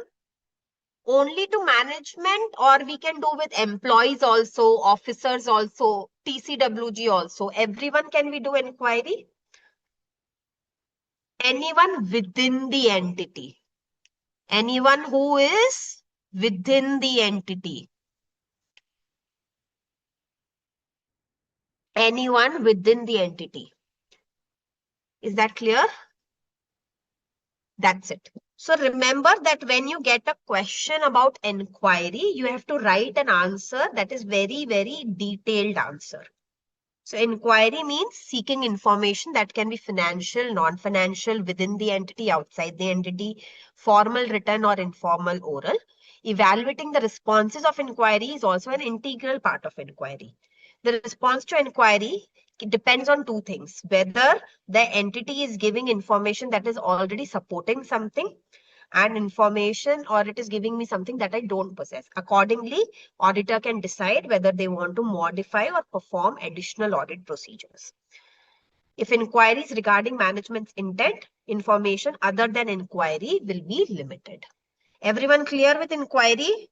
only to management, or we can do with employees also, officers also, TCWG also. Everyone can we do inquiry? Anyone within the entity. Anyone who is within the entity. Anyone within the entity. Is that clear? That's it. So remember that when you get a question about inquiry, you have to write an answer that is very, very detailed answer. So inquiry means seeking information that can be financial, non-financial, within the entity, outside the entity, formal, written, or informal, oral. Evaluating the responses of inquiry is also an integral part of inquiry. The response to inquiry depends on two things: whether the entity is giving information that is already supporting something, and information, or it is giving me something that I don't possess. Accordingly, auditor can decide whether they want to modify or perform additional audit procedures. If inquiries regarding management's intent, information other than inquiry will be limited. Everyone clear with inquiry?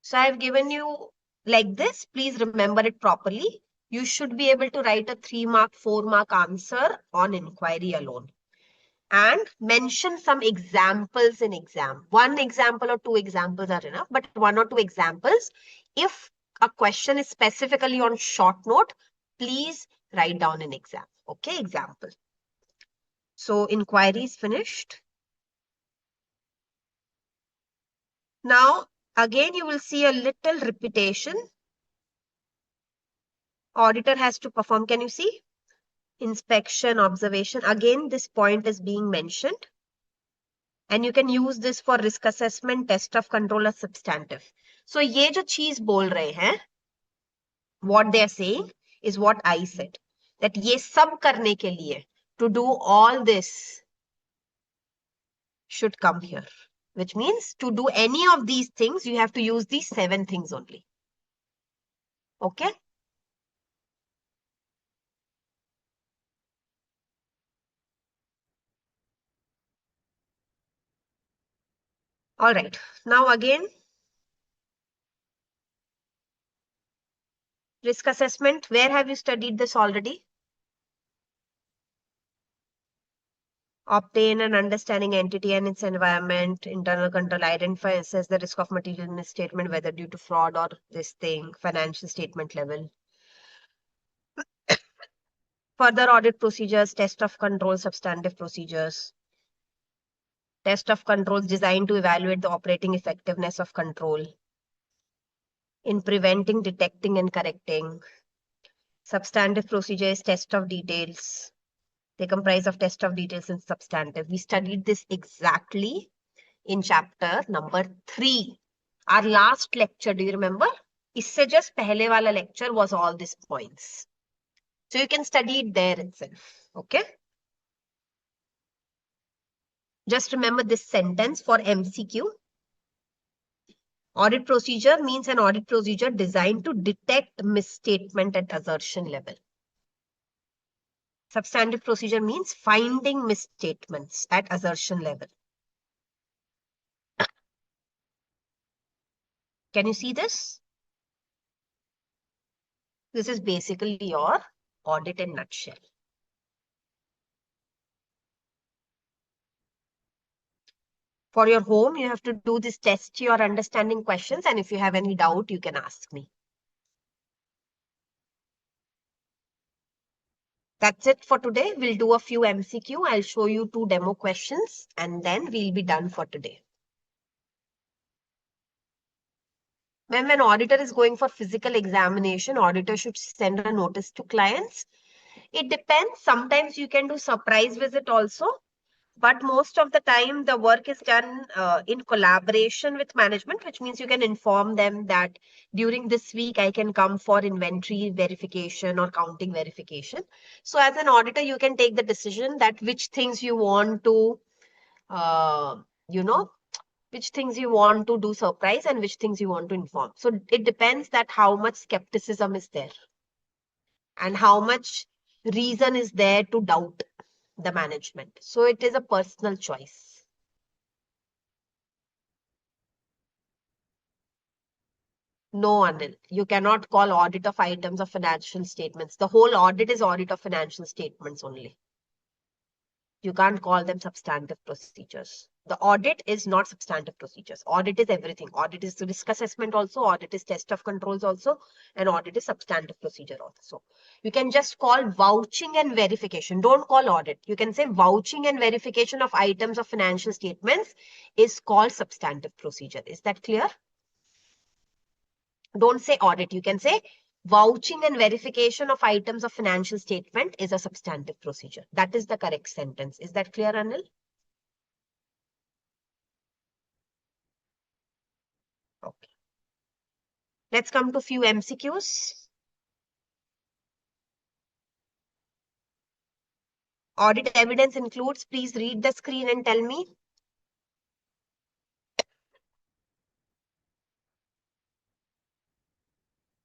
So I've given you like this. Please remember it properly. You should be able to write a 3-mark, 4-mark answer on inquiry alone. And mention some examples in exam. One example or two examples are enough, but one or two examples. If a question is specifically on short note, please write down an exam. Okay, example. So inquiry is finished. Now, again, you will see a little repetition. Auditor has to perform. Can you see? Inspection, observation. Again, this point is being mentioned. And you can use this for risk assessment, test of control, or substantive. So ये जो चीज बोल रहे हैं, what they are saying is what I said, that ये सब करने के लिए, to do all this, should come here, which means to do any of these things, you have to use these 7 things only. Okay? All right. Now again, risk assessment. Where have you studied this already? Obtain an understanding entity and its environment, internal control, identify, assess the risk of material misstatement, whether due to fraud or this thing, financial statement level. Further audit procedures, test of control, substantive procedures. Test of controls designed to evaluate the operating effectiveness of control in preventing, detecting, and correcting. Substantive procedure is test of details. They comprise of test of details and substantive. We studied this exactly in chapter number 3. Our last lecture, do you remember? Isse just pehle wala lecture was all these points. So you can study it there itself. Okay? Just remember this sentence for MCQ. Audit procedure means an audit procedure designed to detect misstatement at assertion level. Substantive procedure means finding misstatements at assertion level. Can you see this? This is basically your audit in nutshell. For your home, you have to do this test your understanding questions, and if you have any doubt, you can ask me. That's it for today. We'll do a few MCQ. I'll show you 2 demo questions, and then we'll be done for today. When an auditor is going for physical examination, auditor should send a notice to clients. It depends. Sometimes you can do surprise visit also. But most of the time, the work is done in collaboration with management, which means you can inform them that during this week, I can come for inventory verification or counting verification. So as an auditor, you can take the decision that which things you want to, uh, you know, which things you want to do surprise and which things you want to inform. So it depends that how much skepticism is there and how much reason is there to doubt the management. So it is a personal choice. No, Anil, you cannot call audit of items of financial statements. The whole audit is audit of financial statements only. You can't call them substantive procedures. The audit is not substantive procedures. Audit is everything. Audit is risk assessment also. Audit is test of controls also. And audit is substantive procedure also. You can just call vouching and verification. Don't call audit. You can say vouching and verification of items of financial statements is called substantive procedure. Is that clear? Don't say audit. You can say Vouching and verification of items of financial statement is a substantive procedure. That is the correct sentence. Is that clear, Anil? Okay. Let's come to few MCQs. Audit evidence includes, please read the screen and tell me.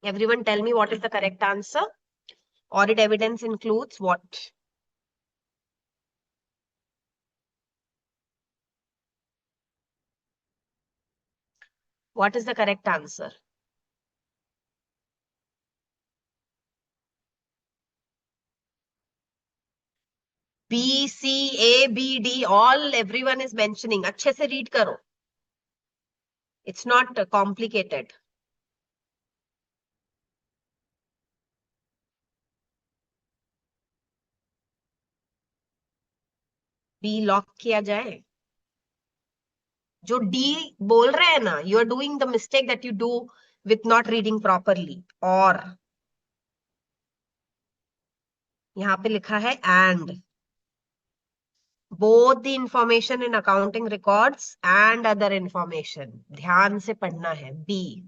Everyone tell me what is the correct answer. Audit evidence includes what? What is the correct answer? B, C, A, B, D, all everyone is mentioning. अच्छे से read करो. It's not complicated. B lock किया जाए. जो D बोल रहे हैं ना, you are doing the mistake that you do with not reading properly. और यहाँ पे लिखा है and. Both the information in accounting records and other information. ध्यान से पढ़ना है. B.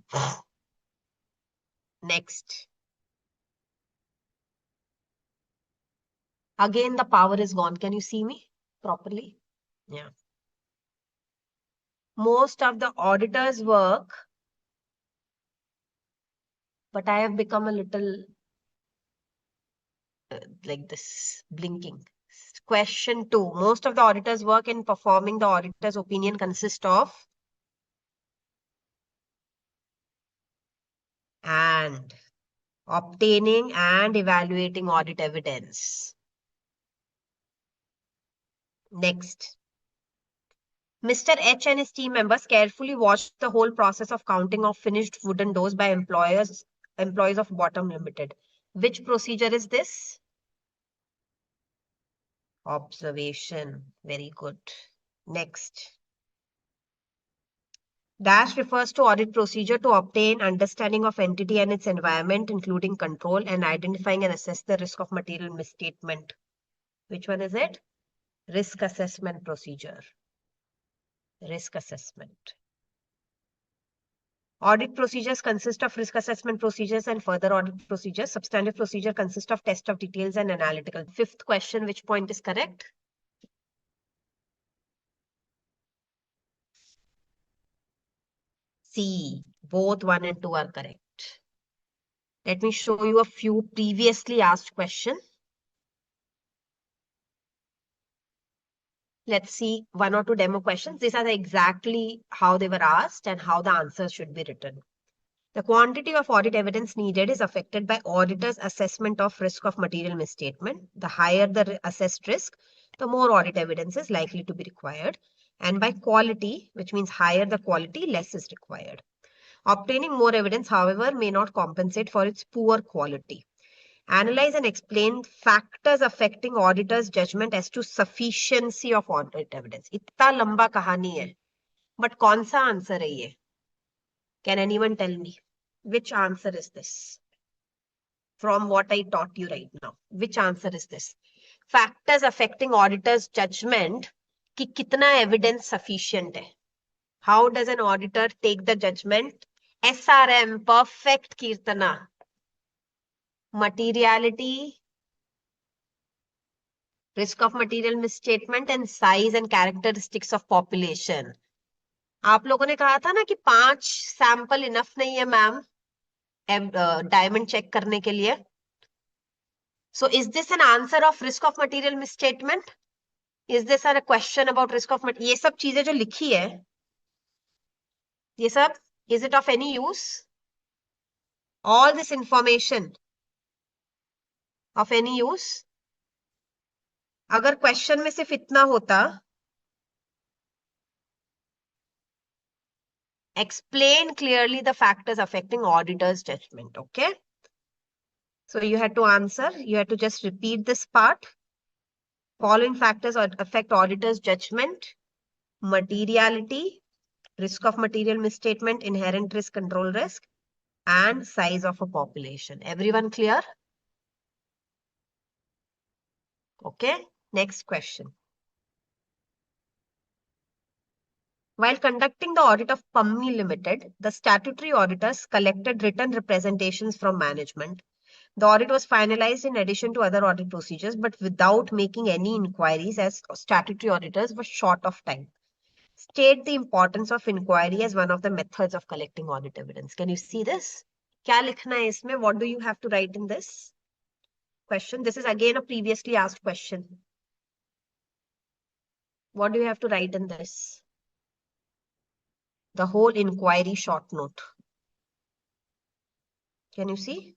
Next. Again, the power is gone. Can you see me properly? Yeah. Most of the auditors work, but I have become a little like this, blinking. Question 2. Most of the auditors work in performing the auditor's opinion consist of and obtaining and evaluating audit evidence. Next. Mr. H and his team members carefully watched the whole process of counting of finished wooden doors by employees of Bottom Limited. Which procedure is this? Observation. Very good. Next. Dash refers to audit procedure to obtain understanding of entity and its environment, including control and identifying and assess the risk of material misstatement. Which one is it? Risk assessment procedure. Risk assessment. Audit procedures consist of risk assessment procedures and further audit procedures. Substantive procedure consists of test of details and analytical. Fifth question, which point is correct? C. Both 1 and 2 are correct. Let me show you a few previously asked questions. Let's see 1 or 2 demo questions. These are exactly how they were asked and how the answers should be written. The quantity of audit evidence needed is affected by auditor's assessment of risk of material misstatement. The higher the assessed risk, the more audit evidence is likely to be required. And by quality, which means higher the quality, less is required. Obtaining more evidence, however, may not compensate for its poor quality. Analyze and explain factors affecting auditor's judgment as to sufficiency of audit evidence. इतना लंबा कहानी है, but कौन सा answer है ये? Can anyone tell me? Which answer is this? From what I taught you right now, which answer is this? Factors affecting auditor's judgment कि कितना evidence sufficient है. How does an auditor take the judgment? SRM, perfect Kirtana. Materiality, risk of material misstatement and size and characteristics of population. आप लोगों ने कहा था ना कि 5 सैंपल इनफ नहीं है मैम डायमंड चेक करने के लिए. So is this an answer of risk of material misstatement? Is this a question about risk of material? ये सब चीजें जो लिखी है, ये सब, is it of any use? All this information of any use? अगर क्वेश्चन में सिर्फ इतना होता, explain clearly the factors affecting auditor's judgment. Okay. So you had to answer, you had to just repeat this part. Following factors affect auditor's judgment: materiality, risk of material misstatement, inherent risk, control risk. and size of a population. Everyone clear? Okay, next question. While conducting the audit of PUMMI Limited, the statutory auditors collected written representations from management. The audit was finalized in addition to other audit procedures, but without making any inquiries, as statutory auditors were short of time. State the importance of inquiry as one of the methods of collecting audit evidence. Can you see this? क्या लिखना है इसमें? What do you have to write in this question? This is again a previously asked question. What do you have to write in this? The whole inquiry short note. Can you see?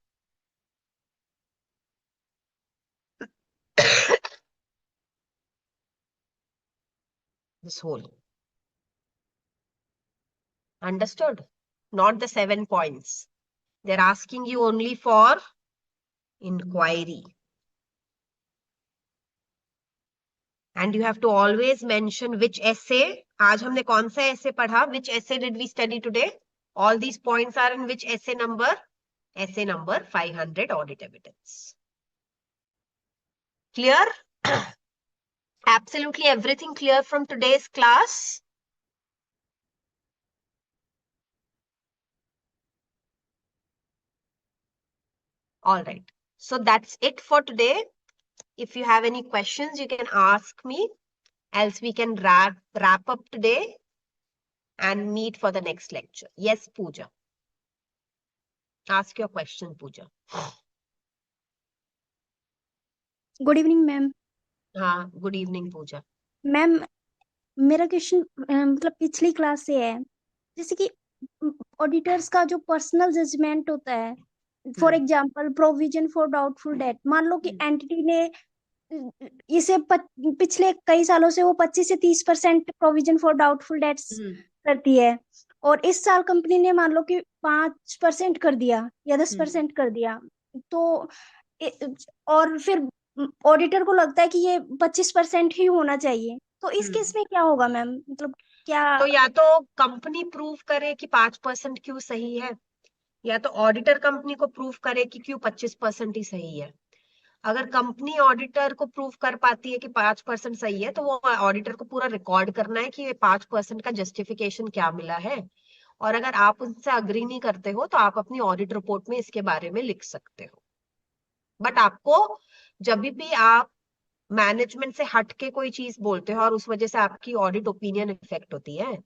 This whole. Understood? Not the 7 points. They're asking you only for inquiry. And you have to always mention which essay. आज हमने कौन सा essay पढ़ा? Which essay did we study today? All these points are in which essay number? Essay number 500, audit evidence. Clear? Absolutely everything clear from today's class? All right. So that's it for today. If you have any questions, you can ask me. Else we can wrap up today and meet for the next lecture. Yes, Pooja. Ask your question, Pooja. Good evening ma'am. हाँ, good evening पूजा। Ma'am मेरा question मतलब पिछली class से है, जैसे कि auditors का जो पर्सनल जजमेंट होता है, for example provision for doubtful debt, मान लो कि एंटिटी ने इसे पिछले कई सालों से वो 25 से 30% प्रोविजन फॉर डाउटफुल डेट्स करती है, और इस साल कंपनी ने मान लो कि 5% कर दिया या 10% कर दिया, तो और फिर ऑडिटर को लगता है कि ये 25% ही होना चाहिए, तो इस केस में क्या होगा मैम? मतलब क्या तो या तो कंपनी प्रूव करे कि 5% क्यों सही है, या तो ऑडिटर कंपनी को प्रूव करे कि क्यों 25% ही सही है। अगर कंपनी ऑडिटर को प्रूव कर पाती है कि 5% सही है, तो वो ऑडिटर को पूरा रिकॉर्ड करना है कि ये 5% का जस्टिफिकेशन क्या मिला है। और अगर आप उनसे अग्री नहीं करते हो तो आप अपनी ऑडिट रिपोर्ट में इसके बारे में लिख सकते हो। बट आपको जब भी आप मैनेजमेंट से हट के कोई चीज बोलते हो और उस वजह से आपकी ऑडिट ओपिनियन इफेक्ट होती है,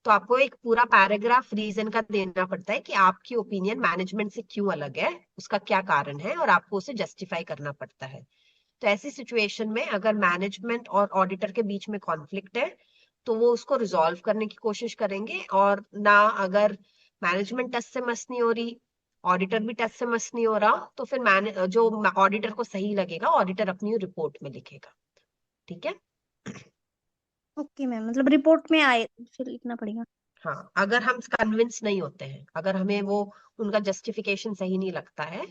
तो आपको एक पूरा पैराग्राफ रीजन का देना पड़ता है कि आपकी ओपिनियन मैनेजमेंट से क्यों अलग है, उसका क्या कारण है, और आपको उसे जस्टिफाई करना पड़ता है। तो ऐसी सिचुएशन में अगर मैनेजमेंट और ऑडिटर के बीच में कॉन्फ्लिक्ट है, तो वो उसको रिजॉल्व करने की कोशिश करेंगे। और ना अगर मैनेजमेंट टस से मस नहीं हो रही, ऑडिटर भी टच से मस नहीं हो रहा, तो फिर जो ऑडिटर को सही लगेगा ऑडिटर अपनी रिपोर्ट में लिखेगा। ठीक है? ओके मैम, मतलब रिपोर्ट में आए फिर लिखना पड़ेगा। हाँ, अगर हम कन्विंस नहीं होते हैं, अगर हमें वो उनका जस्टिफिकेशन सही नहीं लगता है,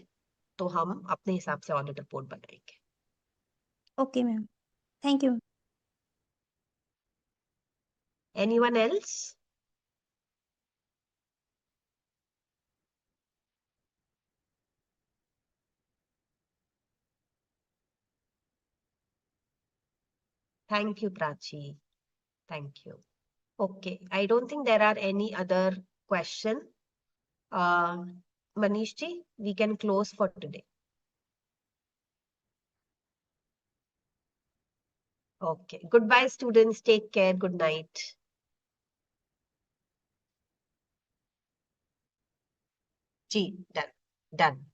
तो हम अपने हिसाब से ऑडिट रिपोर्ट बनाएंगे। Okay ma'am, thank you. Anyone else? Thank you, Prachi. Thank you. Okay, I don't think there are any other question. Manish ji, we can close for today. Okay, goodbye students, take care, good night. जी, done, done.